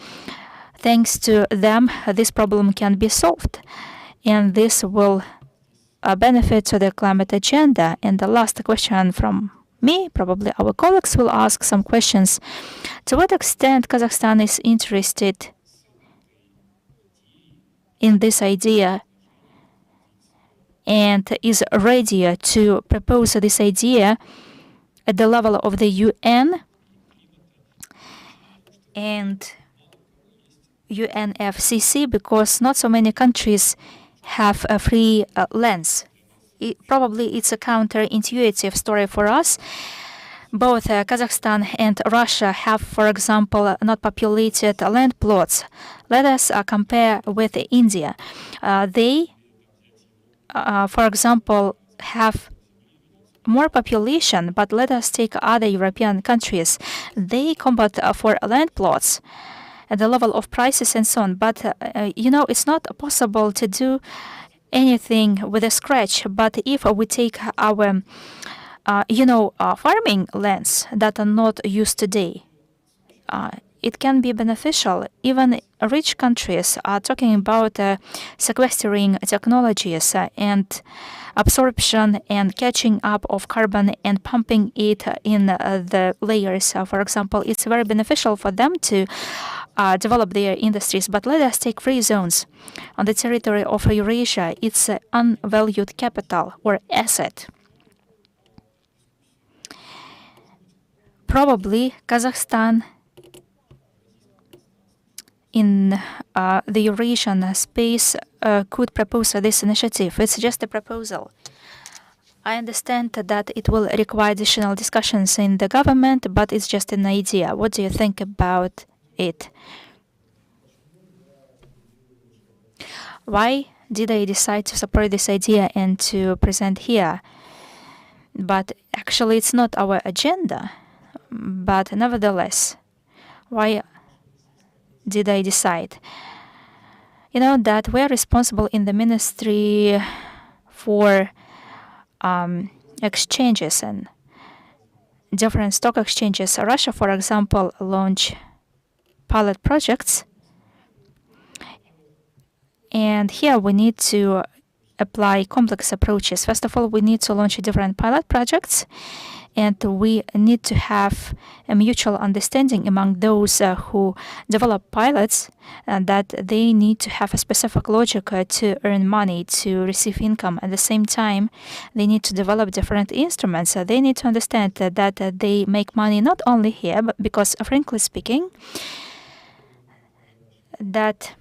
[SPEAKER 1] Thanks to them, this problem can be solved, and this will benefit to the climate agenda. And the last question from me, probably our colleagues will ask some questions. To what extent Kazakhstan is interested in this idea and is ready to propose this idea at the level of the UN and UNFCCC, because not so many countries have a free lands. Probably it's a counterintuitive story for us. Both Kazakhstan and Russia have, for example, not populated land plots. Let us compare with India. They, for example, have more population, but let us take other European countries. They combat for land plots. at the level of prices and so on. But it's not possible to do anything with a scratch. But if we take our farming lands that are not used today, it can be beneficial. Even rich countries are talking about sequestering technologies and absorption and catching up of carbon and pumping it in the layers. For example, it's very beneficial for them to develop their industries. But let us take free zones on the territory of Eurasia. It's an unvalued capital or asset. Probably Kazakhstan in the Eurasian space could propose this initiative. It's just a proposal. I understand that it will require additional discussions in the government, but it's just an idea. What do you think about it? Why did I decide to support this idea and to present here? But actually, it's not our agenda. But nevertheless, why did I decide? You know that we're responsible in the ministry for exchanges and different stock exchanges. Russia, for example, launched pilot projects. And here we need to apply complex approaches. First of all, we need to launch different pilot projects, and we need to have a mutual understanding among those who develop pilots that they need to have a specific logic to earn money, to receive income. At the same time, they need to develop different instruments. They need to understand that they make money not only here, but because, frankly speaking, that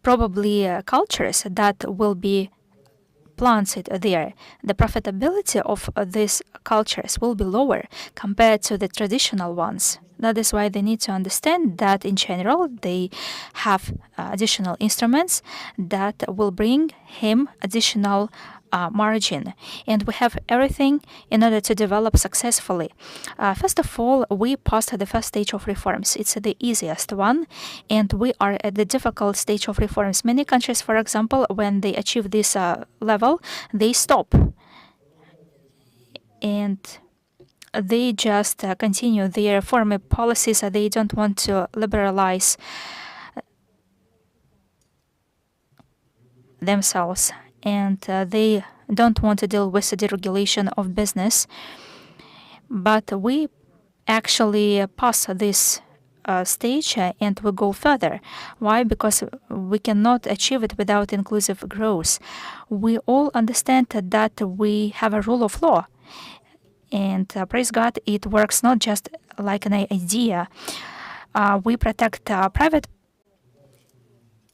[SPEAKER 1] probably cultures that will be planted there, the profitability of these cultures will be lower compared to the traditional ones. That is why they need to understand that in general they have additional instruments that will bring him additional margin. And we have everything in order to develop successfully. First of all, we passed the first stage of reforms. It's the easiest one, and we are at the difficult stage of reforms. Many countries, for example, when they achieve this level, they stop. And they just continue their reform policies. They don't want to liberalize themselves, and they don't want to deal with the deregulation of business. But we actually pass this stage and we go further. Why? Because we cannot achieve it without inclusive growth. We all understand that we have a rule of law. And praise God, it works not just like an idea. We protect private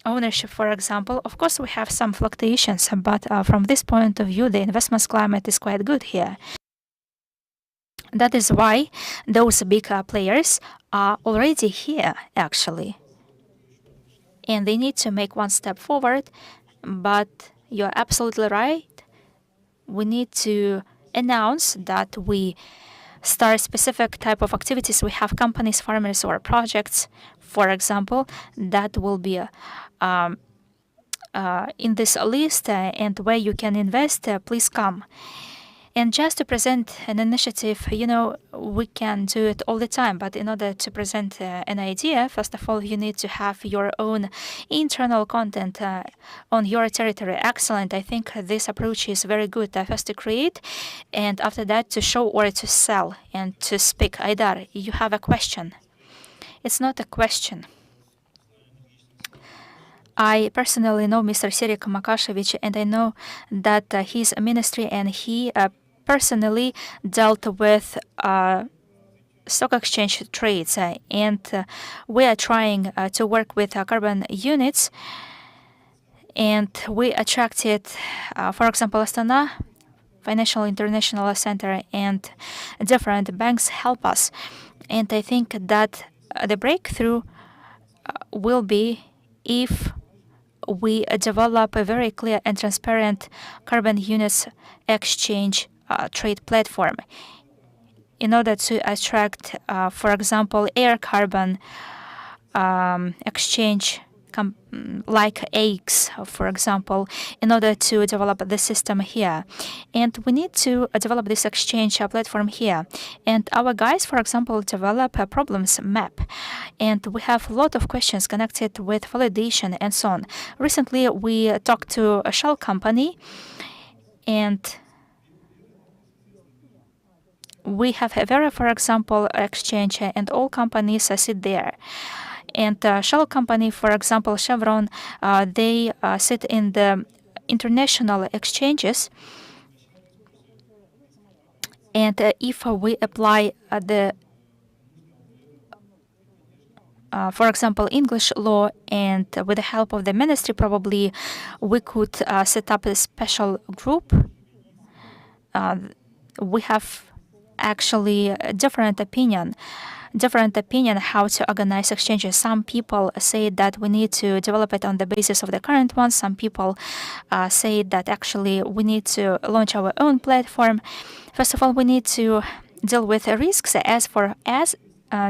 [SPEAKER 1] ownership, for example. Of course, we have some fluctuations, but from this point of view, the investment climate is quite good here. That is why those big players are already here, actually. And they need to make one step forward, but you're absolutely right. We need to announce that we start specific type of activities. We have companies, farmers, or projects, for example, that will be in this list, and where you can invest, please come. And just to present an initiative, we can do it all the time. But in order to present an idea, first of all, you need to have your own internal content on your territory. Excellent. I think this approach is very good. First to create, and after that to show or to sell and to speak. Aidar, you have a question. It's not a question. I personally know Mr. Serik Makashevich, and I know that his ministry and he personally dealt with stock exchange trades, and we are trying to work with carbon units, and we attracted, for example, Astana Financial International Center, and different banks help us. And I think that the breakthrough will be if we develop a very clear and transparent carbon units exchange trade platform in order to attract, for example, air carbon exchange like eggs, for example, in order to develop the system here. And we need to develop this exchange platform here. And our guys, for example, develop a problems map. And we have a lot of questions connected with validation and so on. Recently, we talked to a shell company, and we have a Vera, for example, exchange, and all companies sit there. And shell company, for example, Chevron, they sit in the international exchanges. And if we apply for example, English law, and with the help of the ministry, probably we could set up a special group. We have actually a different opinion how to organize exchanges. Some people say that we need to develop it on the basis of the current one. Some people say that actually we need to launch our own platform. First of all, we need to deal with risks as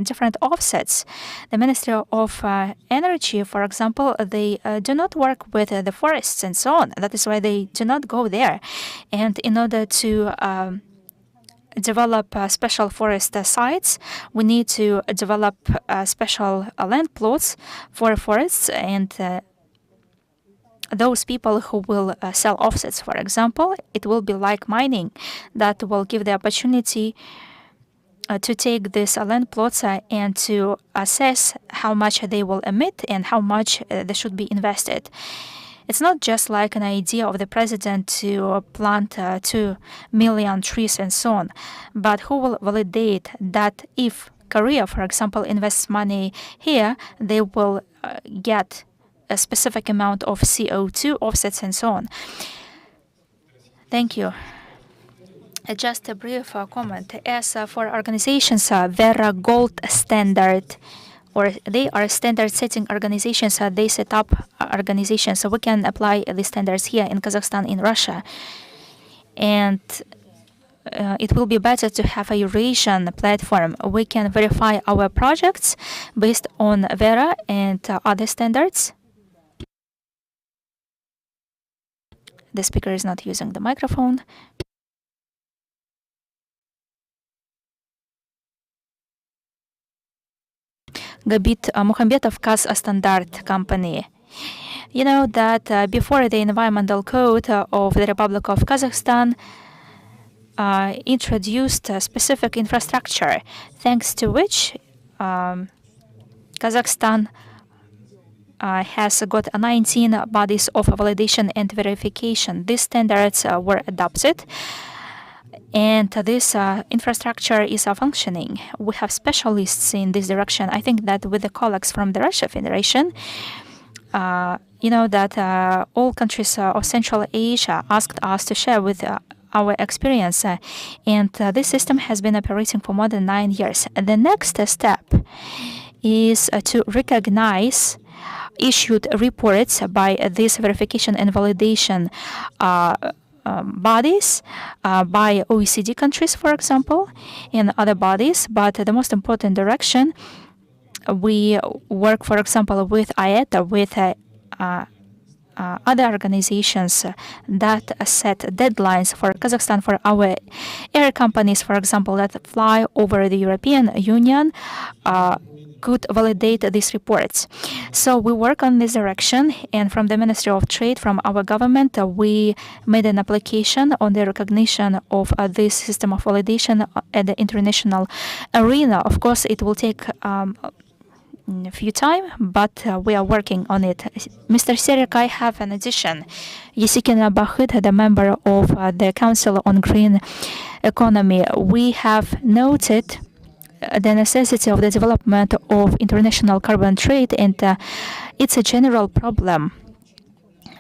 [SPEAKER 1] different offsets. The Ministry of Energy, for example, they do not work with the forests and so on. That is why they do not go there. And in order to develop special forest sites, we need to develop special land plots for forests, and those people who will sell offsets, for example, it will be like mining that will give the opportunity to take these land plots and to assess how much they will emit and how much they should be invested. It's not just like an idea of the president to plant 2 million trees and so on, but who will validate that if Korea, for example, invests money here, they will get a specific amount of CO2 offsets and so on. Thank you. Just a brief comment. As for organizations, Vera Gold Standard, or they are standard-setting organizations. They set up organizations, so we can apply the standards here in Kazakhstan, in Russia. And it will be better to have a Eurasian platform. We can verify our projects based on Vera and other standards. The speaker is not using the microphone. Gabit Mukhambetov, Kaz Standard Company. You know that before the environmental code of the Republic of Kazakhstan introduced a specific infrastructure, thanks to which Kazakhstan has got 19 bodies of validation and verification. These standards were adopted, and this infrastructure is functioning. We have specialists in this direction. I think that with the colleagues from the Russia Federation, you know that all countries of Central Asia asked us to share with our experience, and this system has been operating for more than 9 years. The next step is to recognize issued reports by this verification and validation bodies, by OECD countries, for example, and other bodies. But the most important direction, we work, for example, with IETA, with other organizations that set deadlines for Kazakhstan, for our air companies, for example, that fly over the European Union, could validate these reports. So we work on this direction, and from the Ministry of Trade, from our government, we made an application on the recognition of this system of validation at the international arena. Of course, it will take a few time, but we are working on it. Mr. Serik, I have an addition. Yesikina Bahut, the member of the Council on Green Economy, we have noted the necessity of the development of international carbon trade, and it's a general problem.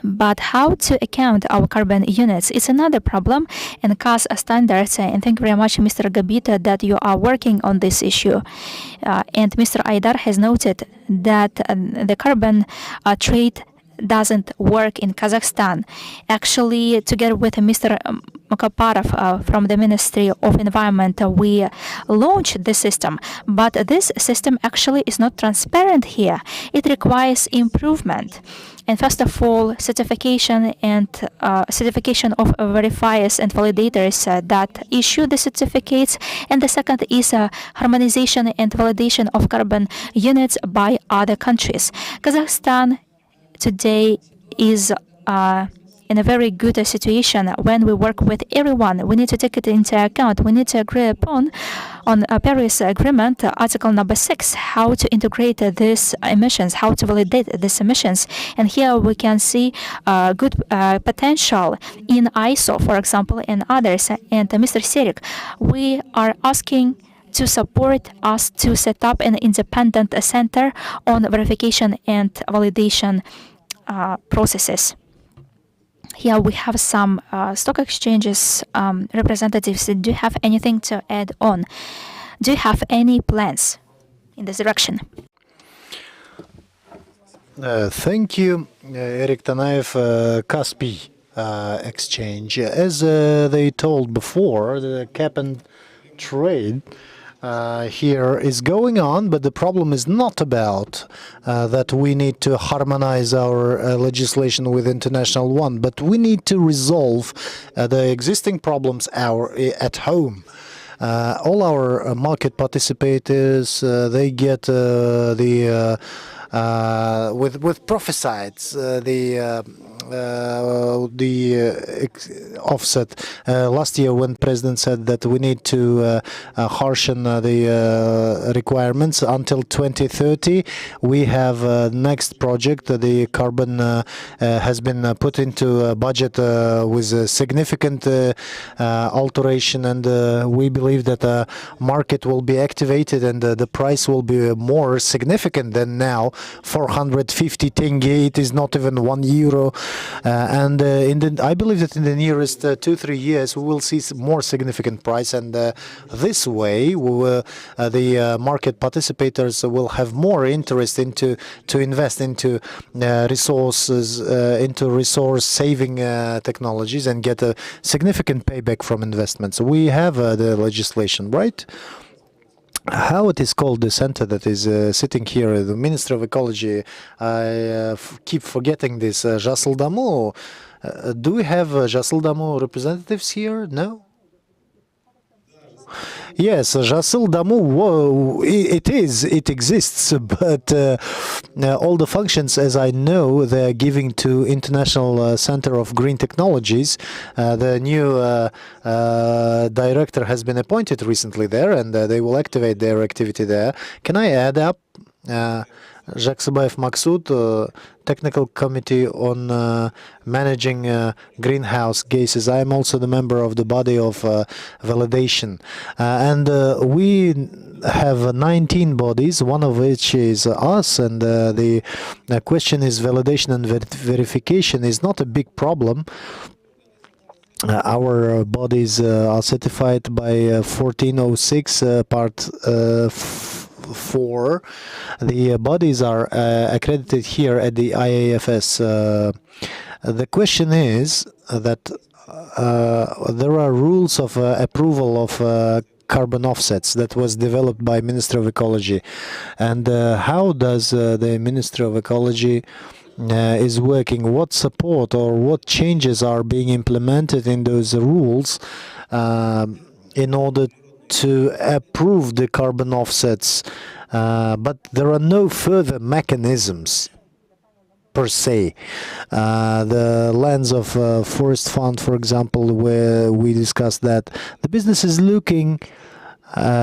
[SPEAKER 1] But how to account our carbon units is another problem, and CAS standards. And thank you very much, Mr. Gabita, that you are working on this issue. And Mr. Aidar has noted that the carbon trade doesn't work in Kazakhstan. Actually, together with Mr. Mukaparov from the Ministry of Environment, we launched this system. But this system actually is not transparent here. It requires improvement. And first of all, certification of verifiers and validators that issue the certificates. And the second is harmonization and validation of carbon units by other countries. Kazakhstan today is in a very good situation when we work with everyone. We need to take it into account. We need to agree upon on a Paris Agreement, Article number 6, how to integrate these emissions, how to validate these emissions. And here we can see good potential in ISO, for example, and others. And Mr. Serik, we are asking to support us to set up an independent center on verification and validation processes. Here we have some stock exchanges representatives. Do you have anything to add on? Do you have any plans in this direction?
[SPEAKER 5] Thank you, Eric Tanaev, Kaspi Exchange. As they told before, the cap and trade here is going on, but the problem is not about that we need to harmonize our legislation with international one, but we need to resolve the existing problems at home. All our market participators, they get the with prophesides the offset last year when President said that we need to harshen the requirements until 2030. We have next project. The carbon has been put into a budget with a significant alteration, and we believe that the market will be activated and the price will be more significant than now. 450 tenge, it is not even €1. And I believe that in the nearest 2-3 years we will see more significant price, and this way we will, the market participators will have more interest to invest into resources, into resource saving technologies, and get a significant payback from investments. We have the legislation, right? How it is called, the center that is sitting here, the Minister of Ecology, I keep forgetting this, Jasildamo. Do we have Jasildamo representatives here? No? Yes, Jasildamo, it exists, but all the functions, as I know, they are giving to International Center of Green Technologies. The new director has been appointed recently there, and they will activate their activity there. Can I add up? Jaksabayev Maksud, Technical Committee on Managing Greenhouse Gases. I am also the member of the body of validation. And we have 19 bodies, one of which is us, and the question is validation and verification is not a big problem. Our bodies are certified by 1406 part 4. The bodies are accredited here at the IAFS. The question is that there are rules of approval of carbon offsets that was developed by Ministry of Ecology, and how does the Ministry of Ecology is working? What support or what changes are being implemented in those rules in order to approve the carbon offsets, but there are no further mechanisms per se. The lens of Forest Fund, for example, where we discussed that the business is looking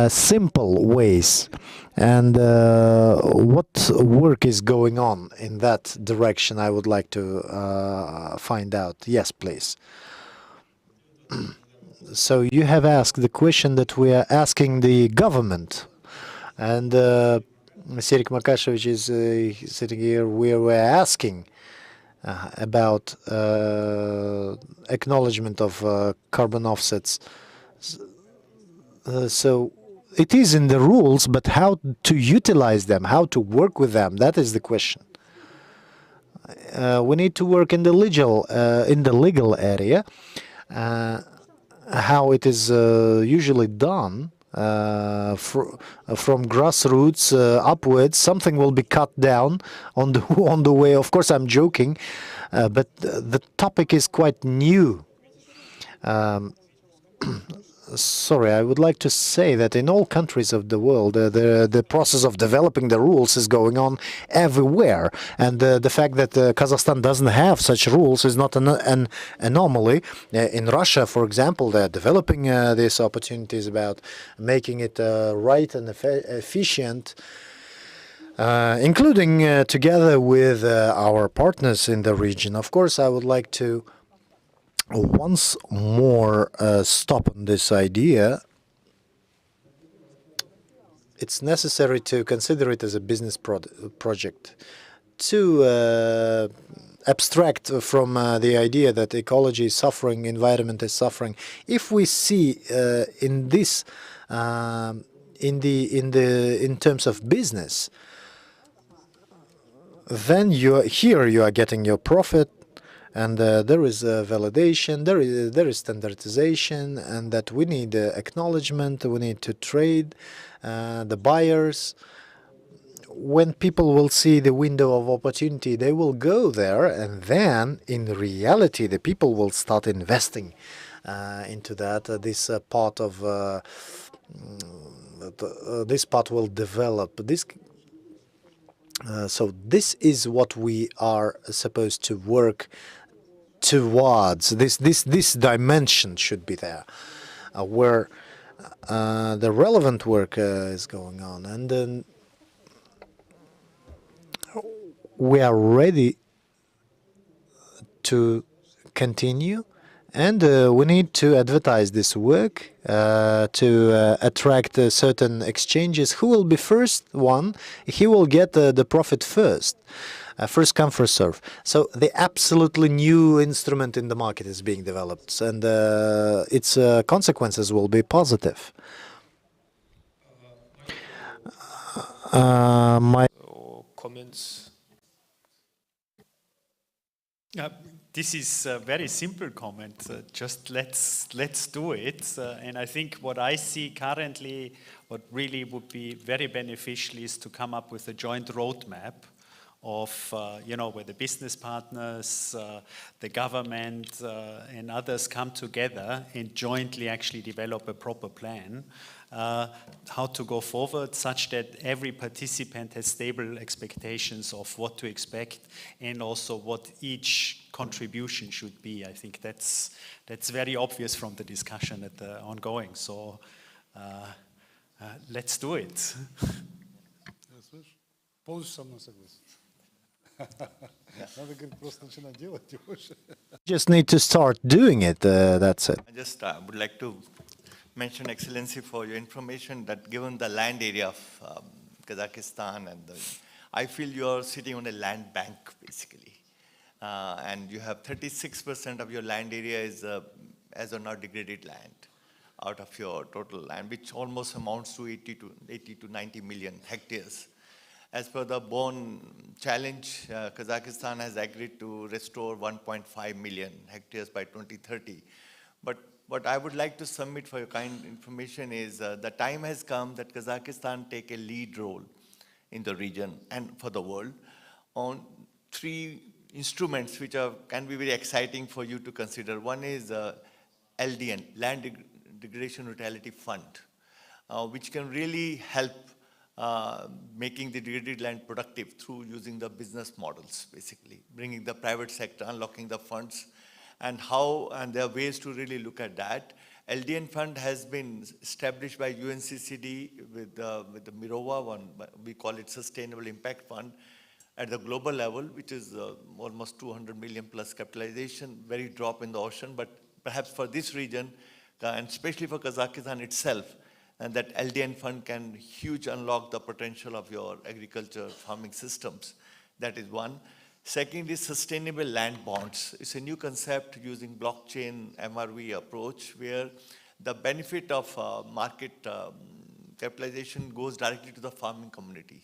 [SPEAKER 5] simple ways, and what work is going on in that direction, I would like to find out. Yes, please. So you have asked the question that we are asking the government, and Serik Makashevich is sitting here where we're asking about acknowledgement of carbon offsets. So it is in the rules, but how to utilize them, how to work with them, that is the question. we need to work in the legal area. How it is usually done from grassroots upwards. Something will be cut down on the on the way. Of course, I'm joking, but the topic is quite new. Sorry, I would like to say that in all countries of the world, the process of developing the rules is going on everywhere, and the fact that Kazakhstan doesn't have such rules is not an anomaly. In Russia, for example, they're developing these opportunities about making it right and efficient, including together with our partners in the region. Of course, I would like to once more stop on this idea. It's necessary to consider it as a business project, to abstract from the idea that ecology is suffering, environment is suffering. If we see in this, in terms of business, then you are getting your profit, and there is validation, there is standardization, and that we need acknowledgement, we need to trade the buyers. When people will see the window of opportunity, they will go there, and then in reality the people will start investing into that. This part will develop. So this is what we are supposed to work towards. This dimension should be there, where the relevant work is going on, and then we are ready to continue, and we need to advertise this work to attract certain exchanges. Who will be first one? He will get the profit first. First come, first serve. So the absolutely new instrument in the market is being developed, and its consequences will be positive. My
[SPEAKER 2] Comments?
[SPEAKER 4] This is a very simple comment. Just let's do it. And I think what I see currently, what really would be very beneficial is to come up with a joint roadmap of, where the business partners, the government, and others come together and jointly actually develop a proper plan how to go forward, such that every participant has stable expectations of what to expect and also what each contribution should be. I think that's very obvious from the discussion at the ongoing. So let's do it.
[SPEAKER 8] Полностью со мной согласен. Надо, говорит, просто начинать делать и больше.
[SPEAKER 5] just need to start doing it. That's it.
[SPEAKER 7] I just would like to mention, Excellency, for your information that given the land area of Kazakhstan, I feel you're sitting on a land bank, basically. And you have 36% of your land area is as of now degraded land out of your total land, which almost amounts to 80 to 90 million hectares. As per the Bonn challenge, Kazakhstan has agreed to restore 1.5 million hectares by 2030. But what I would like to submit for your kind information is the time has come that Kazakhstan take a lead role in the region and for the world on three instruments which can be very exciting for you to consider. One is LDN, Land Degradation Neutrality Fund, which can really help making the degraded land productive through using the business models, basically, bringing the private sector, unlocking the funds, and there are ways to really look at that. LDN fund has been established by UNCCD with the Mirova one, we call it Sustainable Impact Fund, at the global level, which is almost 200 million plus capitalization, very drop in the ocean, but perhaps for this region, and especially for Kazakhstan itself, and that LDN fund can huge unlock the potential of your agriculture farming systems. That is one. Second is sustainable land bonds. It's a new concept using blockchain MRV approach where the benefit of market capitalization goes directly to the farming community,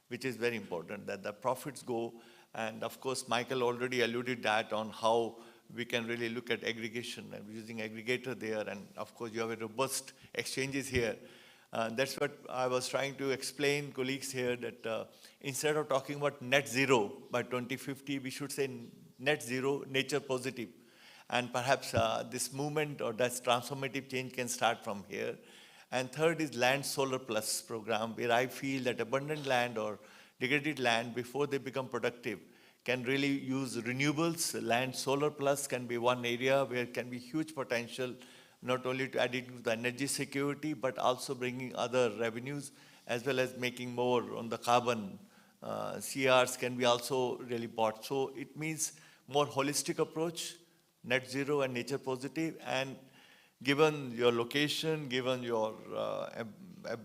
[SPEAKER 7] which is very important, that the profits go And of course, Michael already alluded that on how we can really look at aggregation and using aggregator there. And of course, you have a robust exchanges here. That's what I was trying to explain, colleagues here, that instead of talking about net zero by 2050, we should say net zero, nature positive. And perhaps this movement or that transformative change can start from here. And third is Land Solar Plus program, where I feel that abundant land or degraded land, before they become productive, can really use renewables. Land Solar Plus can be one area where can be huge potential, not only to add it to the energy security, but also bringing other revenues, as well as making more on the carbon. CRs can be also really bought. So it means more holistic approach, net zero and nature positive, and given your location, given your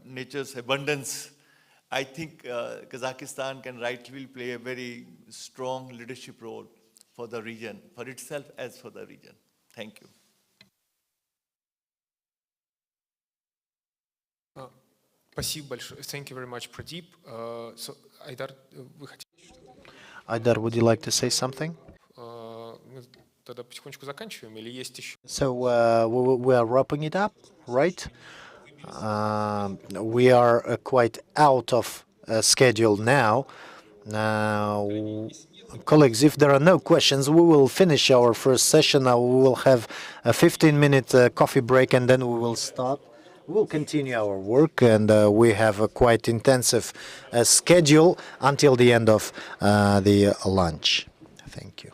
[SPEAKER 7] nature's abundance, I think Kazakhstan can rightly play a very strong leadership role for the region, for itself as for the region. Thank you.
[SPEAKER 2] Спасибо большое. Thank you very much, Pradeep. So, Айдар, вы хотите?
[SPEAKER 5] Aidar, would you like to say something?
[SPEAKER 2] Мы тогда потихонечку заканчиваем или есть еще?
[SPEAKER 5] So we are wrapping it up, right? We are quite out of schedule now. Now, colleagues, if there are no questions, we will finish our first session. Now we will have a 15-minute coffee break, and then we will start. We'll continue our work, and we have a quite intensive schedule until the end of the lunch. Thank you.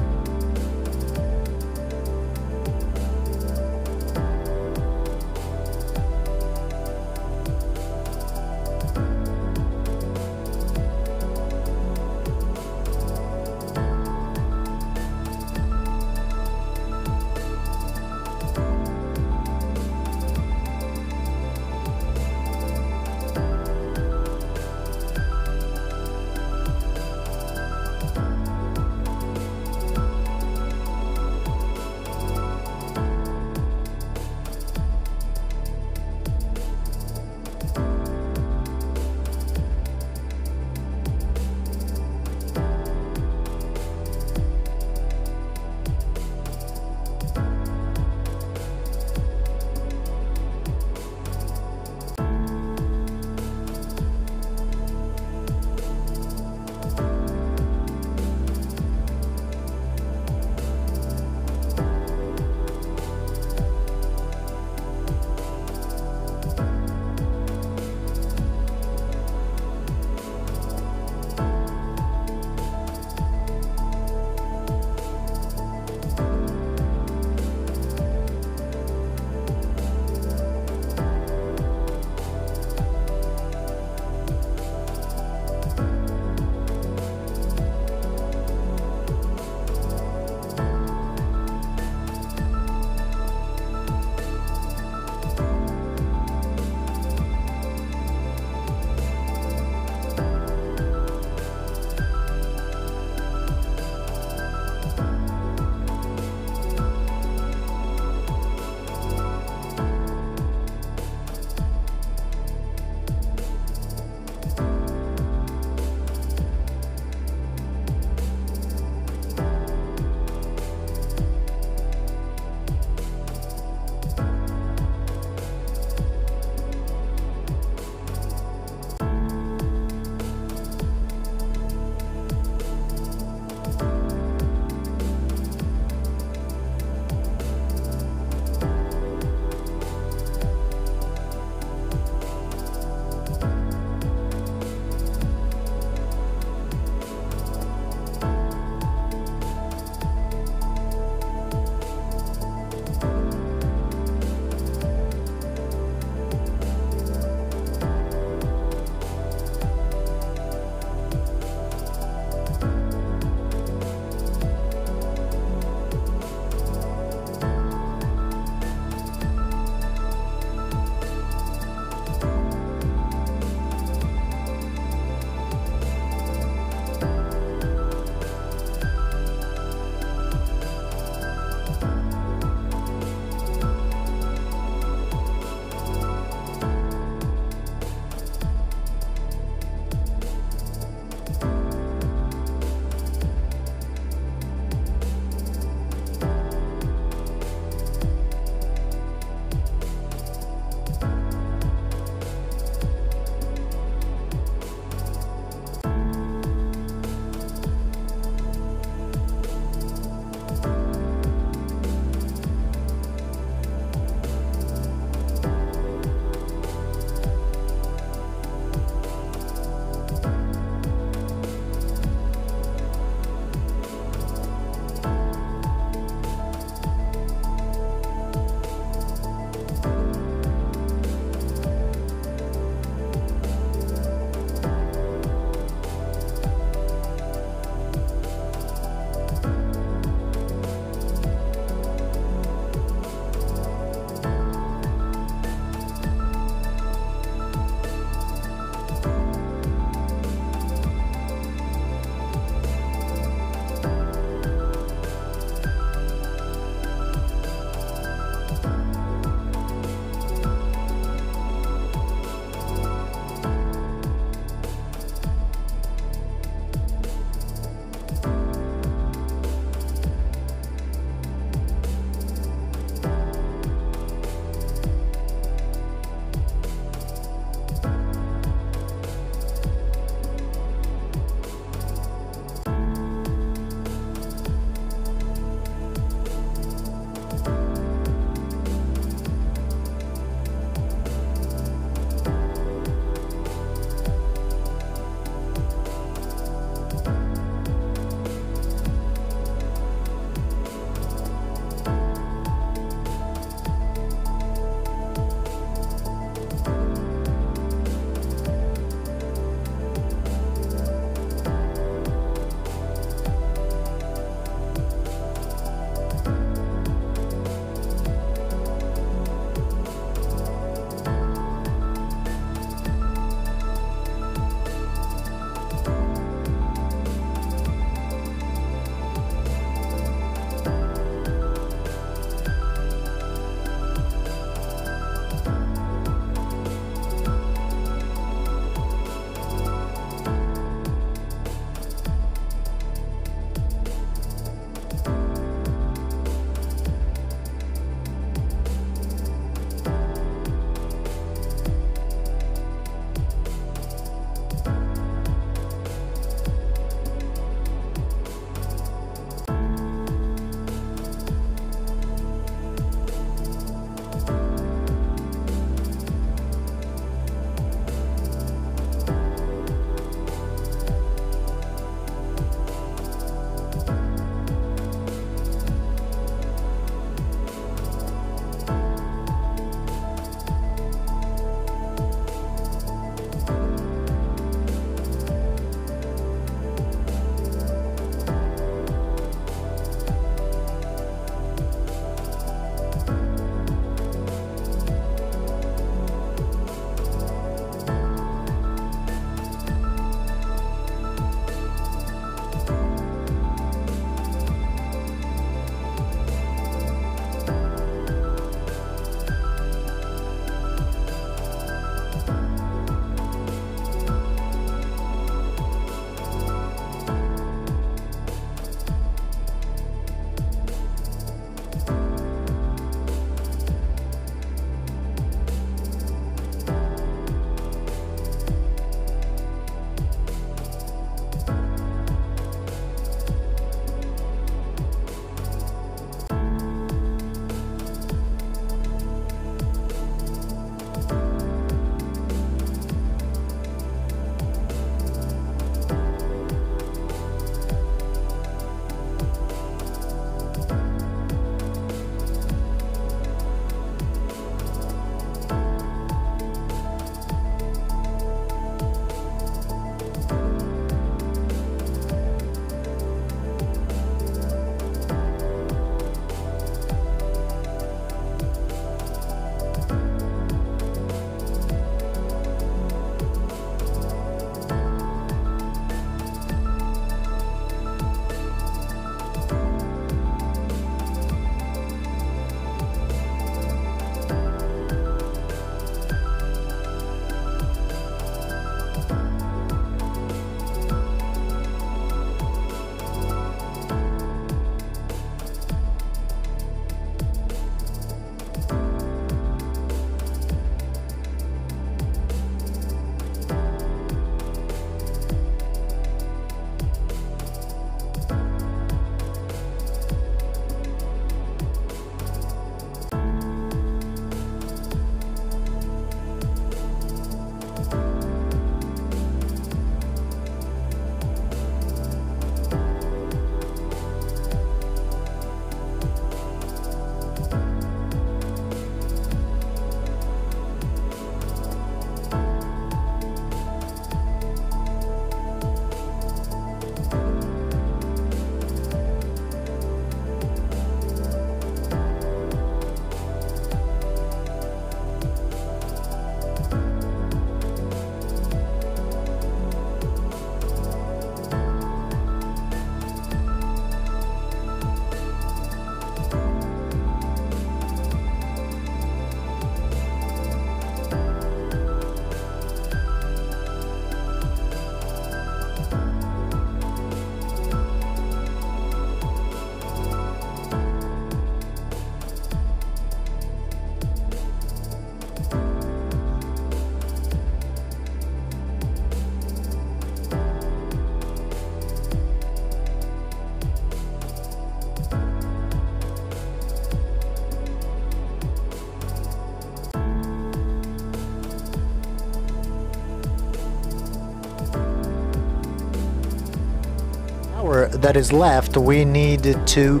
[SPEAKER 5] that is left, we need to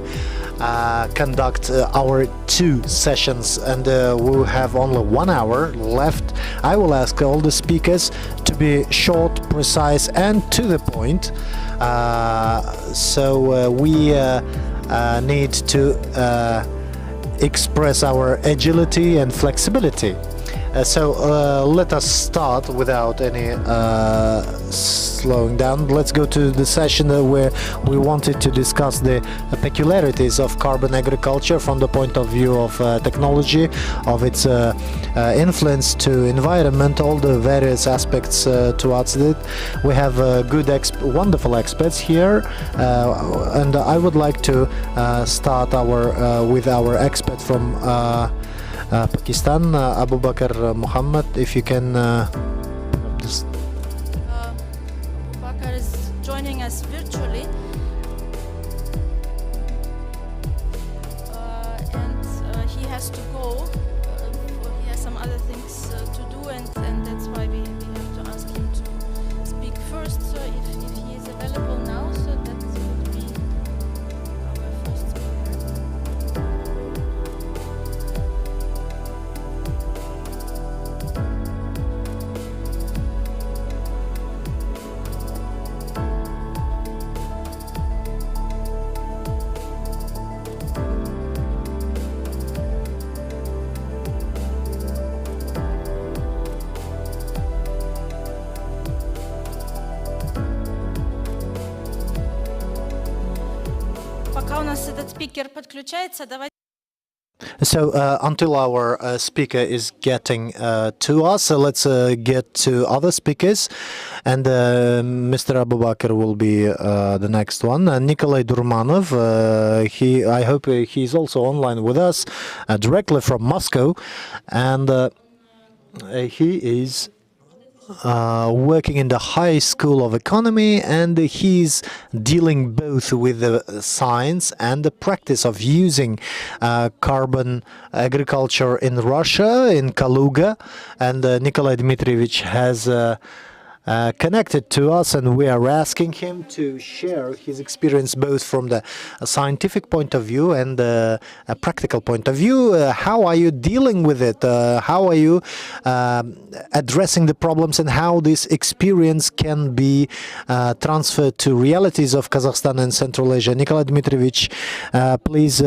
[SPEAKER 5] conduct our 2 sessions, and we have only 1 hour left. I will ask all the speakers to be short, precise, and to the point. So we need to express our agility and flexibility. So let us start without any slowing down. Let's go to the session where we wanted to discuss the peculiarities of carbon agriculture from the point of view of technology, of its influence to environment, all the various aspects towards it. We have good, wonderful experts here, and I would like to start with our expert from Pakistan, Abu Bakr Muhammad, if you can.
[SPEAKER 9] Abu Bakr is joining us virtually, and he has to go. He has some other things to do, and that's why we have to ask him to speak first. So if he is available now, so that would be our first speaker. Пока у нас этот спикер подключается, давайте.
[SPEAKER 5] So until our speaker is getting to us, let's get to other speakers, and Mr. Abu Bakr will be the next one. Nikolai Durmanov, I hope he's also online with us, directly from Moscow, and he is working in the High School of Economy, and he's dealing both with the science and the practice of using carbon agriculture in Russia, in Kaluga. And Nikolai Dmitrievich has connected to us, and we are asking him to share his experience both from the scientific point of view and a practical point of view. How are you dealing with it? How are you addressing the problems, and how this experience can be transferred to realities of Kazakhstan and Central Asia? Nikolai Dmitrievich, please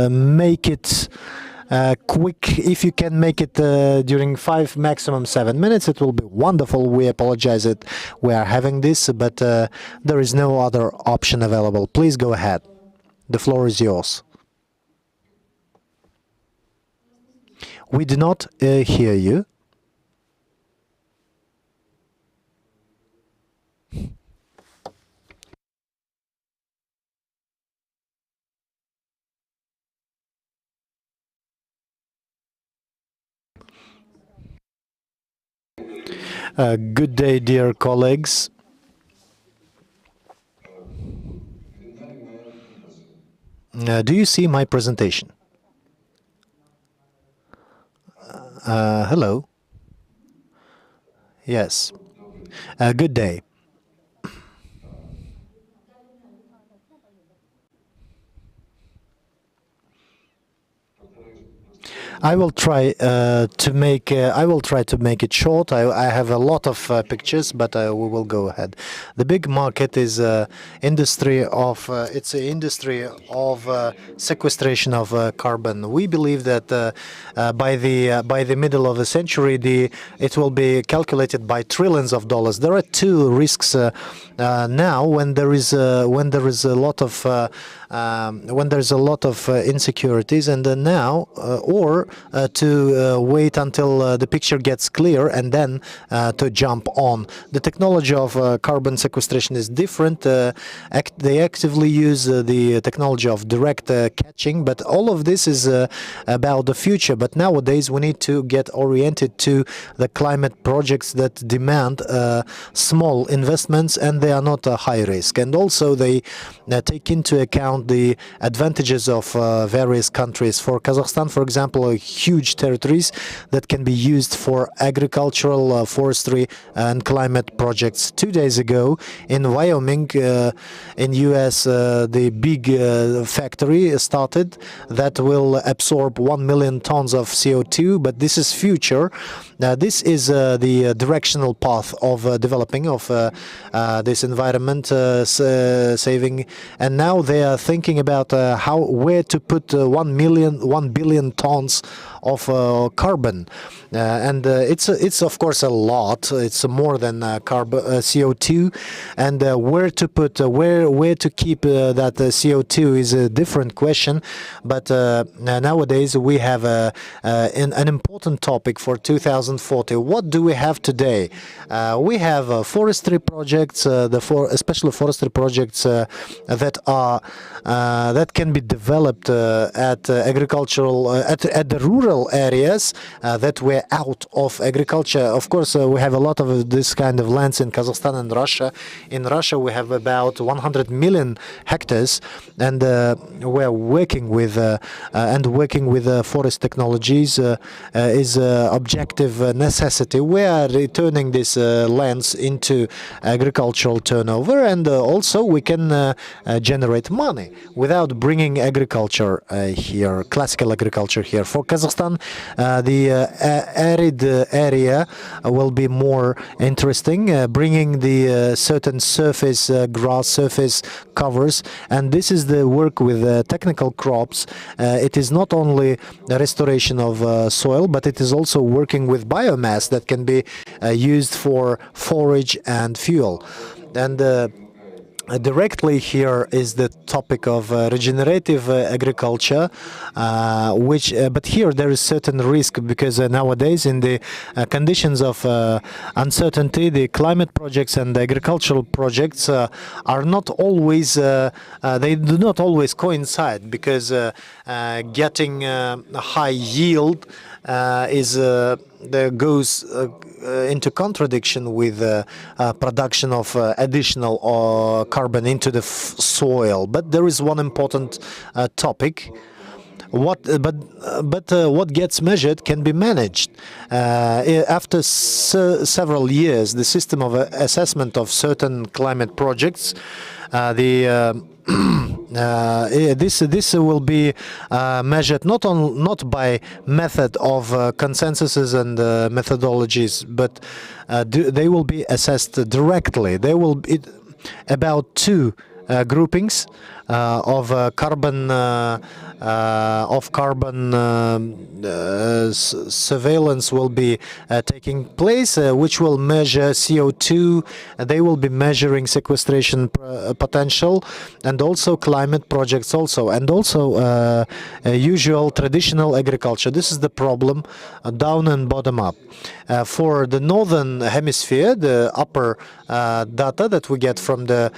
[SPEAKER 5] make it quick. If you can make it during 5, maximum 7 minutes, it will be wonderful. We apologize that we are having this, but there is no other option available. Please go ahead. The floor is yours. We do not hear you. Good day, dear colleagues. Do you see my presentation? Hello. Yes. Good day. I will try to make it short. I have a lot of pictures, but we will go ahead. The big market is industry of it's an industry of sequestration of carbon. We believe that by the middle of the century, it will be calculated by trillions of dollars. There are two risks now when there is a lot of insecurities, and now or to wait until the picture gets clear and then to jump on. The technology of carbon sequestration is different. They actively use the technology of direct catching, but all of this is about the future. But nowadays we need to get oriented to the climate projects that demand small investments, and they are not a high risk. And also they take into account the advantages of various countries. For Kazakhstan, for example, huge territories that can be used for agricultural, forestry, and climate projects. 2 days ago in Wyoming, in US, the big factory started that will absorb 1 million tons of CO2, but this is future. This is the directional path of developing of this environment saving, and now they are thinking about where to put 1 billion tons of carbon, and it's of course a lot. It's more than CO2, and where to put where to keep that CO2 is a different question. But nowadays we have an important topic for 2040. What do we have today? We have forestry projects, especially forestry projects that are that can be developed at agricultural at the rural areas that were out of agriculture. Of course, we have a lot of this kind of lands in Kazakhstan and Russia. In Russia, we have about 100 million hectares, and we're working with forest technologies is objective necessity. We are returning these lands into agricultural turnover, and also we can generate money without bringing agriculture here, classical agriculture here. For Kazakhstan, the arid area will be more interesting, bringing the certain surface grass surface covers, and this is the work with technical crops. It is not only the restoration of soil, but it is also working with biomass that can be used for forage and fuel. And directly here is the topic of regenerative agriculture, but here there is certain risk, because nowadays in the conditions of uncertainty, the climate projects and the agricultural projects are not always they do not always coincide, because getting a high yield goes into contradiction with production of additional carbon into the soil. But there is one important topic. What gets measured can be managed. After several years, the system of assessment of certain climate projects, this will be measured not by method of consensuses and methodologies, but they will be assessed directly. There will be about two groupings of carbon surveillance will be taking place, which will measure CO2. They will be measuring sequestration potential, and also climate projects also, and also usual traditional agriculture. This is the problem, down and bottom up. For the northern hemisphere, the upper data that we get from the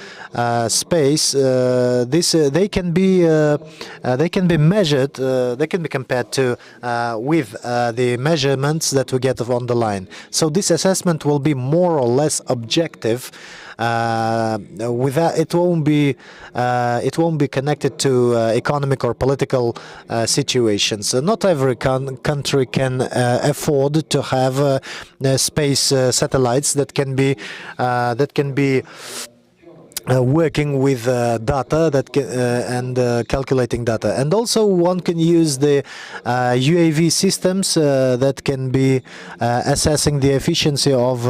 [SPEAKER 5] space, they can be measured, they can be compared to with the measurements that we get on the line. So this assessment will be more or less objective. It won't be connected to economic or political situations. Not every country can afford to have space satellites that can be working with data and calculating data. And also one can use the UAV systems that can be assessing the efficiency of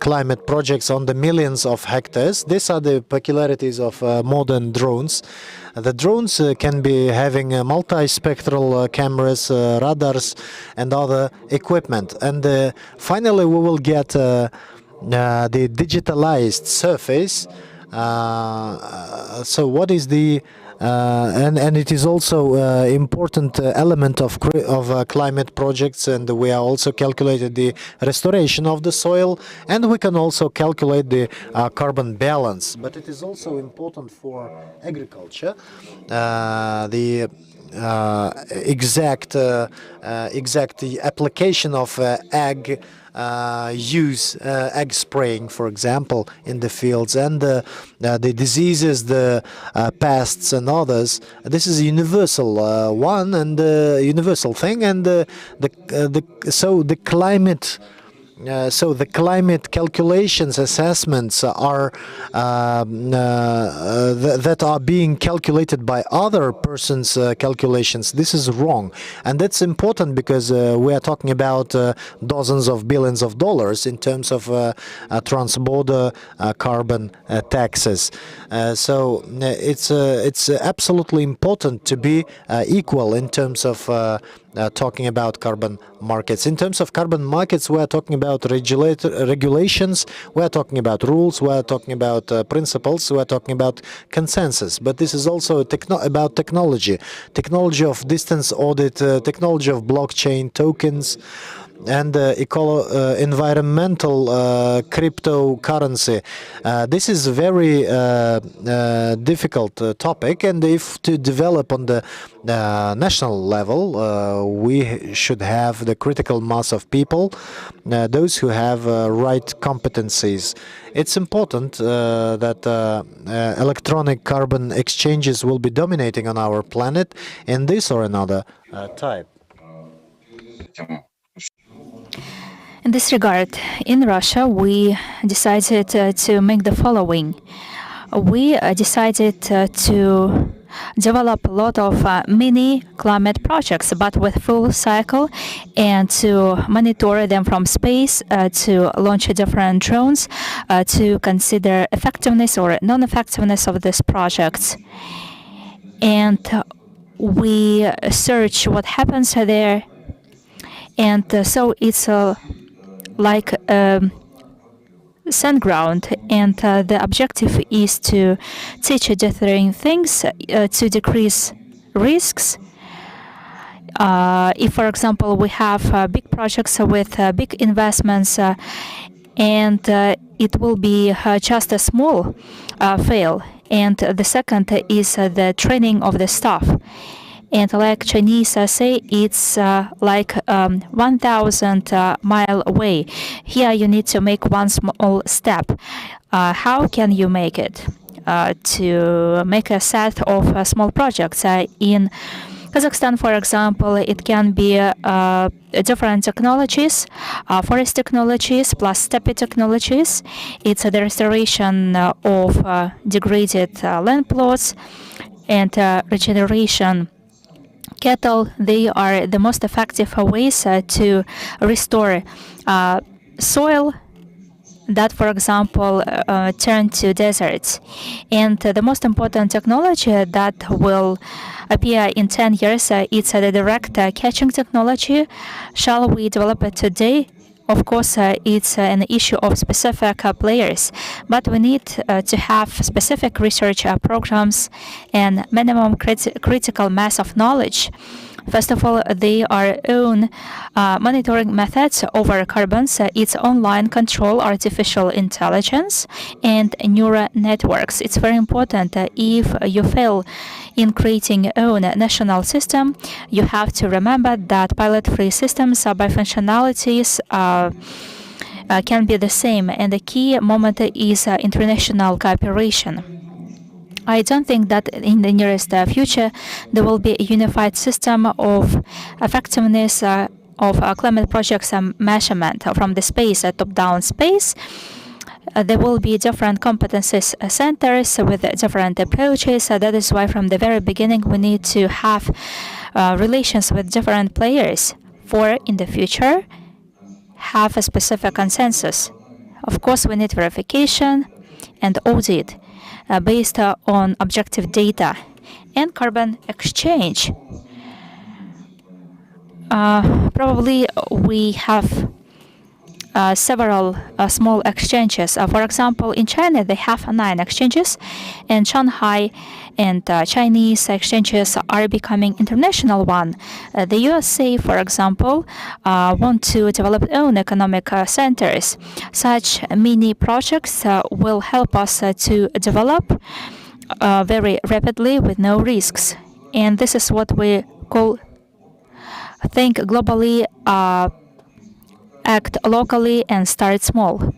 [SPEAKER 5] climate projects on the millions of hectares. These are the peculiarities of modern drones. The drones can be having multispectral cameras, radars, and other equipment. And finally, we will get the digitalized surface. So what is the and it is also important element of climate projects, and we are also calculated the restoration of the soil, and we can also calculate the carbon balance. But it is also important for agriculture. exact application of egg egg spraying, for example, in the fields, and the diseases, the pests, and others. This is a universal one and universal thing, and so the climate calculations, assessments are that are being calculated by other persons' calculations. This is wrong, and that's important because we are talking about dozens of billions of dollars in terms of trans-border carbon taxes. So it's absolutely important to be equal in terms of talking about carbon markets. In terms of carbon markets, we are talking about regulations, we are talking about rules, we are talking about principles, we are talking about consensus. But this is also about technology of distance audit, technology of blockchain tokens, and environmental cryptocurrency. This is a very difficult topic, and if to develop on the national level, we should have the critical mass of people, those who have right competencies. It's important that electronic carbon exchanges will be dominating on our planet in this or another type.
[SPEAKER 1] In this regard, in Russia, we decided to make the following. We decided to develop a lot of mini climate projects, but with full cycle, and to monitor them from space, to launch different drones, to consider effectiveness or non-effectiveness of these projects. And we search what happens there. And so it's like sand ground, and the objective is to teach different things to decrease risks. If, for example, we have big projects with big investments, and it will be just a small fail. And the second is the training of the staff. And like Chinese say, it's like 1,000 mile away. Here you need to make one small step. How can you make it? To make a set of small projects. In Kazakhstan, for example, it can be different technologies, forest technologies plus steppe technologies. It's the restoration of degraded land plots and regeneration cattle. They are the most effective ways to restore soil that, for example, turn to deserts. And the most important technology that will appear in 10 years, it's the direct catching technology. Shall we develop it today? Of course, it's an issue of specific players, but we need to have specific research programs and minimum critical mass of knowledge. First of all, they are own monitoring methods over carbons, its online control, artificial intelligence, and neural networks. It's very important if you fail in creating your own national system, you have to remember that pilot-free systems by functionalities can be the same, and the key moment is international cooperation. I don't think that in the nearest future there will be a unified system of effectiveness of climate projects measurement from the space, top-down space. There will be different competencies centers with different approaches. That is why from the very beginning we need to have relations with different players for in the future have a specific consensus. Of course, we need verification and audit based on objective data and carbon exchange. Probably we have several small exchanges. For example, in China, they have 9 exchanges, and Shanghai and Chinese exchanges are becoming international one. The USA, for example, want to develop own economic centers. Such mini projects will help us to develop very rapidly with no risks. And this is what we call think globally, act locally, and start small.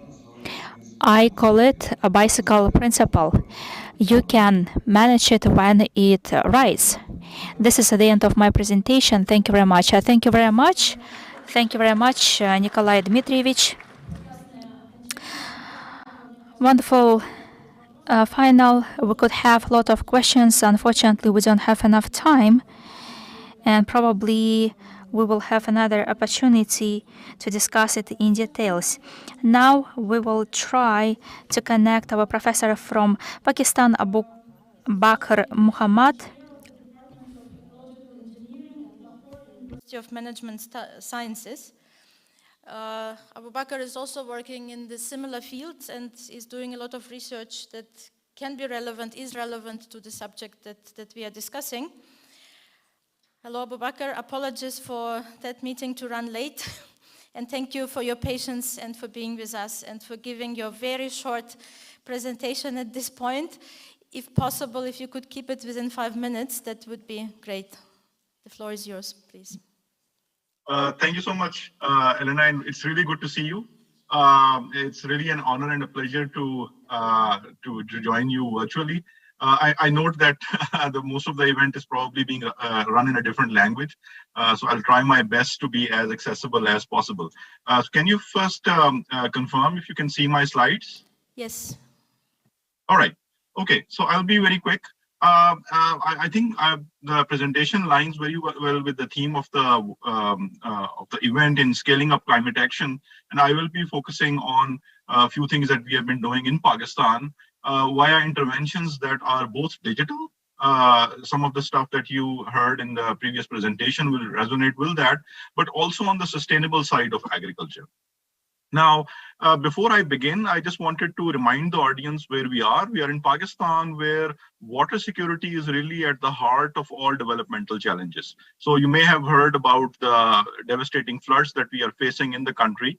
[SPEAKER 1] I call it a bicycle principle. You can manage it when it rides. This is the end of my presentation. Thank you very much. Thank you very much. Thank you very much, Nikolai Dmitrievich. Wonderful final. We could have a lot of questions. Unfortunately, we don't have enough time, and probably we will have another opportunity to discuss it in details. Now we will try to connect our professor from Pakistan, Abu Bakr Muhammad.
[SPEAKER 9] University of Management Sciences. Abu Bakr is also working in the similar fields and is doing a lot of research that can be relevant, is relevant to the subject that we are discussing. Hello, Abu Bakr. Apologies for that meeting to run late. And thank you for your patience and for being with us and for giving your very short presentation at this point. If possible, if you could keep it within 5 minutes, that would be great. The floor is yours, please.
[SPEAKER 10] Thank you so much, Elena, and it's really good to see you. It's really an honor and a pleasure to join you virtually. I note that most of the event is probably being run in a different language, so I'll try my best to be as accessible as possible. Can you first confirm if you can see my slides?
[SPEAKER 9] Yes.
[SPEAKER 10] All right. Okay, so I'll be very quick. I think the presentation lines very well with the theme of the event in scaling up climate action, and I will be focusing on a few things that we have been doing in Pakistan via interventions that are both digital. Some of the stuff that you heard in the previous presentation will resonate with that, but also on the sustainable side of agriculture. Now, before I begin, I just wanted to remind the audience where we are. We are in Pakistan, where water security is really at the heart of all developmental challenges. So you may have heard about the devastating floods that we are facing in the country.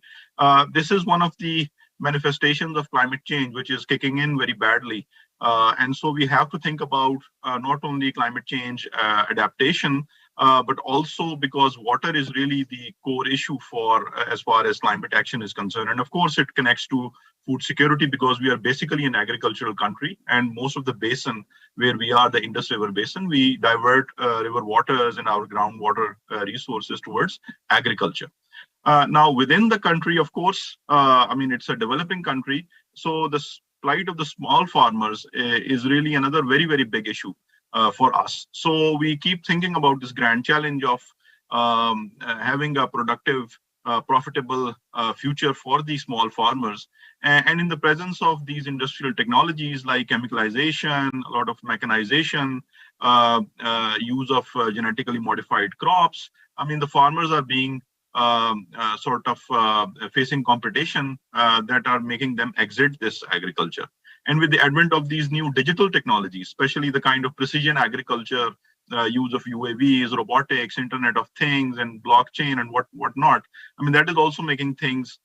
[SPEAKER 10] This is one of the manifestations of climate change, which is kicking in very badly. And so we have to think about not only climate change adaptation, but also because water is really the core issue for as far as climate action is concerned. And of course, it connects to food security because we are basically an agricultural country, and most of the basin where we are, the Indus River Basin, we divert river waters and our groundwater resources towards agriculture. Now, within the country, of course, I mean, it's a developing country, so the plight of the small farmers is really another very, very big issue for us. So we keep thinking about this grand challenge of having a productive, profitable future for these small farmers. And in the presence of these industrial technologies like chemicalization, a lot of mechanization, use of genetically modified crops, I mean, the farmers are being facing competition that are making them exit this agriculture. And with the advent of these new digital technologies, especially the kind of precision agriculture, use of UAVs, robotics, Internet of Things, and blockchain and whatnot, I mean, that is also making things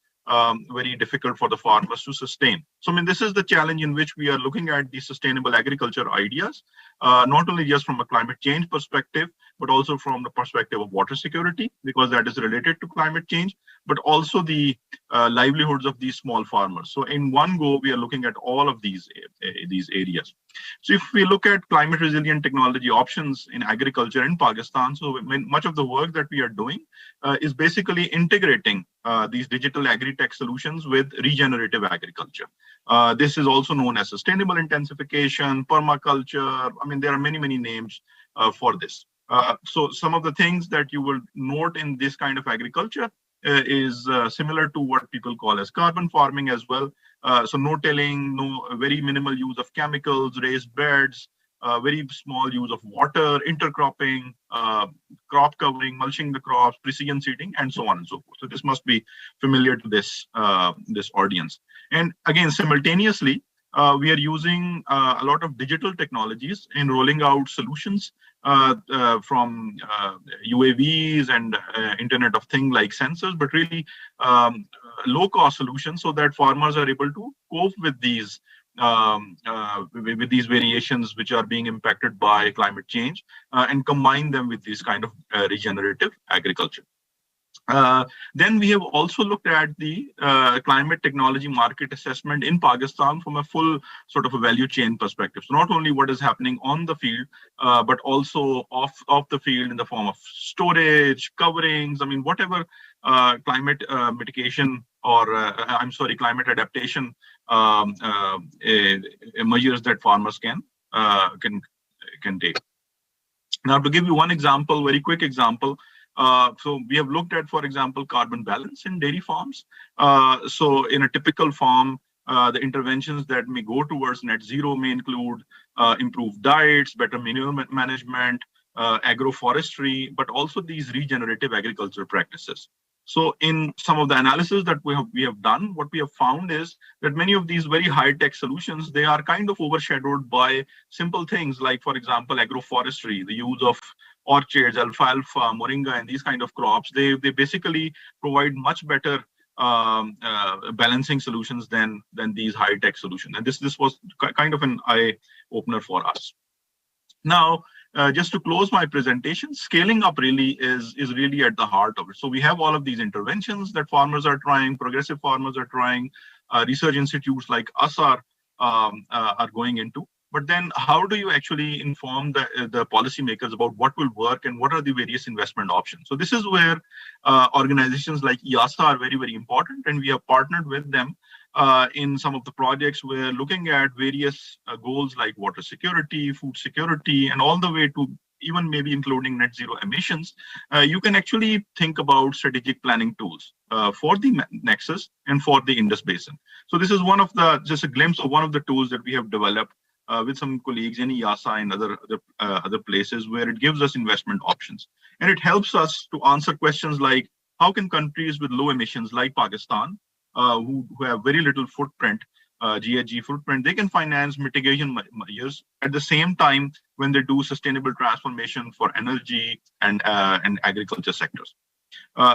[SPEAKER 10] very difficult for the farmers to sustain. So, I mean, this is the challenge in which we are looking at the sustainable agriculture ideas, not only just from a climate change perspective, but also from the perspective of water security, because that is related to climate change, but also the livelihoods of these small farmers. So in one go, we are looking at all of these areas. So if we look at climate resilient technology options in agriculture in Pakistan, so much of the work that we are doing is basically integrating these digital agri-tech solutions with regenerative agriculture. This is also known as sustainable intensification, permaculture. I mean, there are many, many names for this. So some of the things that you will note in this kind of agriculture is similar to what people call as carbon farming as well. So no tilling, very minimal use of chemicals, raised beds, very small use of water, intercropping, crop covering, mulching the crops, precision seeding, and so on and so forth. So this must be familiar to this audience. And again, simultaneously, we are using a lot of digital technologies in rolling out solutions from UAVs and Internet of Things like sensors, but really low-cost solutions so that farmers are able to cope with these with these variations which are being impacted by climate change, and combine them with this kind of regenerative agriculture. Then we have also looked at the climate technology market assessment in Pakistan from a full sort of a value chain perspective. So not only what is happening on the field, but also off the field in the form of storage, coverings, I mean, whatever climate mitigation or, climate adaptation measures that farmers can take. Now, to give you one example, very quick example, so we have looked at, for example, carbon balance in dairy farms. So in a typical farm, the interventions that may go towards net zero may include improved diets, better manure management, agroforestry, but also these regenerative agriculture practices. So in some of the analysis that we have done, what we have found is that many of these very high-tech solutions, they are kind of overshadowed by simple things like, for example, agroforestry, the use of orchards, alfalfa, moringa, and these kind of crops. They basically provide much better balancing solutions than these high-tech solutions. And this was kind of an eye-opener for us. Now, just to close my presentation, scaling up really is really at the heart of it. So we have all of these interventions that farmers are trying, progressive farmers are trying, research institutes like us are going into. But then how do you actually inform the policymakers about what will work and what are the various investment options? So this is where organizations like EASA are very, very important. And we have partnered with them in some of the projects. We're looking at various goals like water security, food security, and all the way to even maybe including net zero emissions. You can actually think about strategic planning tools for the Nexus and for the Indus Basin. So this is just a glimpse of one of the tools that we have developed with some colleagues in EASA and other places where it gives us investment options. And it helps us to answer questions like, how can countries with low emissions like Pakistan, who have very little footprint, GHG footprint, they can finance mitigation measures at the same time when they do sustainable transformation for energy and agriculture sectors.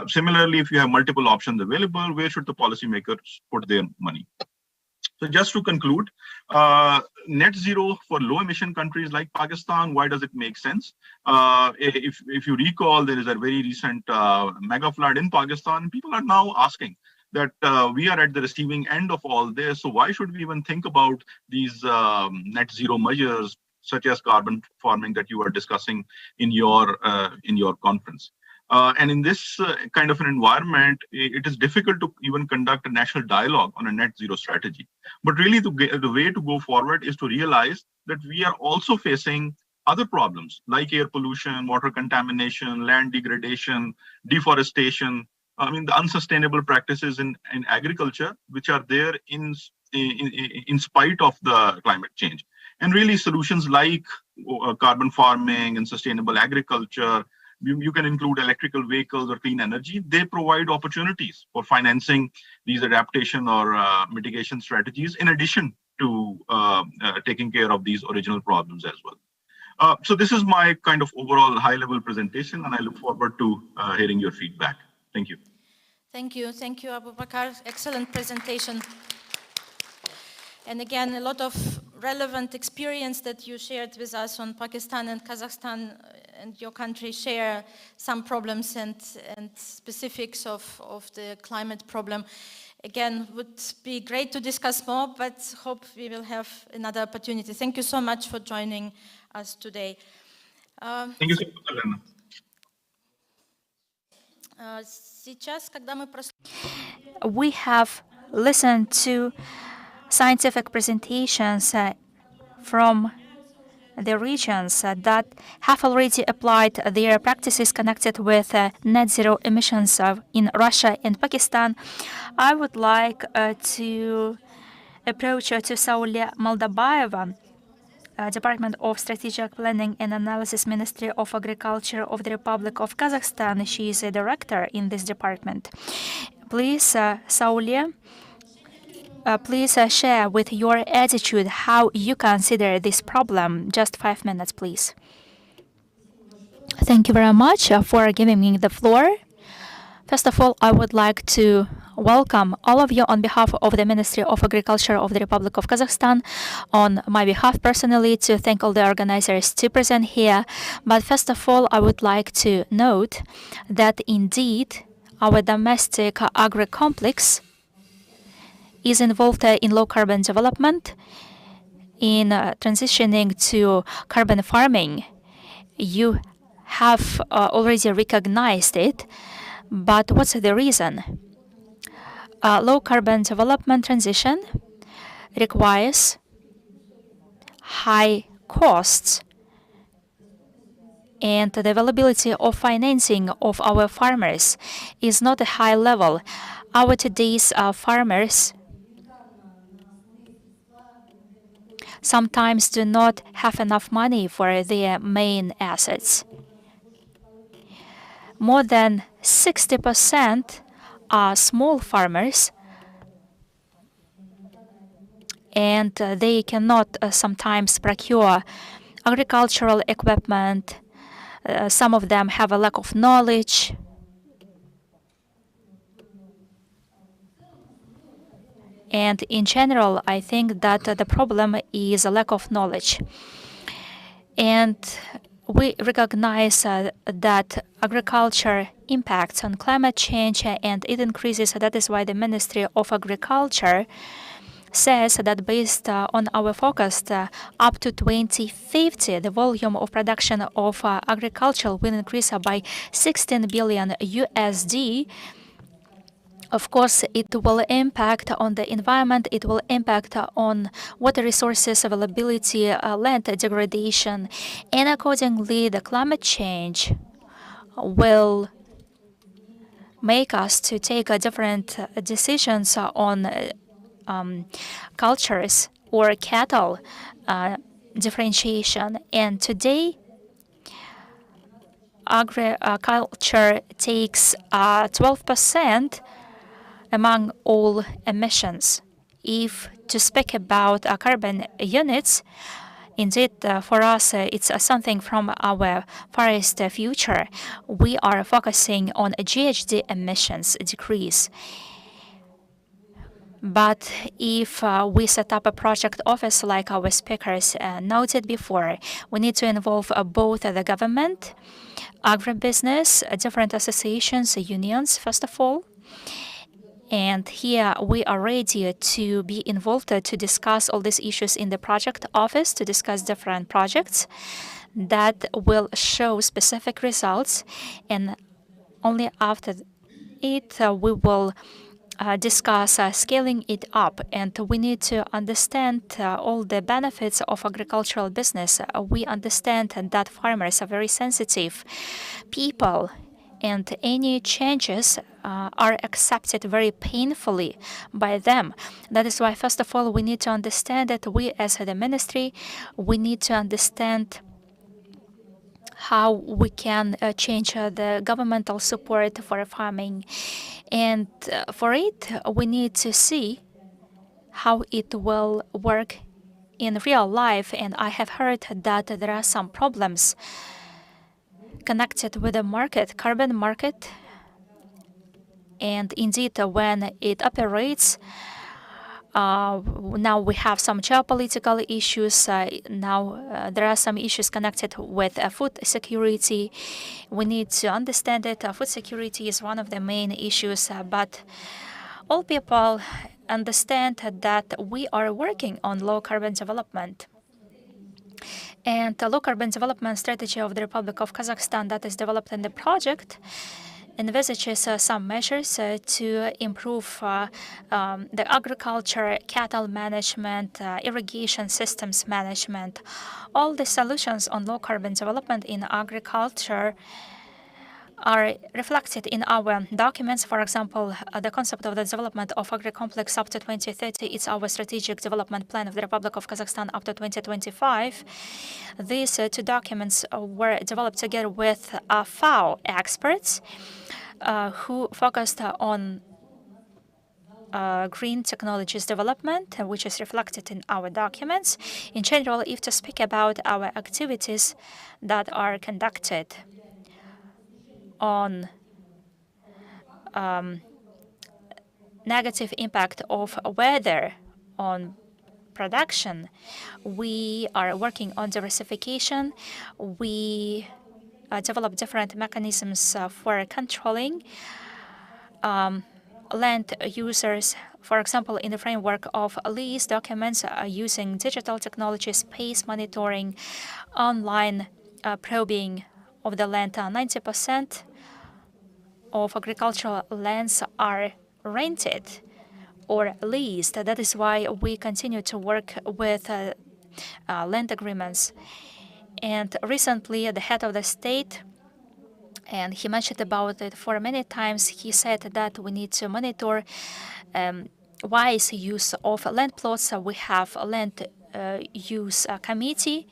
[SPEAKER 10] Similarly, if you have multiple options available, where should the policymakers put their money? So just to conclude, net zero for low emission countries like Pakistan, why does it make sense? If you recall, there is a very recent mega flood in Pakistan. People are now asking that we are at the receiving end of all this. So why should we even think about these net zero measures, such as carbon farming that you are discussing in your conference? And in this kind of an environment, it is difficult to even conduct a national dialogue on a net zero strategy. But really, the way to go forward is to realize that we are also facing other problems like air pollution, water contamination, land degradation, deforestation. I mean, the unsustainable practices in agriculture, which are there in spite of the climate change. And really, solutions like carbon farming and sustainable agriculture, you can include electrical vehicles or clean energy. They provide opportunities for financing these adaptation or mitigation strategies, in addition to taking care of these original problems as well. So this is my kind of overall high-level presentation, and I look forward to hearing your feedback. Thank you.
[SPEAKER 9] Thank you, Abu Bakr. Excellent presentation. And again, a lot of relevant experience that you shared with us on Pakistan and Kazakhstan, and your country share some problems and specifics of the climate problem. Again, would be great to discuss more, but hope we will have another opportunity. Thank you so much for joining us today.
[SPEAKER 10] Thank you so much, Elena.
[SPEAKER 1] We have listened to scientific presentations from the regions that have already applied their practices connected with net zero emissions in Russia and Pakistan. I would like to approach to Saulia Moldabaeva, Department of Strategic Planning and Analysis, Ministry of Agriculture of the Republic of Kazakhstan. She is a director in this department. Please, Saulia, please share with your attitude how you consider this problem. Just 5 minutes, please.
[SPEAKER 11] Thank you very much for giving me the floor. First of all, I would like to
[SPEAKER 1] welcome all of you on behalf of the Ministry of Agriculture of the Republic of Kazakhstan, on my behalf personally, to thank all the organizers to present here. But first of all, I would like to note that indeed our domestic agri-complex is involved in low-carbon development, in transitioning to carbon farming. You have already recognized it, but what's the reason? Low carbon development transition requires high costs, and the availability of financing of our farmers is not a high level. Our today's farmers sometimes do not have enough money for their main assets. More than 60% are small farmers, and they cannot sometimes procure agricultural equipment. Some of them have a lack of knowledge. And in general, I think that the problem is a lack of knowledge. And we recognize that agriculture impacts on climate change and it increases. That is why the Ministry of Agriculture says that based on our forecast, up to 2050, the volume of production of agriculture will increase by 16 billion USD. Of course, it will impact on the environment, it will impact on water resources availability, land degradation, and accordingly, the climate change will make us to take different decisions on cultures or cattle differentiation. And today, agriculture takes 12% among all emissions. If to speak about carbon units, indeed, for us, it's something from our forest future. We are focusing on a GHG emissions decrease. But if we set up a project office like our speakers noted before, we need to involve both the government, agribusiness, different associations, unions, first of all. And here we are ready to be involved to discuss all these issues in the project office, to discuss different projects that will show specific results. And only after it, we will discuss scaling it up. And we need to understand all the benefits of agricultural business. We understand that farmers are very sensitive people, and any changes are accepted very painfully by them. That is why, first of all, we need to understand that we, as the ministry, we need to understand how we can change the governmental support for farming. And for it, we need to see how it will work in real life. And I have heard that there are some problems connected with the market, carbon market. And indeed, when it operates, now we have some geopolitical issues. Now there are some issues connected with food security. We need to understand that food security is one of the main issues, but all people understand that we are working on low carbon development. And the low carbon development strategy of the Republic of Kazakhstan that is developed in the project envisages some measures to improve the agriculture, cattle management, irrigation systems management. All the solutions on low carbon development in agriculture are reflected in our documents. For example, the concept of the development of agri-complex up to 2030 is our strategic development plan of the Republic of Kazakhstan up to 2025. These two documents were developed together with FAO experts who focused on green technologies development, which is reflected in our documents. In general, if to speak about our activities that are conducted on negative impact of weather on production, we are working on diversification. We develop different mechanisms for controlling land users. For example, in the framework of lease documents, using digital technology, space monitoring, online probing of the land. 90% of agricultural lands are rented or leased. That is why we continue to work with land agreements. And recently, the head of the state, and he mentioned about it for many times, he said that we need to monitor wise use of land plots. We have a land use committee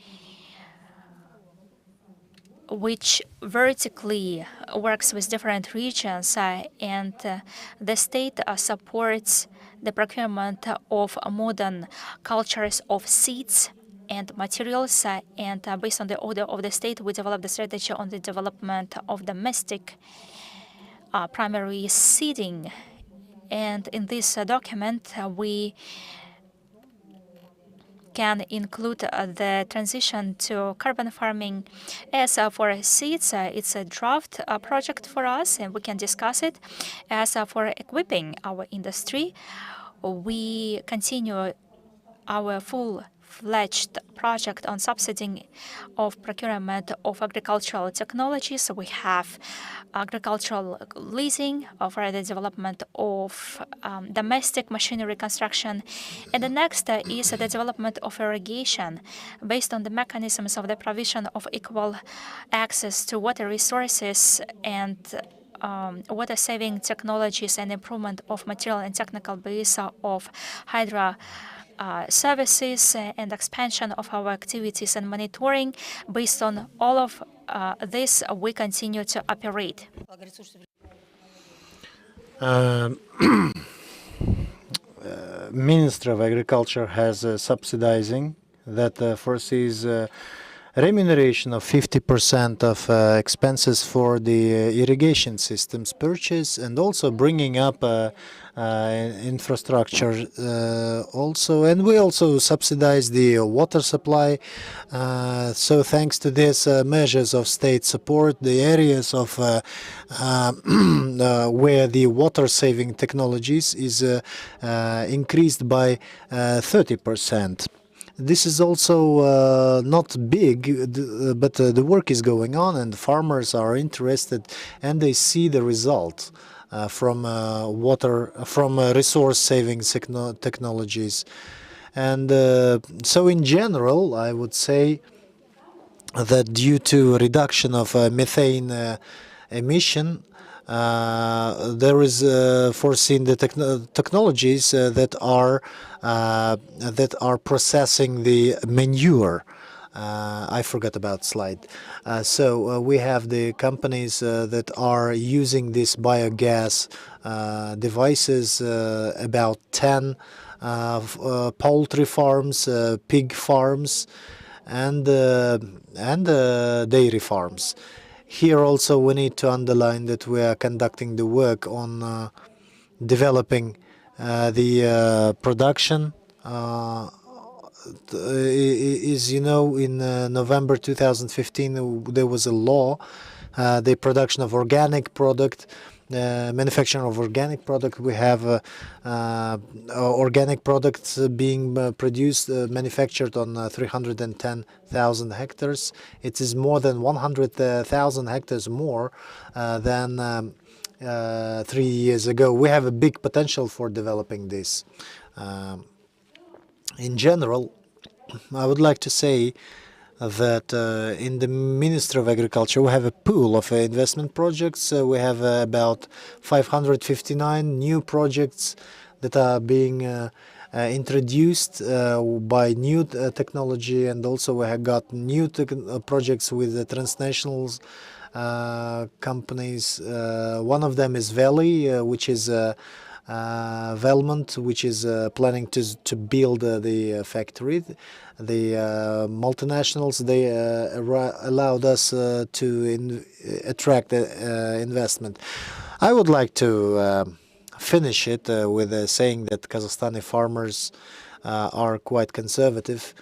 [SPEAKER 1] which vertically works with different regions, and the state supports the procurement of modern cultures of seeds and materials, and based on the order of the state, we develop the strategy on the development of domestic primary seeding. And in this document, we can include the transition to carbon farming. As for seeds, it's a draft project for us, and we can discuss it. As for equipping our industry, we continue our full-fledged project on subsidizing of procurement of agricultural technologies. We have agricultural leasing for the development of domestic machinery construction. And the next is the development of irrigation based on the mechanisms of the provision of equal access to water resources and water-saving technologies and improvement of material and technical base of hydro services and expansion of our activities and monitoring. Based on all of this, we continue to operate.
[SPEAKER 5] Ministry of Agriculture has subsidizing that foresees remuneration of 50% of expenses for the irrigation systems purchase, and also bringing up infrastructure also, and we also subsidize the water supply. So thanks to these measures of state support, the areas of where the water saving technologies is increased by 30%. This is also not big, but the work is going on, and farmers are interested, and they see the result from resource saving technologies. And so in general, I would say that due to reduction of methane emission, there is foreseen the technologies that are processing the manure. I forgot about slide. So we have the companies that are using this biogas devices, about 10 poultry farms, pig farms, and dairy farms. Here also we need to underline that we are conducting the work on developing the production. As you know, in November 2015, there was a law, the production of organic product, manufacturing of organic product. We have organic products being produced, manufactured on 310,000 hectares. It is more than 100,000 hectares more than 3 years ago. We have a big potential for developing this. In general, I would like to say that in the Ministry of Agriculture we have a pool of investment projects. We have about 559 new projects that are being introduced by new technology, and also we have got new projects with transnational companies. One of them is Valley, which is Valmont, which is planning to build the factory. The multinationals, they allowed us to attract investment. I would like to finish it with saying that Kazakhstani farmers are quite conservative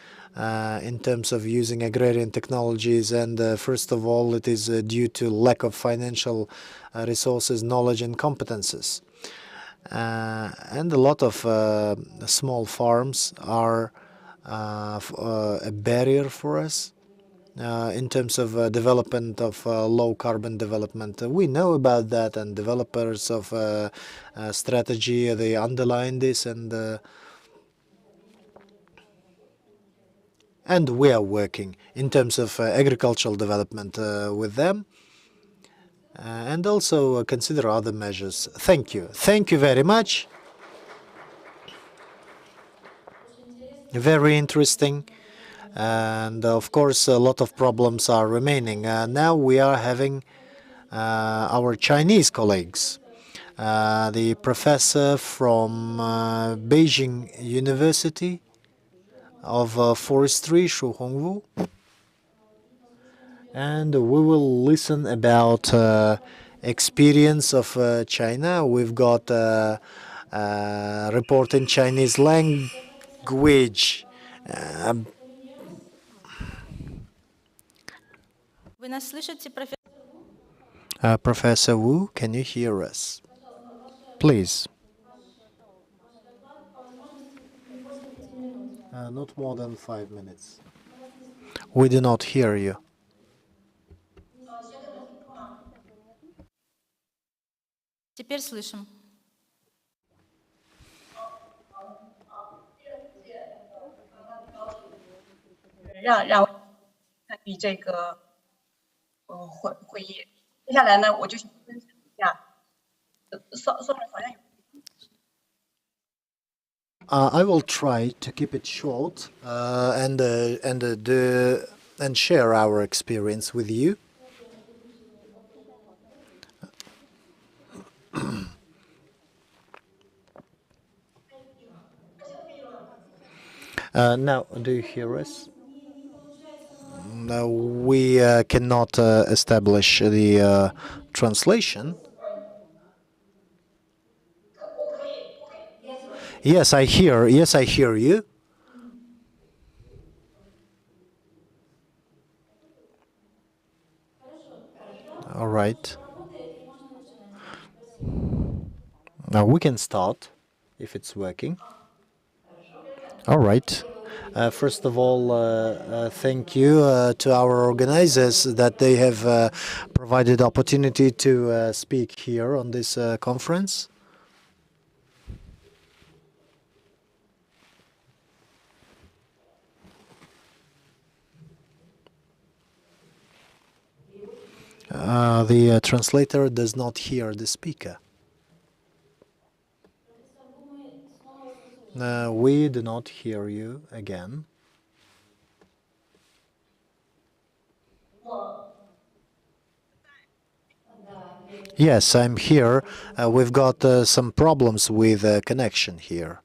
[SPEAKER 5] in terms of using agrarian technologies, and first of all, it is due to lack of financial resources, knowledge, and competences. And a lot of small farms are a barrier for us in terms of development of low carbon development. We know about that, and developers of strategy, they underline this, and we are working in terms of agricultural development with them, and also consider other measures. Thank you. Thank you very much. Very interesting. And of course, a lot of problems are remaining. Now we are having our Chinese colleagues. The professor from Beijing University of Forestry, Shu Hongwu. And we will listen about experience of China. We've got a report in Chinese language.
[SPEAKER 9] Вы нас слышите, профессор?
[SPEAKER 5] Professor Wu, can you hear us? Please. Not more than 5 minutes. We do not hear you.
[SPEAKER 9] Теперь слышим.
[SPEAKER 5] I will try to keep it short and share our experience with you. Now, do you hear us? No, we cannot establish the translation. Yes, I hear. Yes, I hear you. All right. Now we can start if it's working. All right. First of all, thank you to our organizers that they have provided opportunity to speak here on this conference. The translator does not hear the speaker. We do not hear you again. Yes, I'm here. We've got some problems with connection here.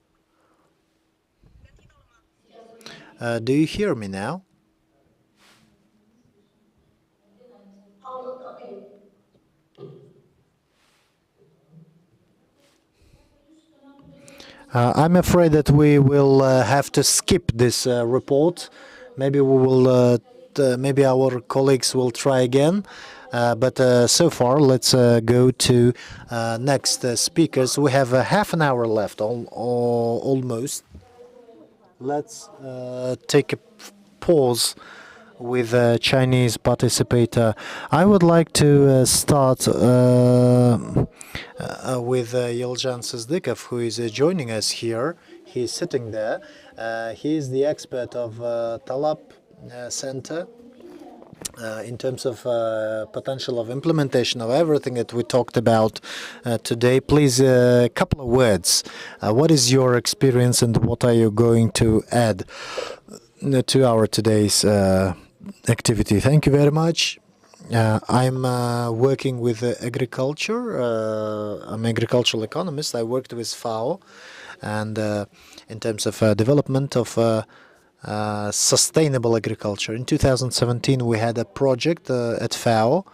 [SPEAKER 5] Do you hear me now? I'm afraid that we will have to skip this report. Maybe we will. Maybe our colleagues will try again. But so far, let's go to next speakers. We have half an hour left, almost. Let's take a pause with a Chinese participator. I would like to start with Yelzhan Syzdykov, who is joining us here. He's sitting there. He is the expert of TALAP Center in terms of potential of implementation of everything that we talked about today. Please, a couple of words. What is your experience and what are you going to add to our today's activity? Thank you very much. I'm working with agriculture. I'm an agricultural economist. I worked with FAO, and in terms of development of sustainable agriculture. In 2017, we had a project at FAO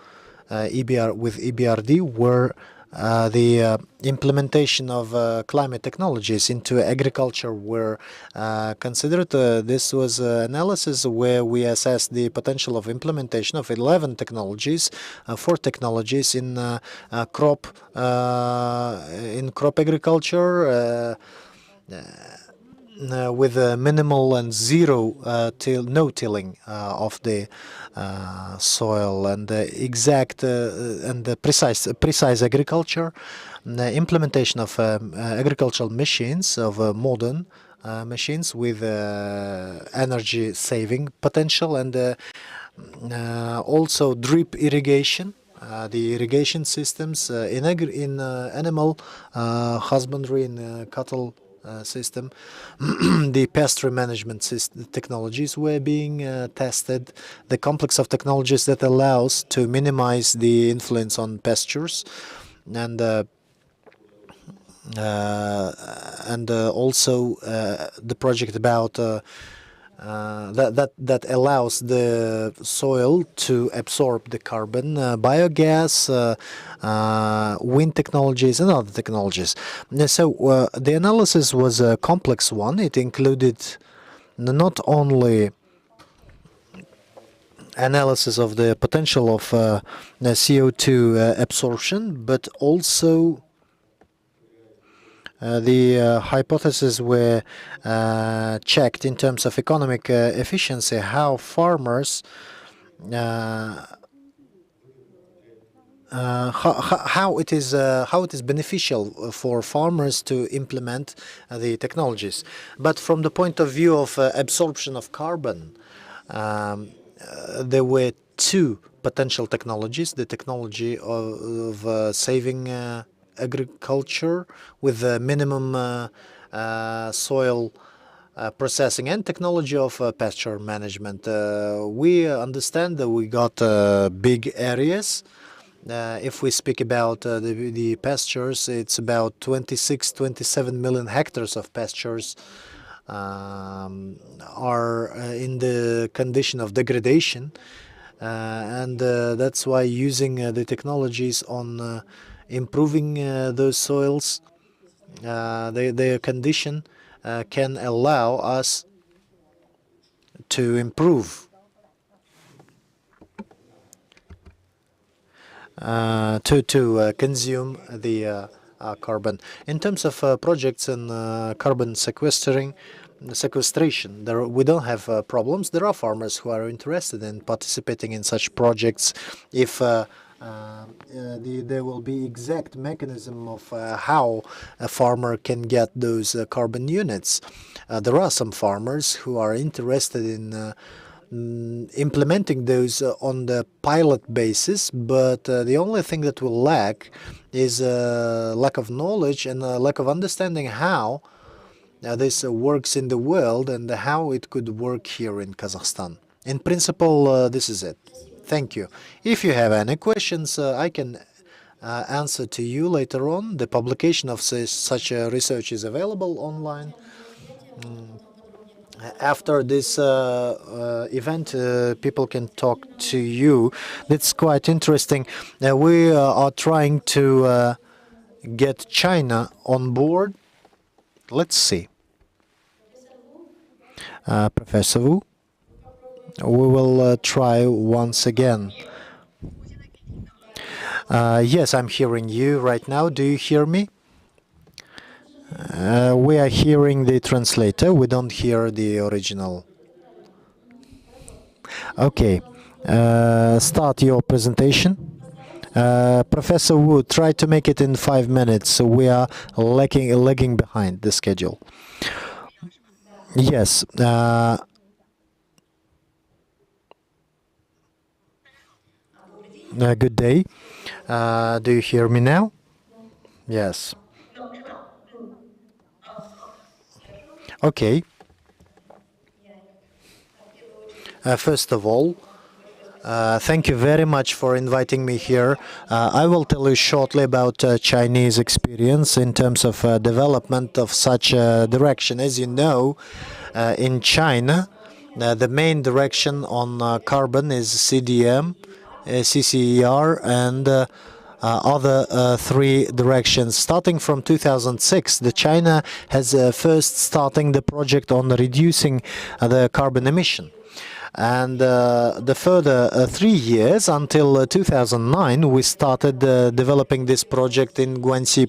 [SPEAKER 5] with EBRD where the implementation of climate technologies into agriculture were considered. This was analysis where we assessed the potential of implementation of 11 technologies, 4 technologies in crop agriculture. With minimal and zero no tilling of the soil and exact and precise agriculture, implementation of agricultural machines, of modern machines with energy saving potential, and also drip irrigation. The irrigation systems in animal husbandry, in cattle system, the pasture management technologies were being tested, the complex of technologies that allows to minimize the influence on pastures, and also the project about that allows the soil to absorb the carbon, biogas, wind technologies, and other technologies. So the analysis was a complex one. It included not only analysis of the potential of CO2 absorption, but also the hypotheses were checked in terms of economic efficiency, how farmers, how it is beneficial for farmers to implement the technologies. But from the point of view of absorption of carbon, there were 2 potential technologies: the technology of saving agriculture with minimum soil processing, and technology of pasture management. We understand that we got big areas. If we speak about the pastures, it's about 27 million hectares of pastures are in the condition of degradation, and that's why using the technologies on improving those soils, their condition can allow us to improve, to consume the carbon. In terms of projects and carbon sequestration, we don't have problems. There are farmers who are interested in participating in such projects if there will be exact mechanism of how a farmer can get those carbon units. There are some farmers who are interested in implementing those on the pilot basis, but the only thing that will lack is lack of knowledge and lack of understanding how this works in the world and how it could work here in Kazakhstan. In principle, this is it. Thank you. If you have any questions, I can answer to you later on. The publication of such research is available online. After this event, people can talk to you. That's quite interesting. We are trying to get China on board. Let's see. Professor Wu, we will try once again. Yes, I'm hearing you right now. Do you hear me? We are hearing the translator. We don't hear the original. Okay. Start your presentation. Professor Wu, try to make it in 5 minutes. We are lagging behind the schedule. Yes. Good day. Do you hear me now? Yes. Okay. First of all, thank you very much for inviting me here. I will tell you shortly about Chinese experience in terms of development of such a direction. As you know, in China, the main direction on carbon is CDM, CCER, and other three directions. Starting from 2006, the China has first starting the project on reducing the carbon emission. And the further 3 years until 2009, we started developing this project in Guangxi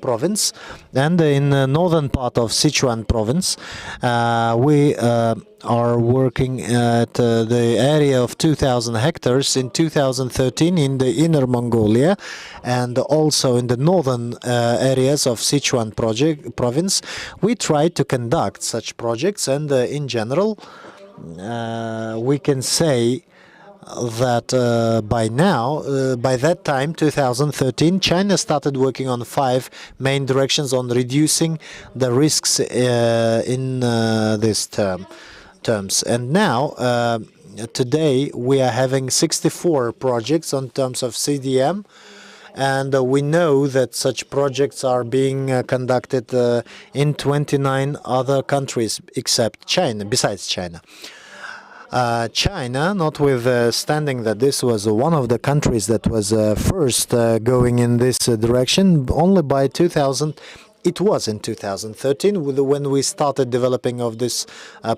[SPEAKER 5] province, and in the northern part of Sichuan province. We are working at the area of 2,000 hectares in 2013 in the Inner Mongolia, and also in the northern areas of Sichuan province. We try to conduct such projects, and in general, we can say that by now, by that time, 2013, China started working on 5 main directions on reducing the risks in this terms. And now, today, we are having 64 projects on terms of CDM, and we know that such projects are being conducted in 29 other countries except China, besides China. China, notwithstanding that this was one of the countries that was first going in this direction, only by 2000, it was in 2013 when we started developing of this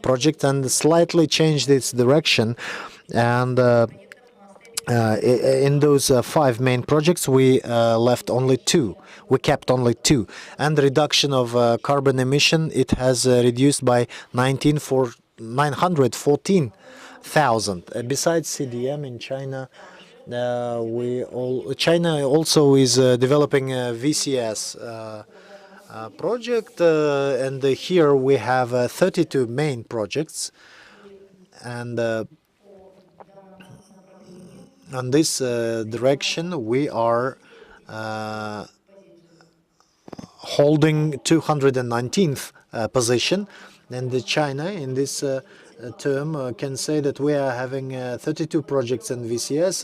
[SPEAKER 5] project, and slightly changed its direction. And in those 5 main projects, we left only 2. We kept only 2. And the reduction of carbon emission, it has reduced by 914,000. Besides CDM in China, China also is developing a VCS project, and here we have 32 main projects. And on this direction, we are holding 219th position, and China in this term can say that we are having 32 projects in VCS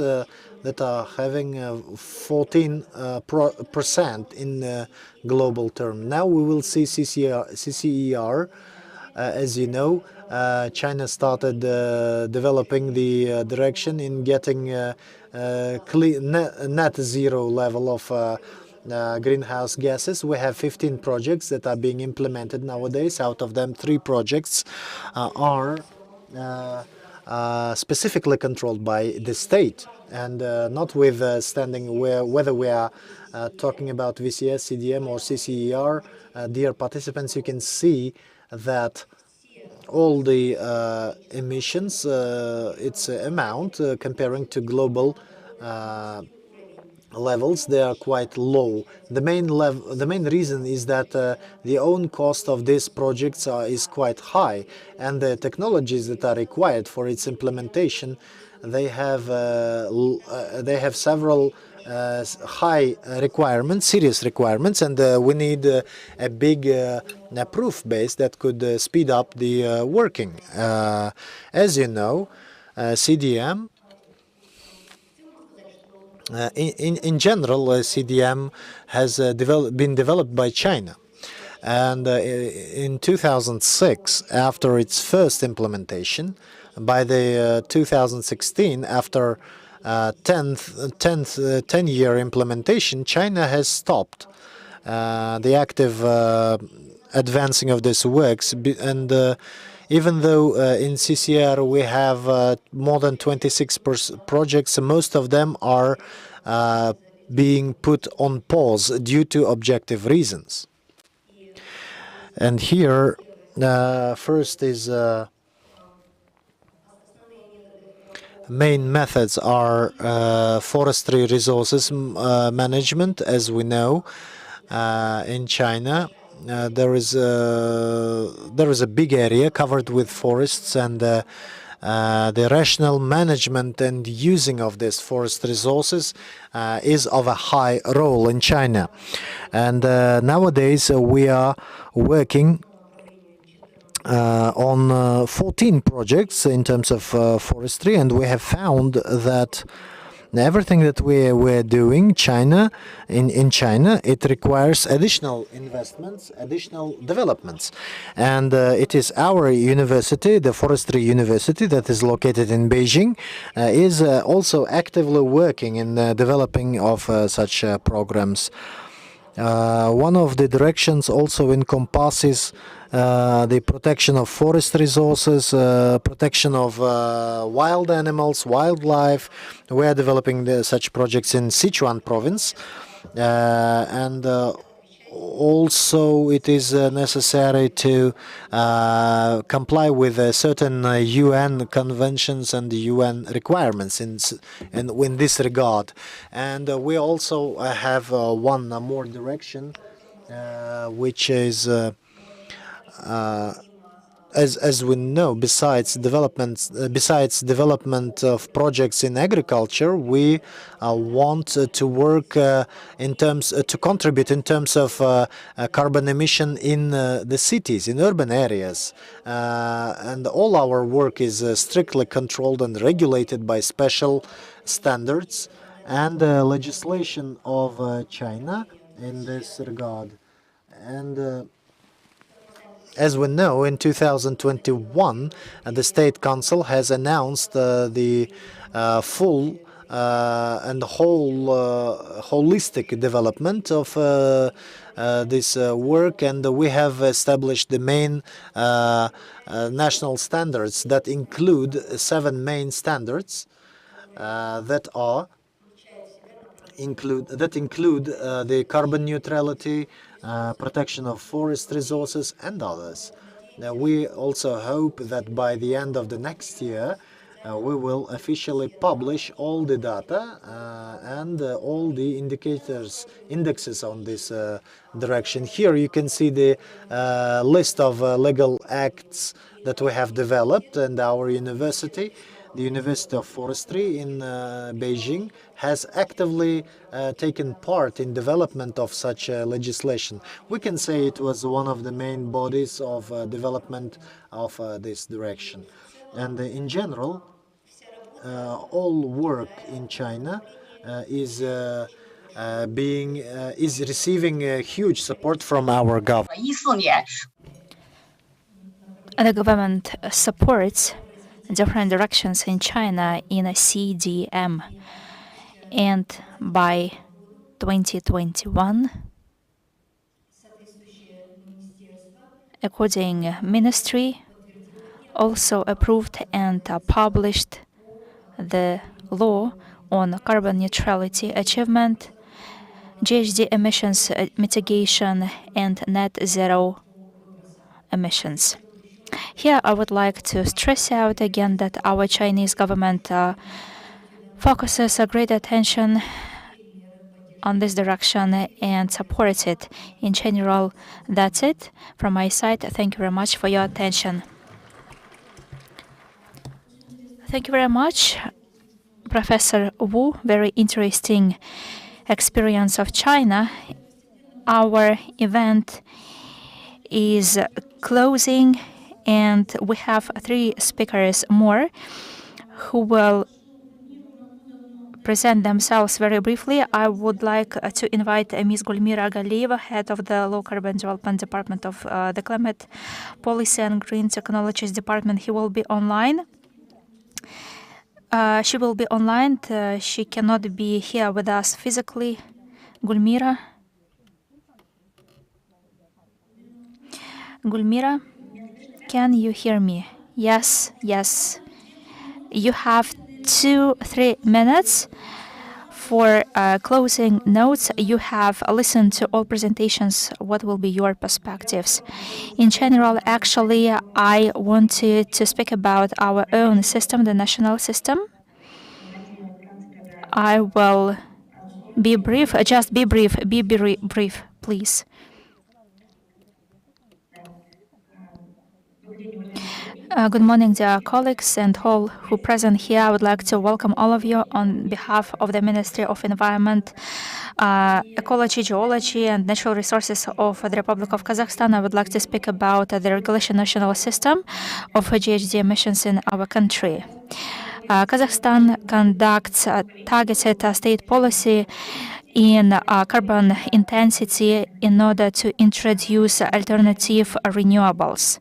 [SPEAKER 5] that are having 14% in global term. Now we will see CCER. As you know, China started developing the direction in getting net zero level of greenhouse gases. We have 15 projects that are being implemented nowadays. Out of them, 3 projects are specifically controlled by the state. And notwithstanding whether we are talking about VCS, CDM, or CCER, dear participants, you can see that all the emissions, its amount comparing to global levels, they are quite low. The main reason is that the own cost of these projects is quite high, and the technologies that are required for its implementation, they have several high requirements, serious requirements, and we need a big proof base that could speed up the working. As you know, CDM, in general, CDM has been developed by China. And in 2006, after its first implementation, by the 2016, after 10-year implementation, China has stopped the active advancing of this works. And even though in CCR we have more than 26 projects, most of them are being put on pause due to objective reasons. And here, first is main methods are forestry resources management. As we know, in China, there is a big area covered with forests, and the rational management and using of these forest resources is of a high role in China. And nowadays we are working on 14 projects in terms of forestry, and we have found that Everything that we're doing, in China, it requires additional investments, additional developments, and it is our university, the Forestry University, that is located in Beijing, is also actively working in developing of such programs. One of the directions also encompasses the protection of forest resources, protection of wild animals, wildlife. We are developing such projects in Sichuan province, and also it is necessary to comply with certain UN conventions and UN requirements in this regard. And we also have one more direction, which is as we know, besides development of projects in agriculture, we want to work in terms to contribute in terms of carbon emission in the cities, in urban areas, and all our work is strictly controlled and regulated by special standards and legislation of China in this regard. And as we know, in 2021, the State Council has announced the full and whole holistic development of this work, and we have established the main national standards that include 7 main standards that include the carbon neutrality, protection of forest resources, and others. We also hope that by the end of the next year, we will officially publish all the data and all the indexes on this direction. Here you can see the list of legal acts that we have developed, and our university, the University of Forestry in Beijing, has actively taken part in development of such legislation. We can say it was one of the main bodies of development of this direction. And in general, all work in China is receiving huge support from our government.
[SPEAKER 1] The government supports different directions in China in a CDM, and by 2021, according ministry also approved and published the law on carbon neutrality achievement, GHG emissions mitigation, and net zero emissions. Here I would like to stress out again that our Chinese government focuses a great attention on this direction and supports it. In general, that's it from my side. Thank you very much for your attention. Thank you very much, Professor Wu. Very interesting experience of China. Our event is closing, and we have 3 speakers more who will present themselves very briefly. I would like to invite Ms. Gulmira Galiyeva, head of the Low Carbon Development Department of the Climate Policy and Green Technologies Department. He will be online. She will be online. She cannot be here with us physically. Gulmira? Gulmira, can you hear me? Yes, yes. You have 2-3 minutes for closing notes. You have listened to all presentations. What will be your perspectives? In general, actually, I wanted to speak about our own system, the national system. I will be brief. Just be brief. Be brief, please. Good morning, dear colleagues and all who present here. I would like to welcome all of you on behalf of the Ministry of Environment, Ecology, Geology, and Natural Resources of the Republic of Kazakhstan. I would like to speak about the regulation national system of GHG emissions in our country. Kazakhstan conducts targeted state policy in carbon intensity in order to introduce alternative renewables.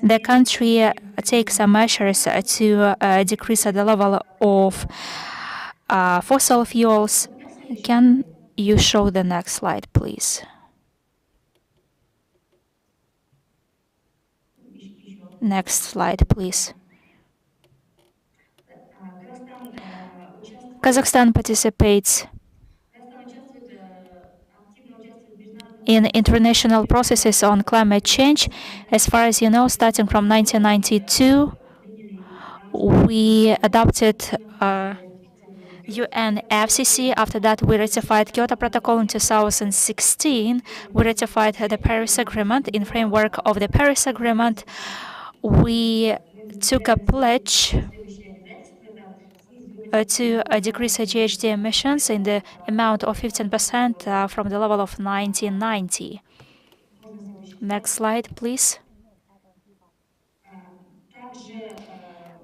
[SPEAKER 1] The country takes measures to decrease the level of fossil fuels. Can you show the next slide, please? Next slide, please. Kazakhstan participates in international processes on climate change. As far as you know, starting from 1992, we adopted UN FCC. After that, we ratified Kyoto Protocol in 2016. We ratified the Paris Agreement. In framework of the Paris Agreement, we took a pledge to decrease GHG emissions in the amount of 15% from the level of 1990. Next slide, please.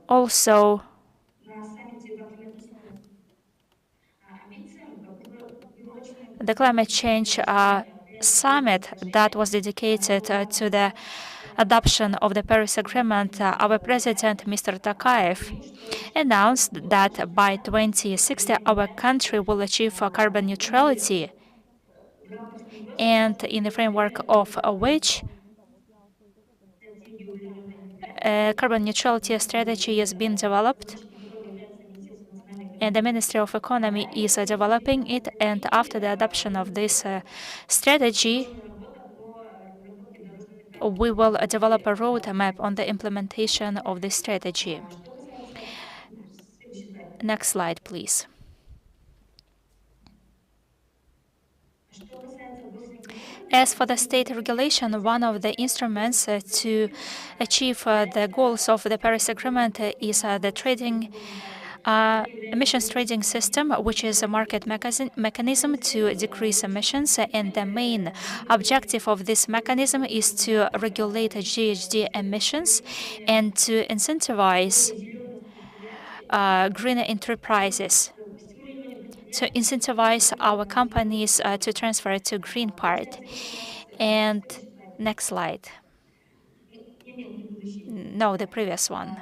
[SPEAKER 1] Also, the climate change summit that was dedicated to the adoption of the Paris Agreement, our president, Mr. Tokayev, announced that by 2060 our country will achieve carbon neutrality, and in the framework of which a carbon neutrality strategy has been developed, and the Ministry of Economy is developing it. And after the adoption of this strategy, we will develop a roadmap on the implementation of this strategy. Next slide, please. As for the state regulation, one of the instruments to achieve the goals of the Paris Agreement is the trading emissions trading system, which is a market mechanism to decrease emissions. And the main objective of this mechanism is to regulate GHG emissions and to incentivize green enterprises, to incentivize our companies to transfer to green part. And next slide. No, the previous one.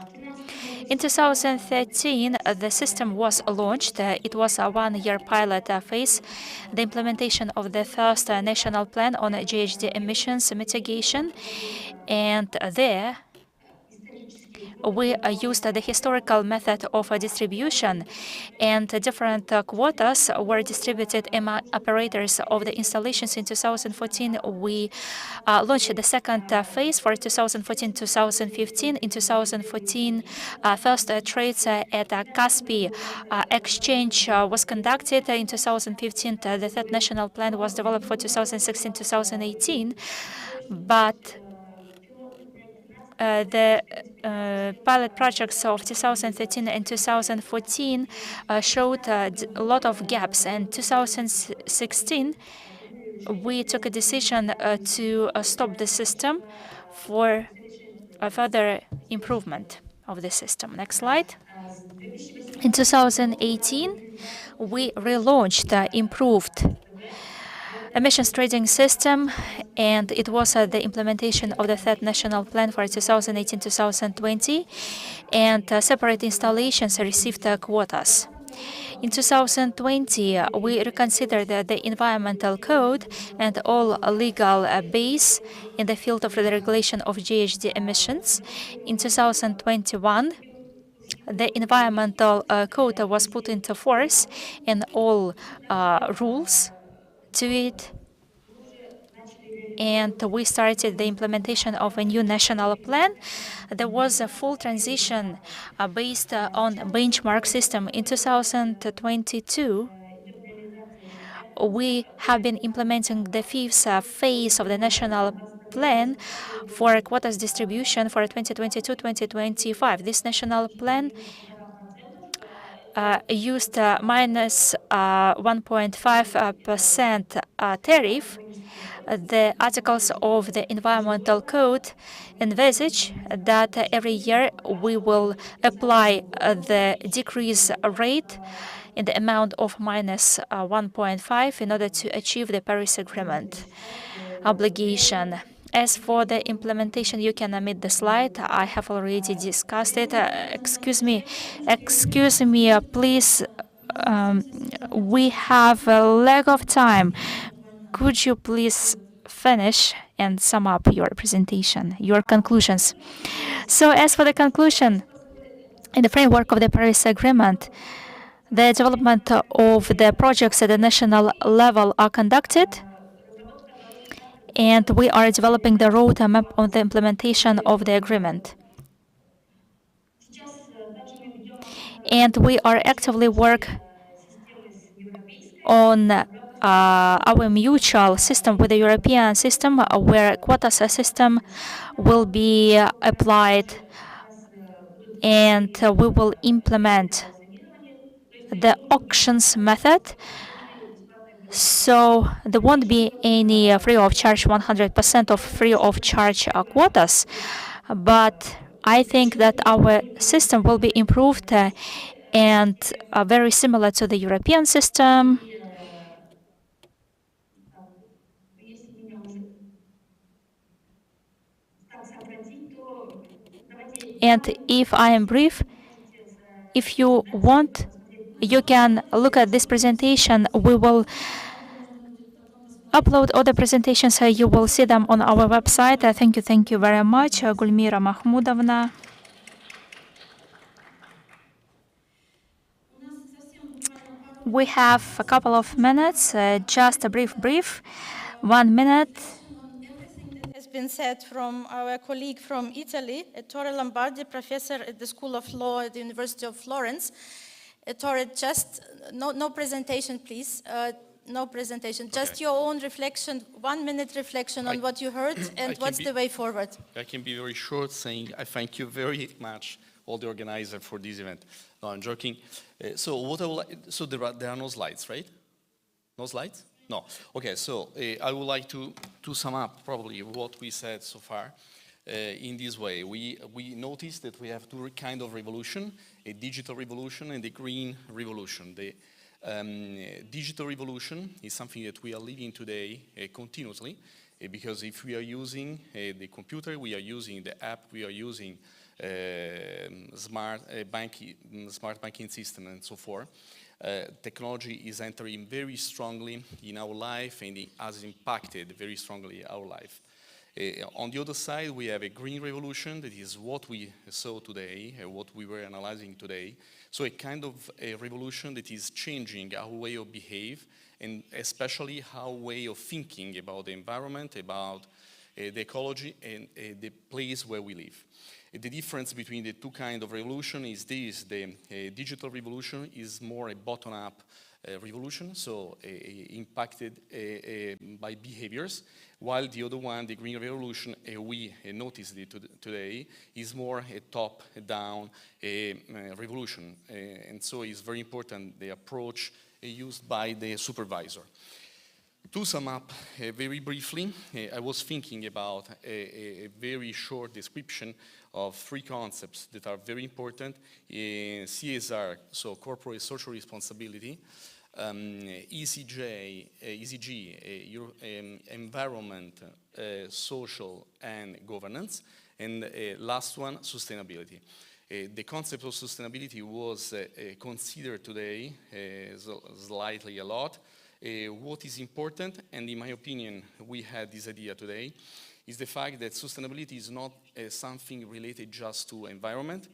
[SPEAKER 1] In 2013, the system was launched. It was a one-year pilot phase. The implementation of the first national plan on GHG emissions mitigation, and there we used the historical method of distribution, and different quotas were distributed among operators of the installations. In 2014, we launched the second phase for 2014-2015. In 2014, first trades at Kaspi exchange was conducted. In 2015, the third national plan was developed for 2016-2018, but the pilot projects of 2013 and 2014 showed a lot of gaps. And 2016, we took a decision to stop the system for a further improvement of the system. Next slide. In 2018, we relaunched the improved emissions trading system, and it was the implementation of the third national plan for 2018-2020, and separate installations received quotas. In 2020, we reconsidered the environmental code and all legal base in the field of the regulation of GHG emissions. In 2021, the environmental code was put into force, and all rules to it, and we started the implementation of a new national plan. There was a full transition based on benchmark system. In 2022, we have been implementing the fifth phase of the national plan for quotas distribution for 2022-2025. This national plan used minus 1.5% tariff, the articles of the environmental code envisage that every year we will apply the decrease rate in the amount of minus 1.5 in order to achieve the Paris Agreement obligation. As for the implementation, you can omit the slide. I have already discussed it. Excuse me, please. We have a lack of time. Could you please finish and sum up your presentation, your conclusions? So, as for the conclusion, in the framework of the Paris Agreement, the development of the projects at the national level are conducted, and we are developing the roadmap on the implementation of the agreement. And we are actively work on our mutual system with the European system, where quota system will be applied, and we will implement the auctions method. So there won't be any free of charge 100% of free of charge quotas, but I think that our system will be improved and very similar to the European system. And if I am brief, if you want, you can look at this presentation. We will upload all the presentations. You will see them on our website. Thank you very much, Gulmira Mahmudovna. We have a couple of minutes, just a brief, 1 minute.
[SPEAKER 9] Has been said from our colleague from Italy, Ettore Lombardi, professor at the School of Law at the University of Florence. Ettore, just no presentation, please. No presentation, just your own reflection, 1 minute reflection on what you heard and what's the way forward.
[SPEAKER 11] I can be very short, saying I thank you very much, all the organizers, for this event. No, I'm joking. So what I would like, so there are no slides, right? No slides? No. Okay, so I would like to sum up probably what we said so far in this way. We noticed that we have two kinds of revolution, a digital revolution and a green revolution. The digital revolution is something that we are living today continuously, because if we are using the computer, we are using the app, we are using smart banking system and so forth. Technology is entering very strongly in our life, and it has impacted very strongly our life. On the other side, we have a green revolution that is what we saw today, what we were analyzing today. So a kind of a revolution that is changing our way of behave, and especially our way of thinking about the environment, about the ecology, and the place where we live. The difference between the two kinds of revolution is this: the digital revolution is more a bottom-up revolution, so impacted by behaviors, while the other one, the green revolution, we noticed it today, is more a top-down revolution. And so it's very important the approach used by the supervisor. To sum up very briefly, I was thinking about a very short description of three concepts that are very important: CSR, so corporate social responsibility, ESG, environment, social and governance, and last one, sustainability. The concept of sustainability was considered today slightly a lot. What is important, and in my opinion, we had this idea today, is the fact that sustainability is not something related just to environment,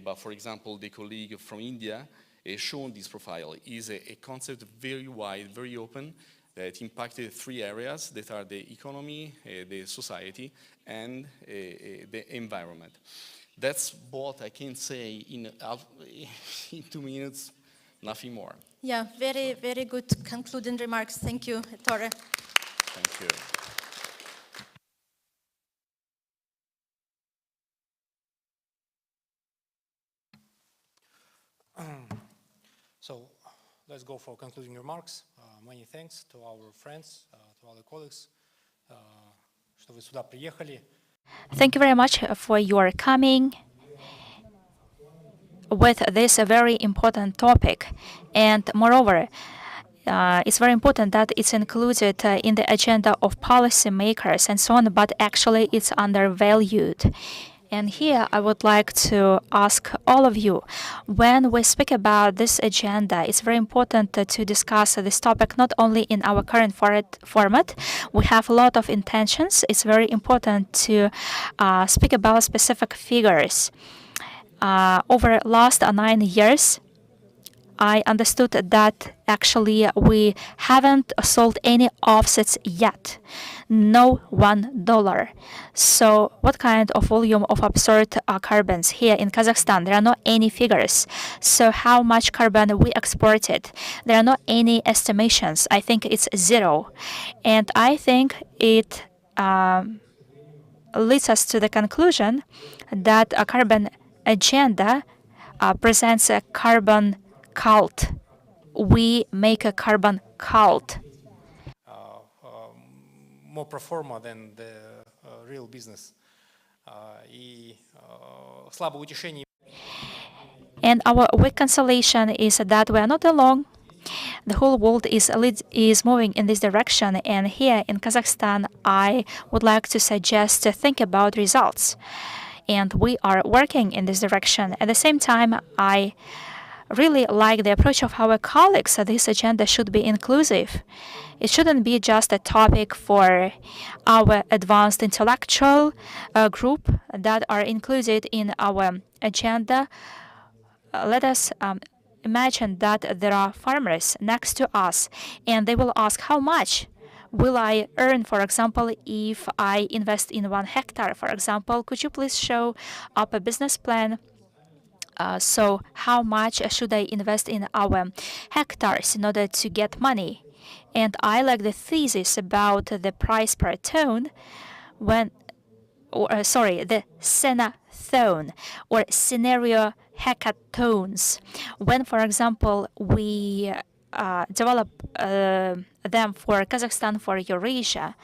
[SPEAKER 11] but for example, the colleague from India shown this profile is a concept very wide, very open, that impacted three areas that are the economy, the society, and the environment. That's what I can say in 2 minutes, nothing more.
[SPEAKER 9] Yeah, very, very good concluding remarks. Thank you, Ettore.
[SPEAKER 11] Thank you.
[SPEAKER 12] So let's go for concluding remarks. Many thanks to our friends, to our colleagues, что вы сюда приехали.
[SPEAKER 1] Thank you very much for your coming with this very important topic. And moreover, it's very important that it's included in the agenda of policymakers and so on, but actually it's undervalued. And here I would like to ask all of you, when we speak about this agenda, it's very important to discuss this topic not only in our current format. We have a lot of intentions. It's very important to speak about specific figures. Over last 9 years, I understood that actually we haven't sold any offsets yet. No $1. So what kind of volume of absorbed carbons here in Kazakhstan? There are not any figures. So how much carbon we exported? There are not any estimations. I think it's zero. And I think it leads us to the conclusion that a carbon agenda presents a carbon cult. We make a carbon cult.
[SPEAKER 12] More pro forma than the real business. И слабое утешение.
[SPEAKER 1] And our weak consolation is that we are not alone. The whole world is moving in this direction, and here in Kazakhstan, I would like to suggest to think about results. And we are working in this direction. At the same time, I really like the approach of our colleagues. This agenda should be inclusive. It shouldn't be just a topic for our advanced intellectual group that are included in our agenda. Let us imagine that there are farmers next to us, and they will ask, how much will I earn, for example, if I invest in 1 hectare? For example, could you please show up a business plan? So how much should I invest in our hectares in order to get money? And I like the thesis about the price per ton when, the Senathon or scenario hackathons. When, for example, we develop them for Kazakhstan, for Eurasia,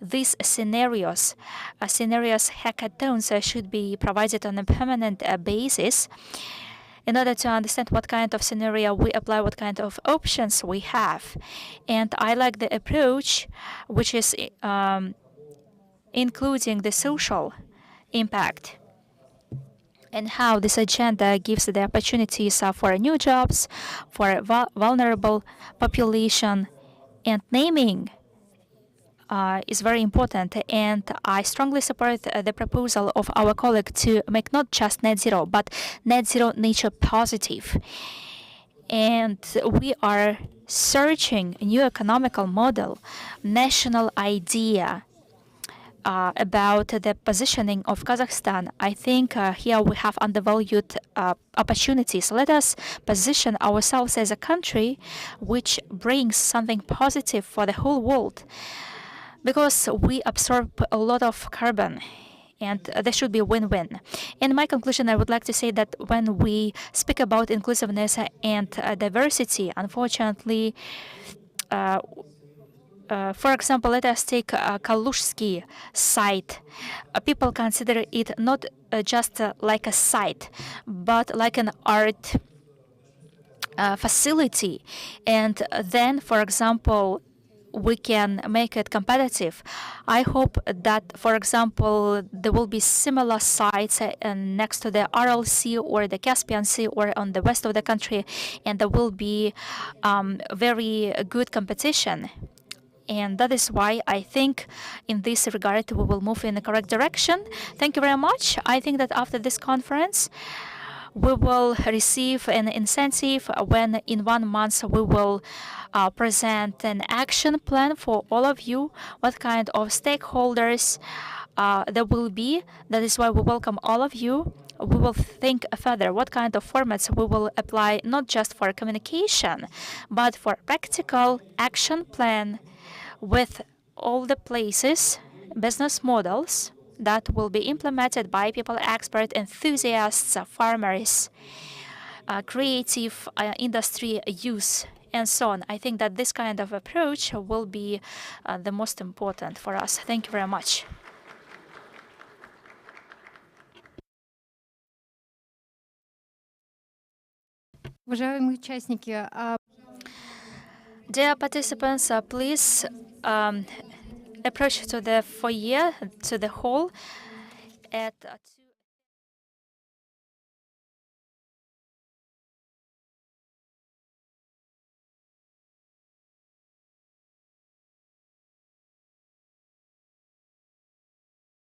[SPEAKER 1] these scenarios hackathons should be provided on a permanent basis in order to understand what kind of scenario we apply, what kind of options we have. And I like the approach which is including the social impact and how this agenda gives the opportunities for new jobs, for vulnerable population, and naming is very important. And I strongly support the proposal of our colleague to make not just net zero, but net zero nature positive. And we are searching a new economical model, national idea, about the positioning of Kazakhstan. I think here we have undervalued opportunities. Let us position ourselves as a country which brings something positive for the whole world, because we absorb a lot of carbon, and there should be a win-win. In my conclusion, I would like to say that when we speak about inclusiveness and diversity, unfortunately, for example, let us take Kalushsky site. People consider it not just like a site, but like an art facility. And then, for example, we can make it competitive. I hope that, for example, there will be similar sites next to the Aral Sea or the Caspian Sea or on the west of the country, and there will be very good competition. And that is why I think in this regard we will move in the correct direction. Thank you very much. I think that after this conference we will receive an incentive when in 1 month we will present an action plan for all of you, what kind of stakeholders there will be. That is why we welcome all of you. We will think further what kind of formats we will apply, not just for communication, but for practical action plan with all the places, business models that will be implemented by people, experts, enthusiasts, farmers, creative industry use, and so on. I think that this kind of approach will be the most important for us. Thank you very much.
[SPEAKER 13] Уважаемые участники,
[SPEAKER 1] Dear participants, please approach to the foyer, to the hall at 2.